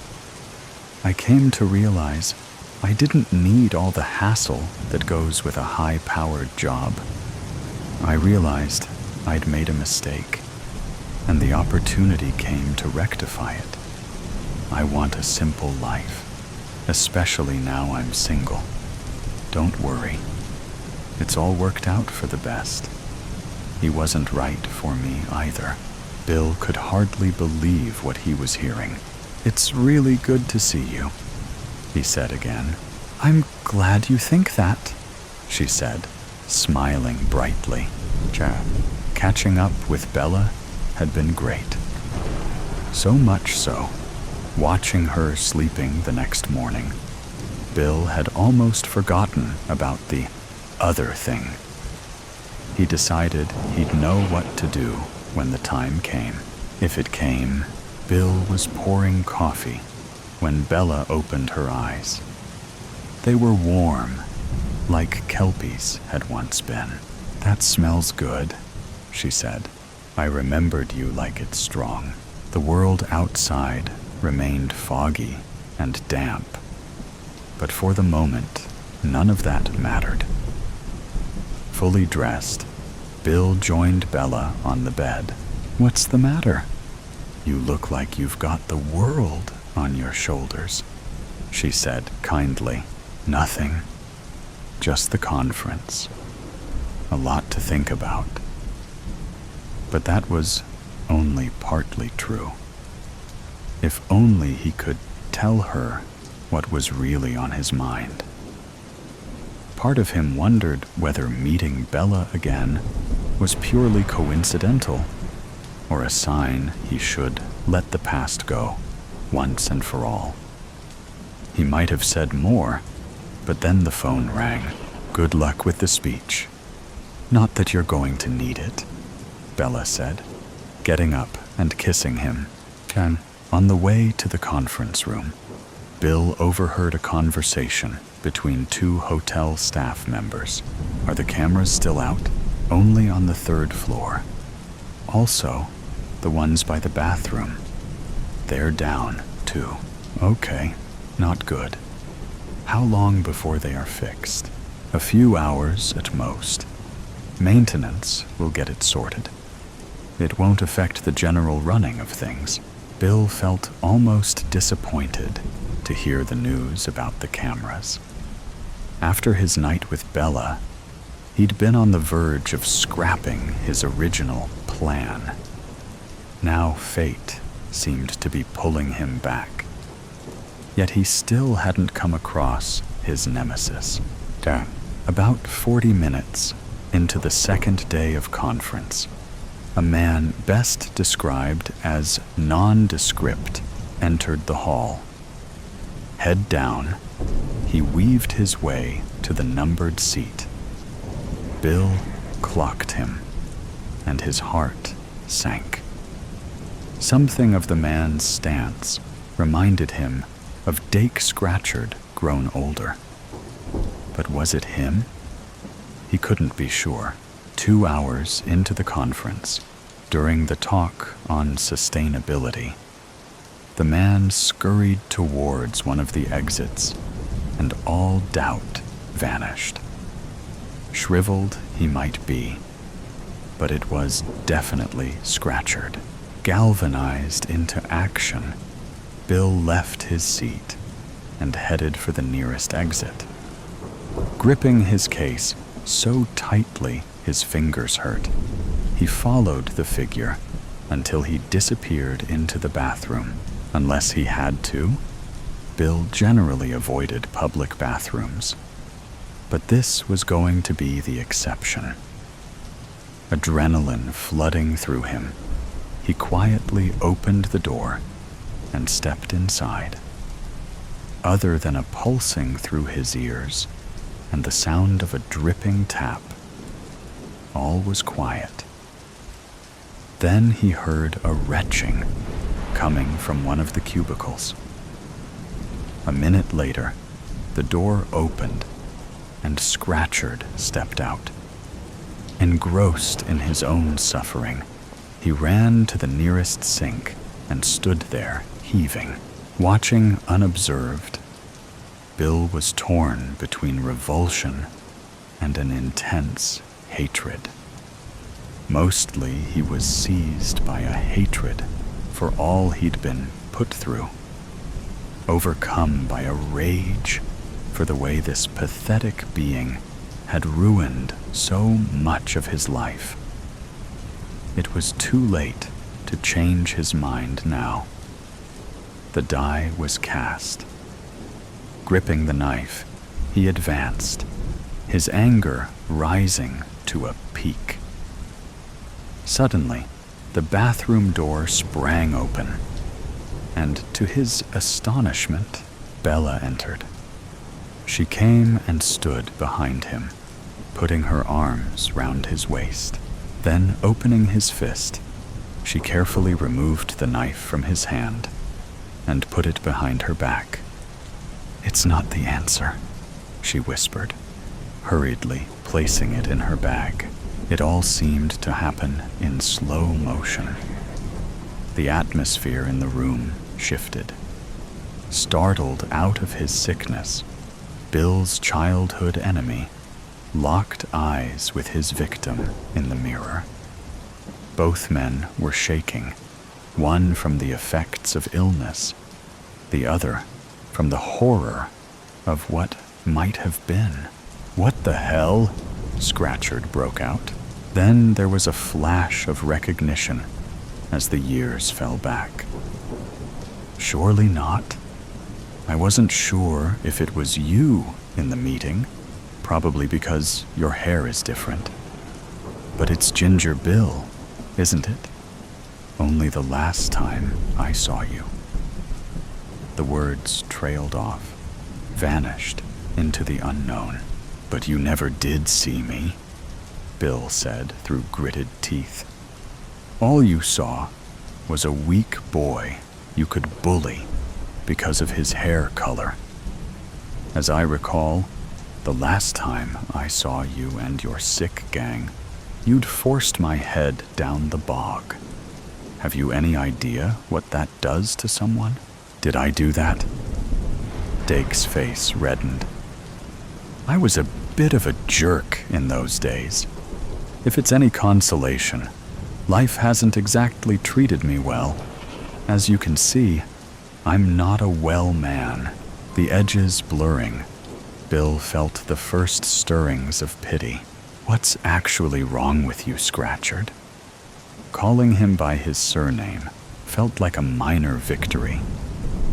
I came to realize I didn't need all the hassle that goes with a high-powered job. I realized I'd made a mistake, and the opportunity came to rectify it. I want a simple life, especially now I'm single. Don't worry. It's all worked out for the best. He wasn't right for me either. Bill could hardly believe what he was hearing. It's really good to see you, he said again. I'm glad you think that, she said, smiling brightly. Catching up with Bella had been great. So much so, watching her sleeping the next morning, Bill had almost forgotten about the other thing. He decided he'd know what to do when the time came. If it came, Bill was pouring coffee when Bella opened her eyes. They were warm like kelpies had once been. "That smells good," she said. "I remembered you like it strong." The world outside remained foggy and damp, but for the moment, none of that mattered. Fully dressed, Bill joined Bella on the bed. "What's the matter? You look like you've got the world on your shoulders," she said kindly. "Nothing. Just the conference. A lot to think about." But that was only partly true. If only he could tell her what was really on his mind. Part of him wondered whether meeting Bella again was purely coincidental, or a sign he should let the past go, once and for all. He might have said more, but then the phone rang. "Good luck with the speech." "Not that you're going to need it," Bella said, getting up and kissing him. On the way to the conference room, Bill overheard a conversation between two hotel staff members. "Are the cameras still out?" "Only on the 3rd floor. Also, the ones by the bathroom. They're down, too." "Okay, not good. How long before they are fixed?" "A few hours at most. Maintenance will get it sorted. It won't affect the general running of things." Bill felt almost disappointed to hear the news about the cameras. After his night with Bella, he'd been on the verge of scrapping his original plan. Now fate seemed to be pulling him back. Yet he still hadn't come across his nemesis. About 40 minutes into the second day of conference, a man best described as nondescript entered the hall. Head down, he weaved his way to the numbered seat. Bill clocked him, and his heart sank. Something of the man's stance reminded him of Dake Scratchard grown older. But was it him? He couldn't be sure. 2 hours into the conference, during the talk on sustainability, the man scurried towards one of the exits, and all doubt vanished. Shriveled he might be, but it was definitely Scratchard. Galvanized into action, Bill left his seat and headed for the nearest exit. Gripping his case so tightly his fingers hurt, he followed the figure until he disappeared into the bathroom. Unless he had to, Bill generally avoided public bathrooms. But this was going to be the exception. Adrenaline flooding through him, he quietly opened the door and stepped inside. Other than a pulsing through his ears and the sound of a dripping tap, all was quiet. Then he heard a retching coming from one of the cubicles. A minute later, the door opened and Scratchard stepped out. Engrossed in his own suffering, he ran to the nearest sink and stood there, heaving. Watching unobserved, Bill was torn between revulsion and an intense hatred. Mostly he was seized by a hatred for all he'd been put through, overcome by a rage for the way this pathetic being had ruined so much of his life. It was too late to change his mind now. The die was cast. Gripping the knife, he advanced, his anger rising to a peak. Suddenly, the bathroom door sprang open, and to his astonishment, Bella entered. She came and stood behind him, putting her arms round his waist. Then, opening his fist, she carefully removed the knife from his hand and put it behind her back. "It's not the answer," she whispered. hurriedly placing it in her bag. It all seemed to happen in slow motion. The atmosphere in the room shifted. Startled out of his sickness, Bill's childhood enemy locked eyes with his victim in the mirror. Both men were shaking, one from the effects of illness, the other from the horror of what might have been. "What the hell?" Scratchard broke out. Then there was a flash of recognition as the years fell back. "Surely not. I wasn't sure if it was you in the meeting, probably because your hair is different. But it's Ginger Bill, isn't it? Only the last time I saw you." The words trailed off, vanished into the unknown. "But you never did see me," Bill said through gritted teeth. "All you saw was a weak boy you could bully because of his hair color. As I recall, the last time I saw you and your sick gang, you'd forced my head down the bog. Have you any idea what that does to someone? Did I do that?" Dake's face reddened. "I was a bit of a jerk in those days. If it's any consolation, life hasn't exactly treated me well. As you can see, I'm not a well man." The edges blurring, Bill felt the first stirrings of pity. "What's actually wrong with you, Scratchard?" Calling him by his surname felt like a minor victory.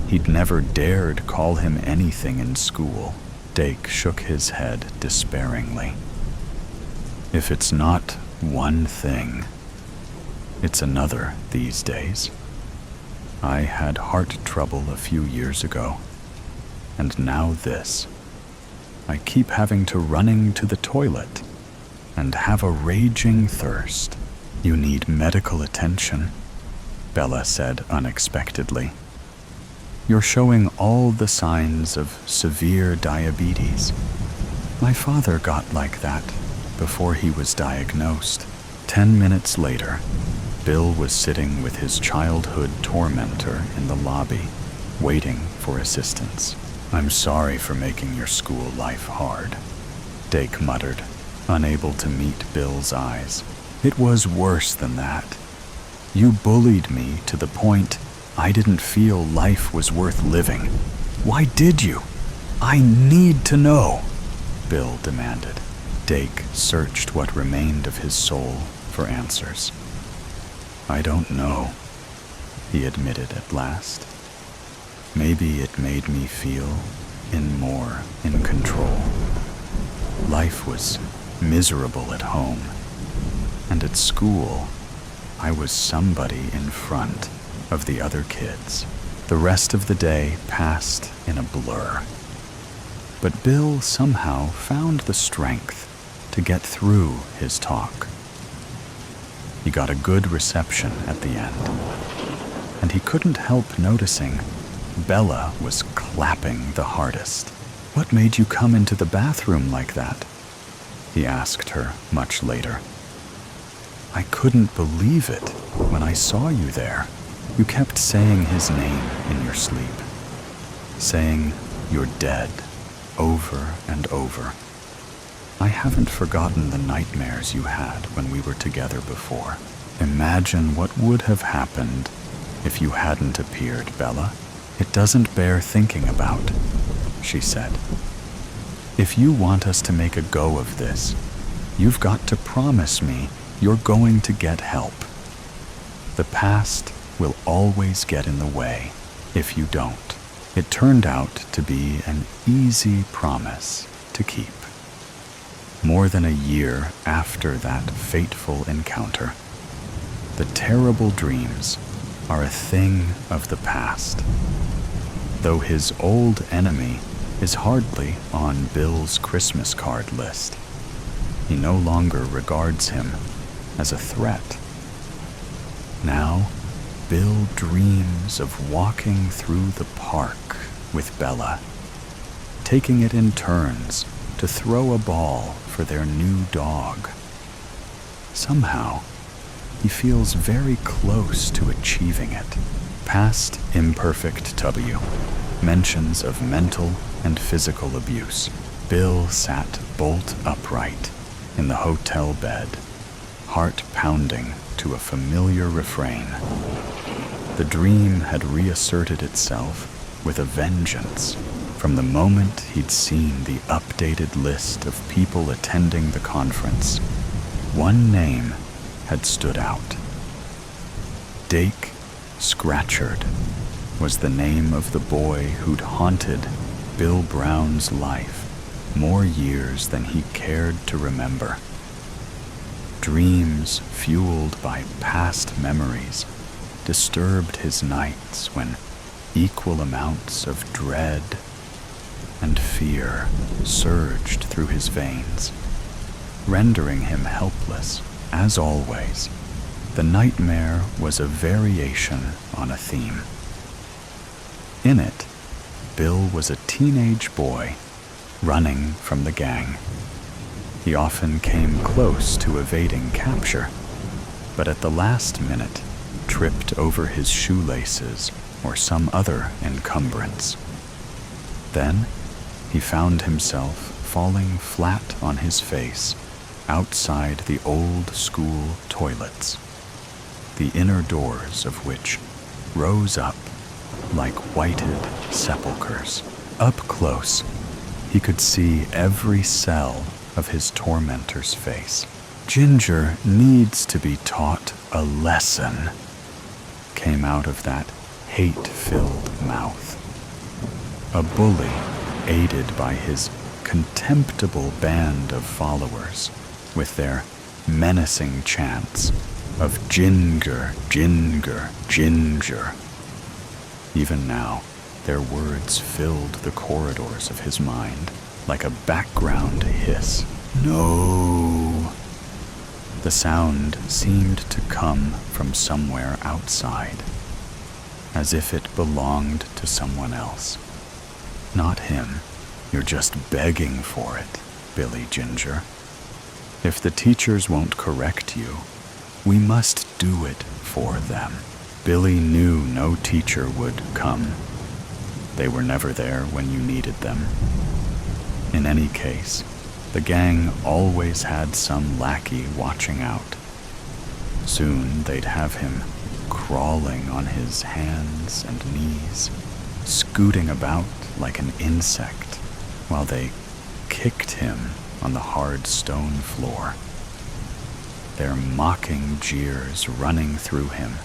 He'd never dared call him anything in school. Dake shook his head despairingly. "If it's not one thing, it's another these days. I had heart trouble a few years ago, and now this. I keep having to running to the toilet and have a raging thirst." "You need medical attention," Bella said unexpectedly. "You're showing all the signs of severe diabetes. My father got like that before he was diagnosed." 10 minutes later, Bill was sitting with his childhood tormentor in the lobby, waiting for assistance. "I'm sorry for making your school life hard," Dake muttered, unable to meet Bill's eyes. "It was worse than that. You bullied me to the point I didn't feel life was worth living. Why did you? I need to know," Bill demanded. Dake searched what remained of his soul for answers. "I don't know," he admitted at last. "Maybe it made me feel more in control. Life was miserable at home, and at school, I was somebody in front of the other kids." The rest of the day passed in a blur. But Bill somehow found the strength to get through his talk. He got a good reception at the end, and he couldn't help noticing Bella was clapping the hardest. "What made you come into the bathroom like that?" he asked her much later. "I couldn't believe it when I saw you there. You kept saying his name in your sleep, saying you're dead over and over. I haven't forgotten the nightmares you had when we were together before. Imagine what would have happened if you hadn't appeared, Bella. It doesn't bear thinking about," she said. "If you want us to make a go of this, you've got to promise me you're going to get help. The past will always get in the way if you don't." It turned out to be an easy promise to keep. More than a year after that fateful encounter, the terrible dreams are a thing of the past. Though his old enemy is hardly on Bill's Christmas card list, he no longer regards him as a threat. Now, Bill dreams of walking through the park with Bella, taking it in turns to throw a ball for their new dog. Somehow, he feels very close to achieving it. Past Imperfect W, mentions of mental and physical abuse. Bill sat bolt upright in the hotel bed, heart pounding to a familiar refrain. The dream had reasserted itself with a vengeance from the moment he'd seen the updated list of people attending the conference. One name had stood out. Dake Scratchard was the name of the boy who'd haunted Bill Brown's life more years than he cared to remember. Dreams fueled by past memories disturbed his nights when equal amounts of dread and fear surged through his veins, rendering him helpless. As always, the nightmare was a variation on a theme. In it, Bill was a teenage boy running from the gang. He often came close to evading capture, but at the last minute tripped over his shoelaces or some other encumbrance. Then he found himself falling flat on his face outside the old school toilets, the inner doors of which rose up like whited sepulchres. Up close, he could see every cell of his tormentor's face. "Ginger needs to be taught a lesson," came out of that hate-filled mouth. A bully, aided by his contemptible band of followers, with their menacing chants of "Ginger, Ginger, Ginger." Even now, their words filled the corridors of his mind like a background hiss. "No!" The sound seemed to come from somewhere outside, as if it belonged to someone else. "Not him. You're just begging for it, Billy Ginger. If the teachers won't correct you, we must do it for them." Billy knew no teacher would come. They were never there when you needed them. In any case, the gang always had some lackey watching out. Soon they'd have him crawling on his hands and knees, scooting about like an insect, while they kicked him on the hard stone floor, their mocking jeers running through him.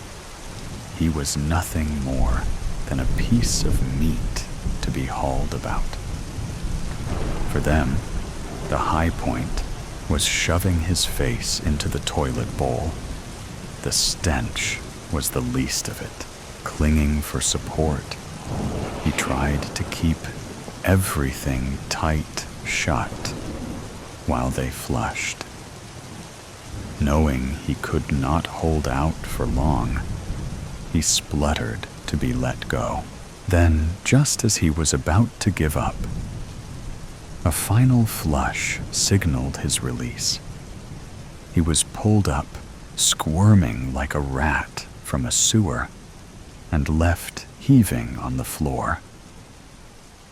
He was nothing more than a piece of meat to be hauled about. For them, the high point was shoving his face into the toilet bowl. The stench was the least of it. Clinging for support, he tried to keep everything tight shut while they flushed. Knowing he could not hold out for long, he spluttered to be let go. Then, just as he was about to give up, a final flush signaled his release. He was pulled up, squirming like a rat from a sewer, and left heaving on the floor.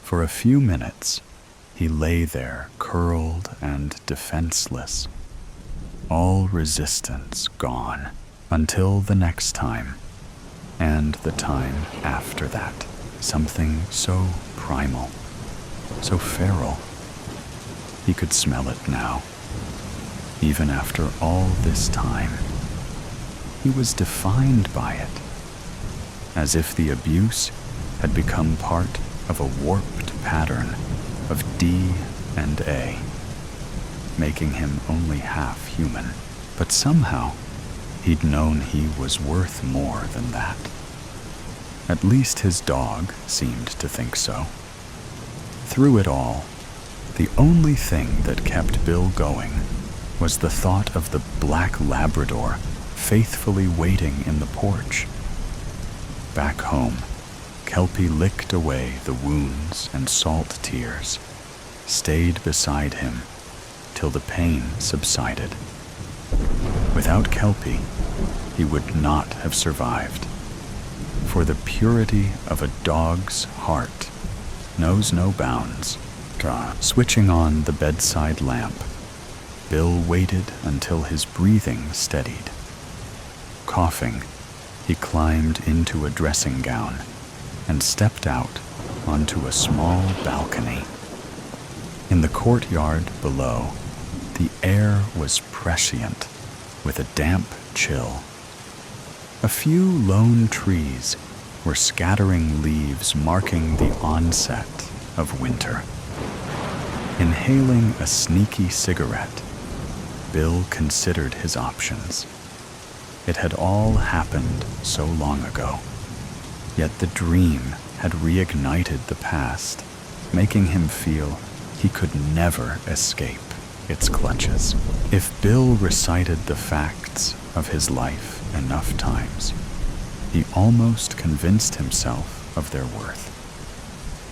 For a few minutes, he lay there curled and defenseless, all resistance gone, until the next time, and the time after that. Something so primal, so feral. He could smell it now, even after all this time. He was defined by it, as if the abuse had become part of a warped pattern of D and A, making him only half human. But somehow, he'd known he was worth more than that. At least his dog seemed to think so. Through it all, the only thing that kept Bill going was the thought of the black Labrador faithfully waiting in the porch. Back home, Kelpie licked away the wounds and salt tears, stayed beside him till the pain subsided. Without Kelpie, he would not have survived, for the purity of a dog's heart knows no bounds. Switching on the bedside lamp, Bill waited until his breathing steadied. Coughing, he climbed into a dressing gown and stepped out onto a small balcony. In the courtyard below, the air was prescient with a damp chill. A few lone trees were scattering leaves marking the onset of winter. Inhaling a sneaky cigarette, Bill considered his options. It had all happened so long ago, yet the dream had reignited the past, making him feel he could never escape its clutches. If Bill recited the facts of his life enough times, he almost convinced himself of their worth.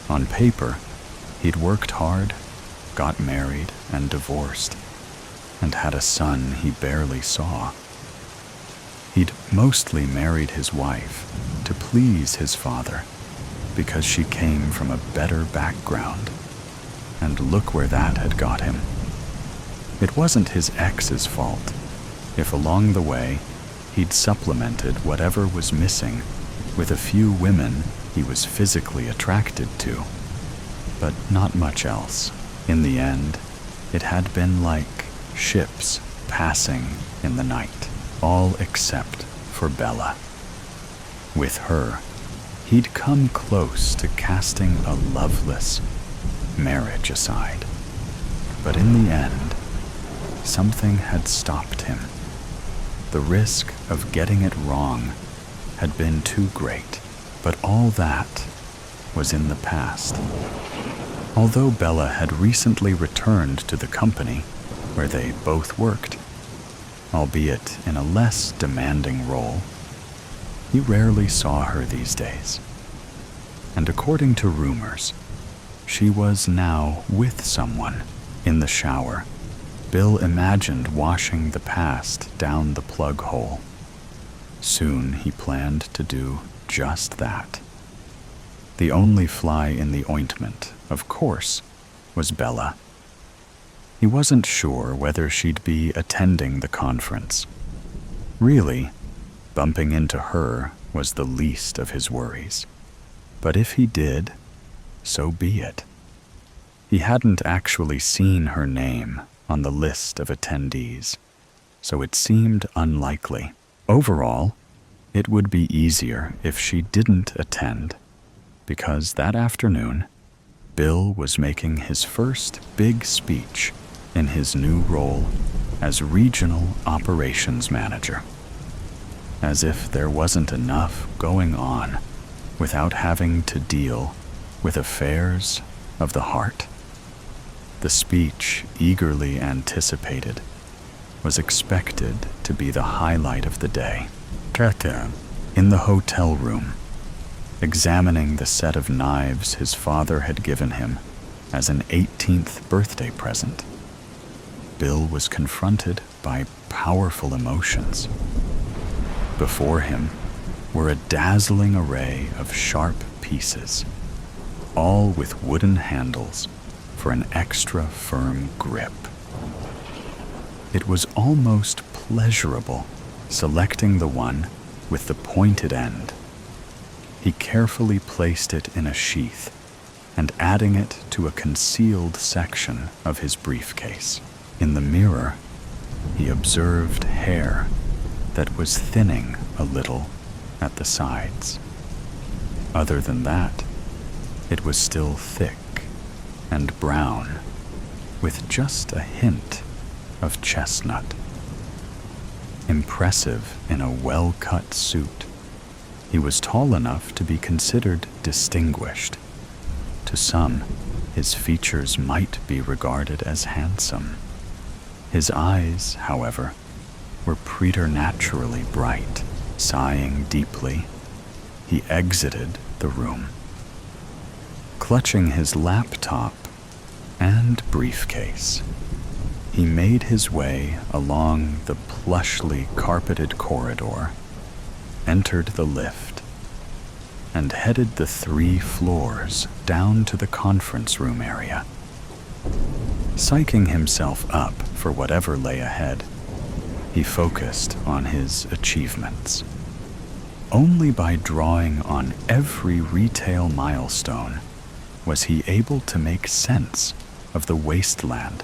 On paper, he'd worked hard, got married and divorced, and had a son he barely saw. He'd mostly married his wife to please his father because she came from a better background, and look where that had got him. It wasn't his ex's fault if along the way he'd supplemented whatever was missing with a few women he was physically attracted to, but not much else. In the end, it had been like ships passing in the night, all except for Bella. With her, he'd come close to casting a loveless marriage aside. But in the end, something had stopped him. The risk of getting it wrong had been too great, but all that was in the past. Although Bella had recently returned to the company where they both worked, albeit in a less demanding role, he rarely saw her these days. And according to rumors, she was now with someone in the shower. Bill imagined washing the past down the plug hole. Soon he planned to do just that. The only fly in the ointment, of course, was Bella. He wasn't sure whether she'd be attending the conference. Really, bumping into her was the least of his worries. But if he did, so be it. He hadn't actually seen her name on the list of attendees, so it seemed unlikely. Overall, it would be easier if she didn't attend, because that afternoon, Bill was making his first big speech in his new role as Regional Operations Manager. As if there wasn't enough going on without having to deal with affairs of the heart. The speech, eagerly anticipated, was expected to be the highlight of the day. In the hotel room, examining the set of knives his father had given him as an 18th birthday present, Bill was confronted by powerful emotions. Before him were a dazzling array of sharp pieces, all with wooden handles for an extra firm grip. It was almost pleasurable selecting the one with the pointed end. He carefully placed it in a sheath and adding it to a concealed section of his briefcase. In the mirror, he observed hair that was thinning a little at the sides. Other than that, it was still thick and brown, with just a hint of chestnut. Impressive in a well-cut suit, he was tall enough to be considered distinguished. To some, his features might be regarded as handsome. His eyes, however, were preternaturally bright. Sighing deeply, he exited the room. Clutching his laptop and briefcase, he made his way along the plushly carpeted corridor, entered the lift, and headed the 3 floors down to the conference room area. Psyching himself up for whatever lay ahead, he focused on his achievements. Only by drawing on every retail milestone was he able to make sense of the wasteland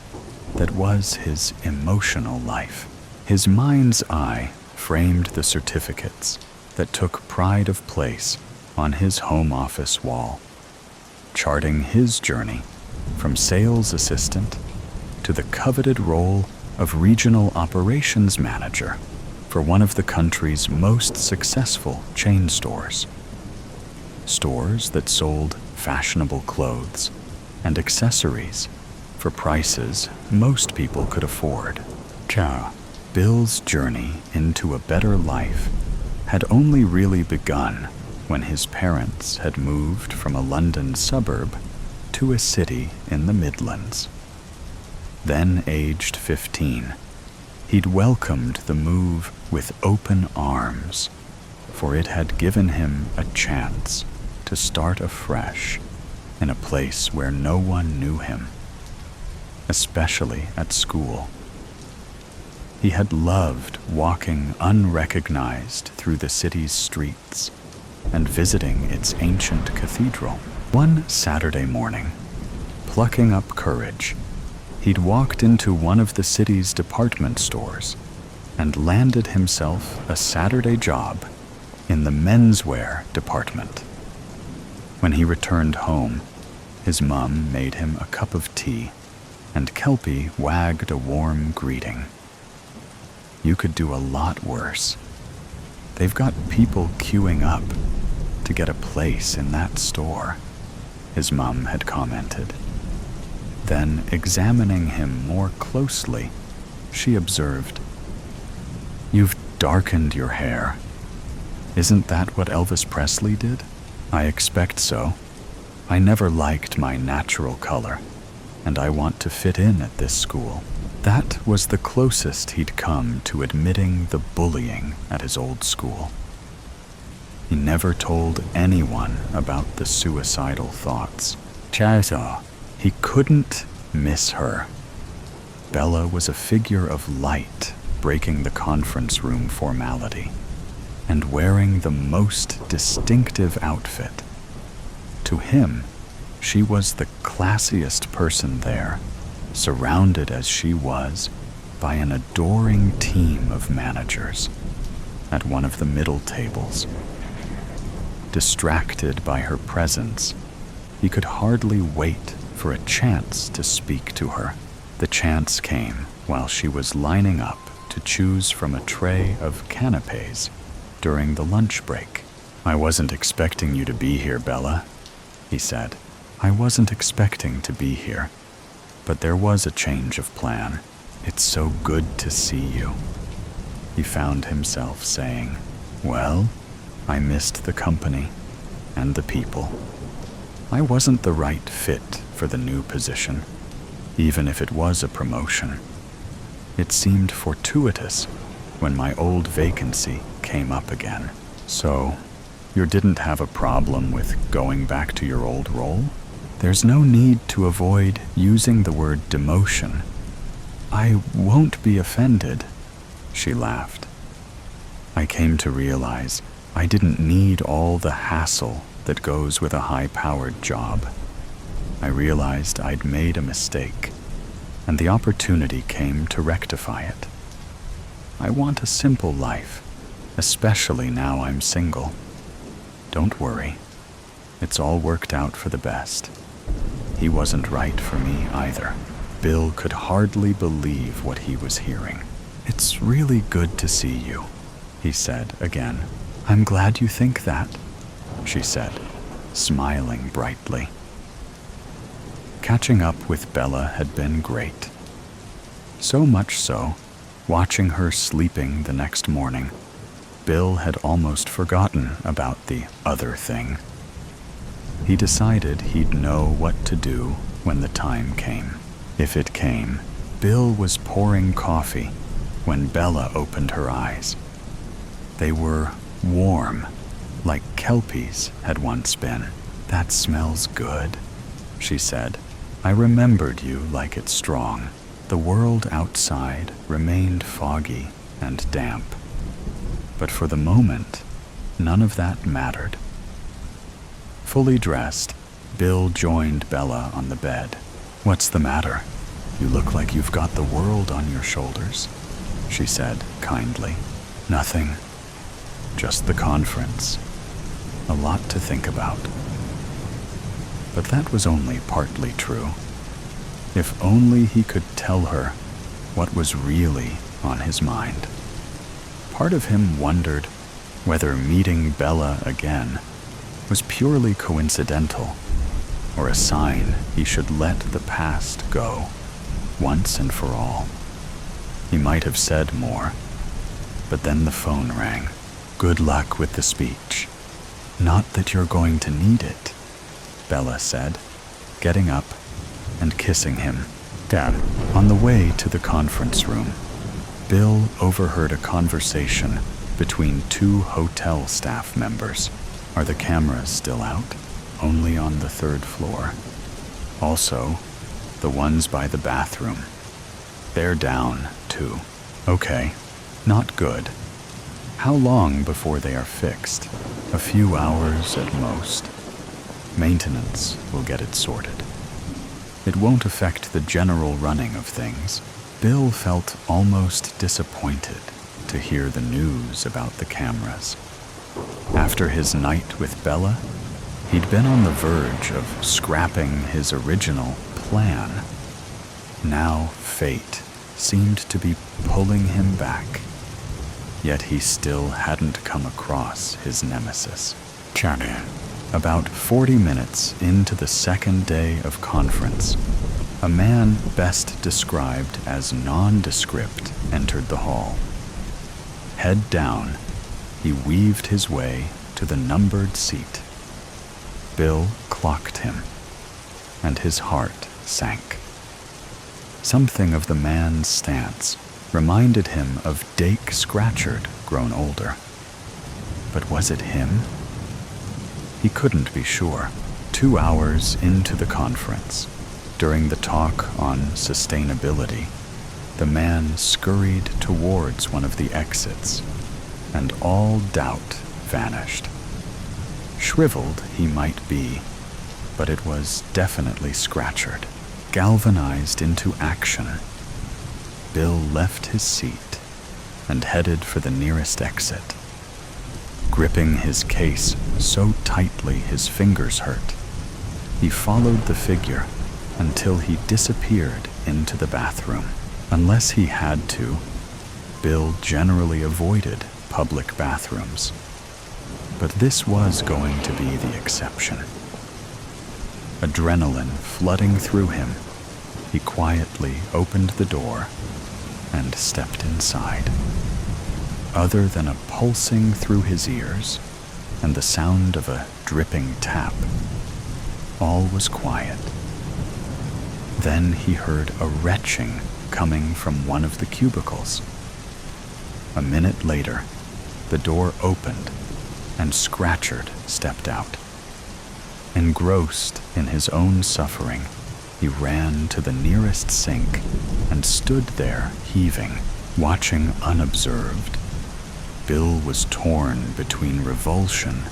that was his emotional life. His mind's eye framed the certificates that took pride of place on his home office wall, charting his journey from sales assistant to the coveted role of regional operations manager for one of the country's most successful chain stores. Stores that sold fashionable clothes and accessories for prices most people could afford. Bill's journey into a better life had only really begun when his parents had moved from a London suburb to a city in the Midlands. Then aged 15, he'd welcomed the move with open arms, for it had given him a chance to start afresh in a place where no one knew him, especially at school. He had loved walking unrecognized through the city's streets and visiting its ancient cathedral. One Saturday morning, plucking up courage, he'd walked into one of the city's department stores and landed himself a Saturday job in the menswear department. When he returned home, his mum made him a cup of tea, and Kelpie wagged a warm greeting. You could do a lot worse. They've got people queuing up to get a place in that store, his mum had commented. Then, examining him more closely, she observed, "You've darkened your hair. Isn't that what Elvis Presley did?" "I expect so. I never liked my natural color, and I want to fit in at this school." That was the closest he'd come to admitting the bullying at his old school. He never told anyone about the suicidal thoughts. He couldn't miss her. Bella was a figure of light breaking the conference room formality and wearing the most distinctive outfit. To him, she was the classiest person there, surrounded as she was by an adoring team of managers at one of the middle tables. Distracted by her presence, he could hardly wait for a chance to speak to her. The chance came while she was lining up to choose from a tray of canapes during the lunch break. "I wasn't expecting you to be here, Bella," he said. "I wasn't expecting to be here, but there was a change of plan. It's so good to see you." He found himself saying, "Well, I missed the company and the people. I wasn't the right fit for the new position, even if it was a promotion. It seemed fortuitous when my old vacancy came up again." "So, you didn't have a problem with going back to your old role?" "There's no need to avoid using the word demotion. I won't be offended," she laughed. "I came to realize I didn't need all the hassle that goes with a high-powered job. I realized I'd made a mistake, and the opportunity came to rectify it. I want a simple life, especially now I'm single. Don't worry, it's all worked out for the best. He wasn't right for me either." Bill could hardly believe what he was hearing. "It's really good to see you," he said again. "I'm glad you think that," she said, smiling brightly. Catching up with Bella had been great. So much so, watching her sleeping the next morning, Bill had almost forgotten about the other thing. He decided he'd know what to do when the time came. If it came, Bill was pouring coffee when Bella opened her eyes. They were warm, like kelpies had once been. "That smells good," she said. "I remembered you like it strong." The world outside remained foggy and damp. But for the moment, none of that mattered. Fully dressed, Bill joined Bella on the bed. "What's the matter? You look like you've got the world on your shoulders," she said kindly. "Nothing. Just the conference. A lot to think about." But that was only partly true. If only he could tell her what was really on his mind. Part of him wondered whether meeting Bella again was purely coincidental or a sign he should let the past go once and for all. He might have said more, but then the phone rang. "Good luck with the speech. Not that you're going to need it," Bella said, getting up and kissing him. Dad. On the way to the conference room, Bill overheard a conversation between two hotel staff members. "Are the cameras still out?" "Only on the 3rd floor. Also, the ones by the bathroom. They're down, too." "Okay. Not good. How long before they are fixed?" "A few hours at most. Maintenance will get it sorted. It won't affect the general running of things." Bill felt almost disappointed to hear the news about the cameras. After his night with Bella, he'd been on the verge of scrapping his original plan. Now fate seemed to be pulling him back. Yet he still hadn't come across his nemesis. Charlie. About 40 minutes into the second day of conference, a man best described as nondescript entered the hall. Head down, he weaved his way to the numbered seat. Bill clocked him, and his heart sank. Something of the man's stance reminded him of Dake Scratchard grown older. But was it him? He couldn't be sure. 2 hours into the conference, during the talk on sustainability, the man scurried towards one of the exits, and all doubt vanished. Shriveled he might be, but it was definitely Scratchard. Galvanized into action, Bill left his seat and headed for the nearest exit. Gripping his case so tightly his fingers hurt, he followed the figure until he disappeared into the bathroom. Unless he had to, Bill generally avoided public bathrooms. But this was going to be the exception. Adrenaline flooding through him, he quietly opened the door and stepped inside. Other than a pulsing through his ears and the sound of a dripping tap, all was quiet. Then he heard a retching coming from one of the cubicles. A minute later, the door opened and Scratchard stepped out. Engrossed in his own suffering, he ran to the nearest sink and stood there heaving, watching unobserved. Bill was torn between revulsion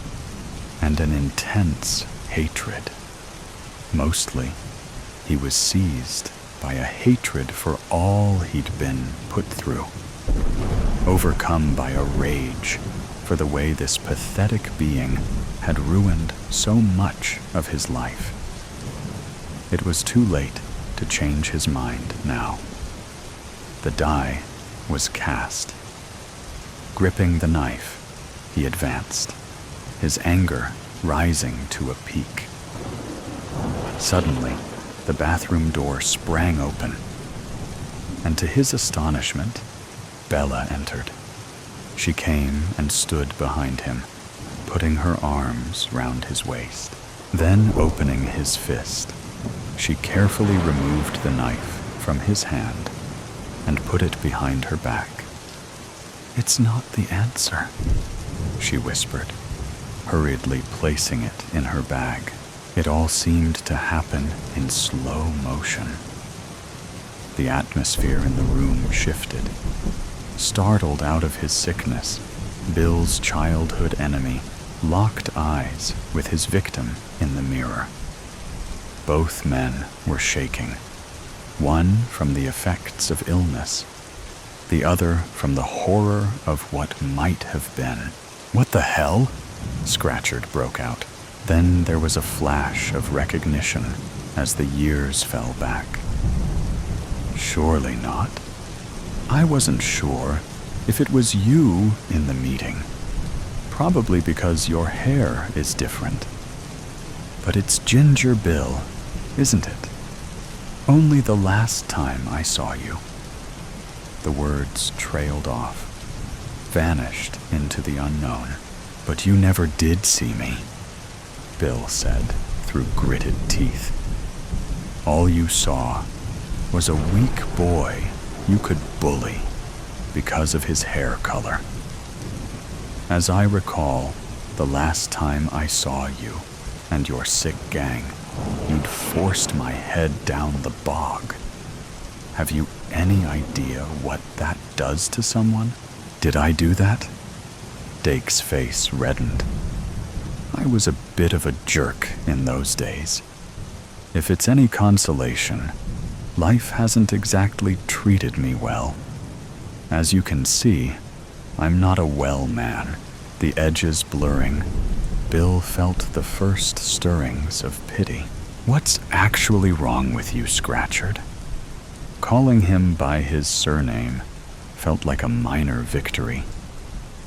and an intense hatred. Mostly, he was seized by a hatred for all he'd been put through, overcome by a rage for the way this pathetic being had ruined so much of his life. It was too late to change his mind now. The die was cast. Gripping the knife, he advanced, his anger rising to a peak. Suddenly, the bathroom door sprang open, and to his astonishment, Bella entered. She came and stood behind him, putting her arms round his waist, then opening his fist. She carefully removed the knife from his hand and put it behind her back. "It's not the answer," she whispered, hurriedly placing it in her bag. It all seemed to happen in slow motion. The atmosphere in the room shifted. Startled out of his sickness, Bill's childhood enemy locked eyes with his victim in the mirror. Both men were shaking, one from the effects of illness, the other from the horror of what might have been. "What the hell?" Scratchard broke out. Then there was a flash of recognition as the years fell back. "Surely not. I wasn't sure if it was you in the meeting, probably because your hair is different. But it's Ginger Bill, isn't it? Only the last time I saw you." The words trailed off, vanished into the unknown. "But you never did see me," Bill said through gritted teeth. "All you saw was a weak boy you could bully because of his hair color. As I recall, the last time I saw you and your sick gang, you'd forced my head down the bog. Have you any idea what that does to someone?" "Did I do that?" Dake's face reddened. "I was a bit of a jerk in those days. If it's any consolation, life hasn't exactly treated me well. As you can see, I'm not a well man." The edges blurring, Bill felt the first stirrings of pity. "What's actually wrong with you, Scratchard?" Calling him by his surname felt like a minor victory.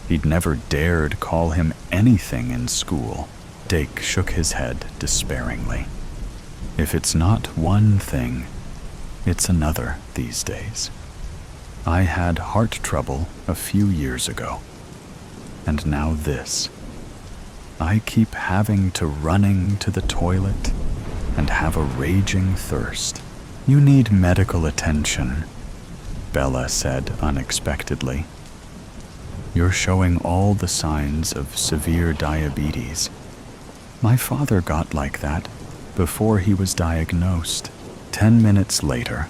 He'd never dared call him anything in school. Dake shook his head despairingly. "If it's not one thing, it's another these days. I had heart trouble a few years ago, and now this. I keep having to running to the toilet and have a raging thirst." "You need medical attention," Bella said unexpectedly. "You're showing all the signs of severe diabetes. My father got like that before he was diagnosed." 10 minutes later,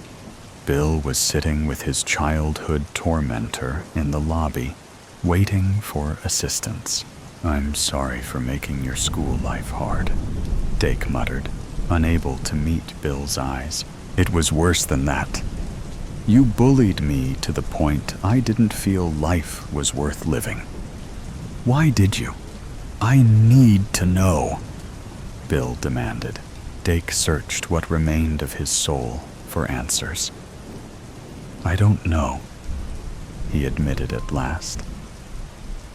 Bill was sitting with his childhood tormentor in the lobby, waiting for assistance. "I'm sorry for making your school life hard," Dake muttered, unable to meet Bill's eyes. "It was worse than that. You bullied me to the point I didn't feel life was worth living. Why did you? I need to know," Bill demanded. Dake searched what remained of his soul for answers. "I don't know," he admitted at last.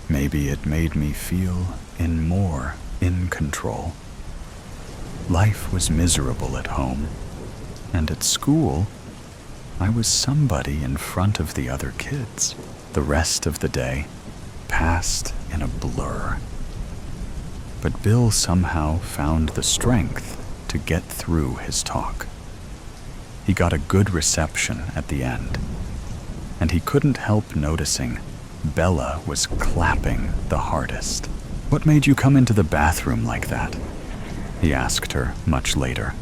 "Maybe it made me feel more in control. Life was miserable at home, and at school, I was somebody in front of the other kids. The rest of the day passed in a blur." But Bill somehow found the strength to get through his talk. He got a good reception at the end, and he couldn't help noticing Bella was clapping the hardest. "What made you come into the bathroom like that?" he asked her much later.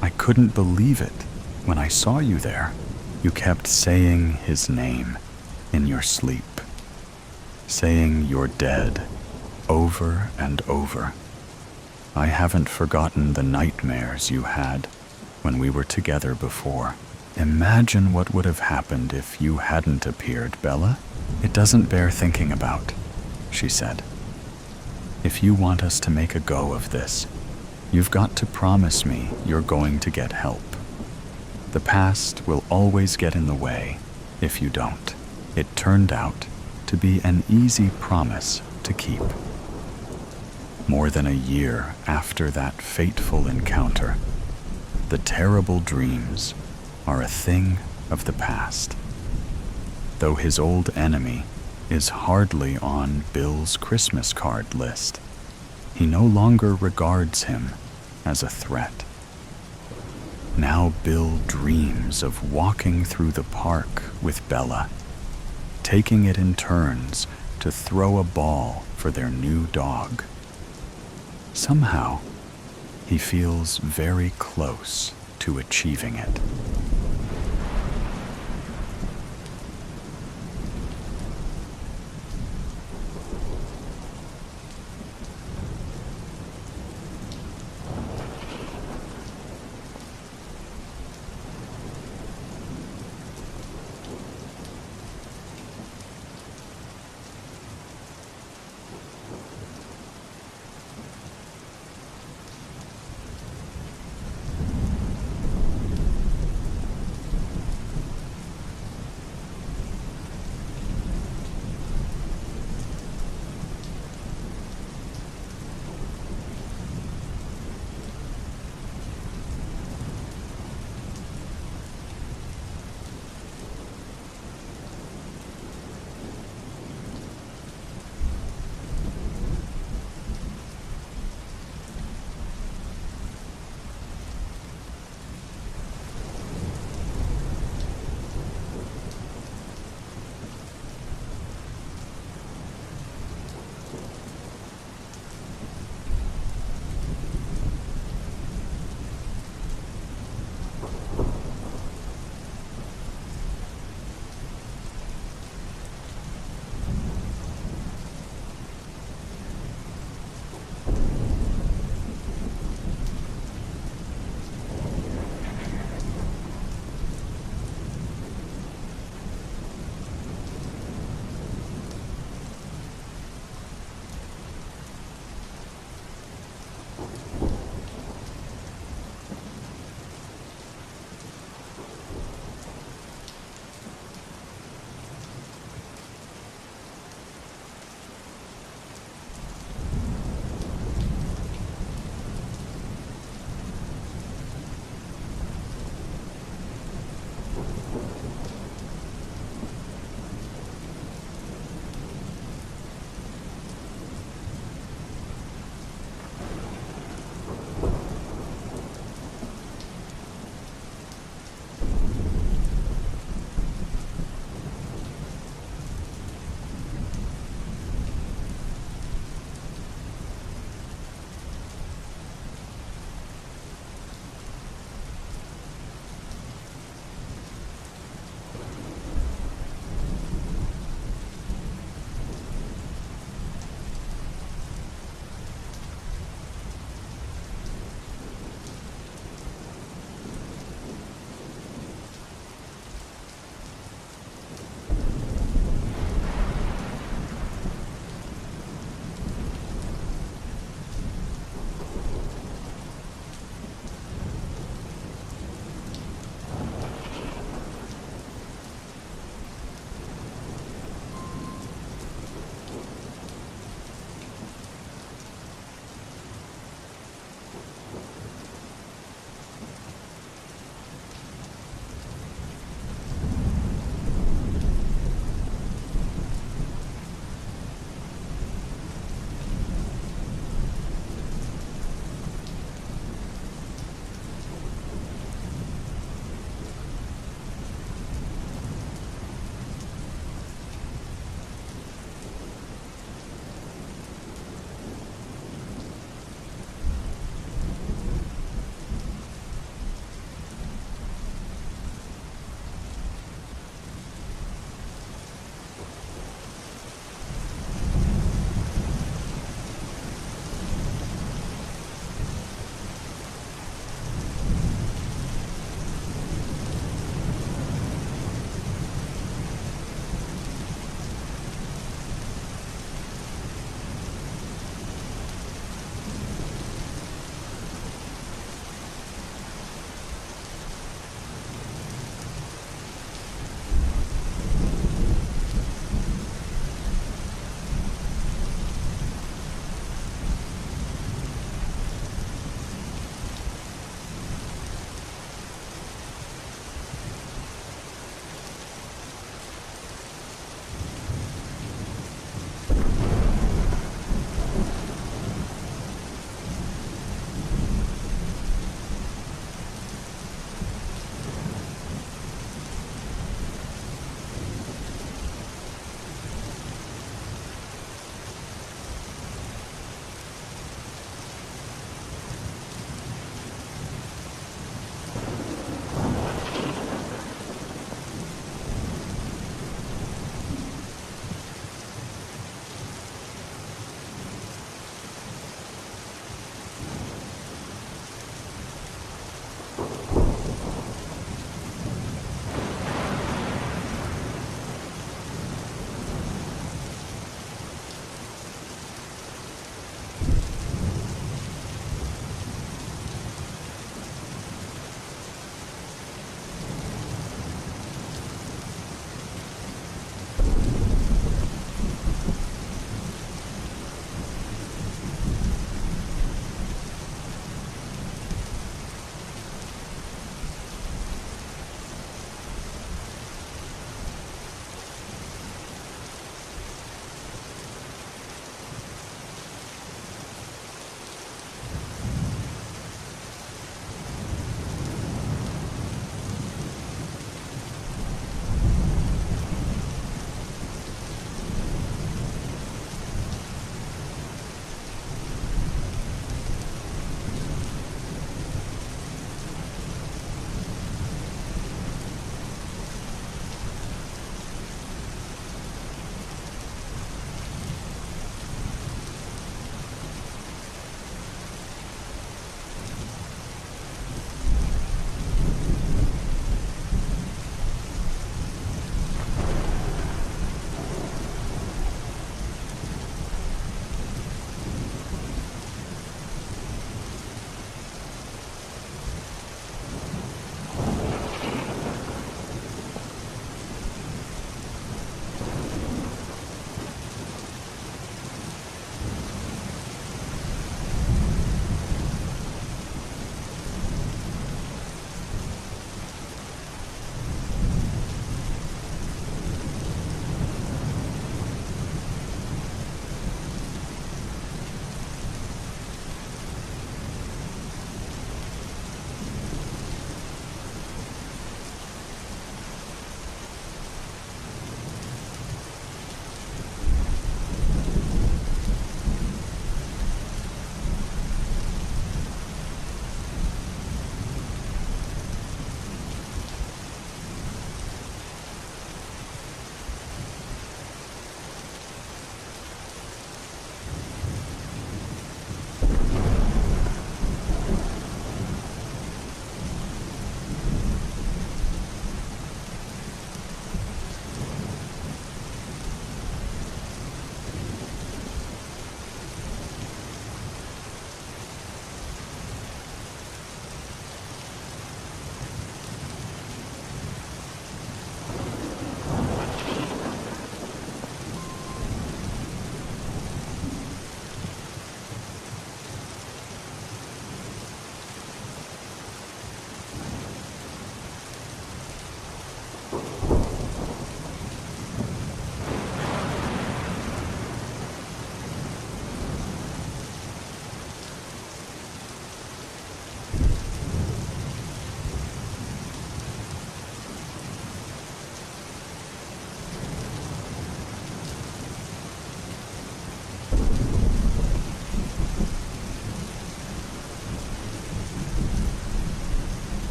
"I couldn't believe it when I saw you there. You kept saying his name in your sleep, saying you're dead over and over. I haven't forgotten the nightmares you had when we were together before. Imagine what would have happened if you hadn't appeared, Bella. It doesn't bear thinking about," she said. "If you want us to make a go of this, you've got to promise me you're going to get help. The past will always get in the way if you don't." It turned out to be an easy promise to keep. More than a year after that fateful encounter, the terrible dreams are a thing of the past. Though his old enemy is hardly on Bill's Christmas card list, he no longer regards him as a threat. Now Bill dreams of walking through the park with Bella, taking it in turns to throw a ball for their new dog. Somehow, he feels very close to achieving it.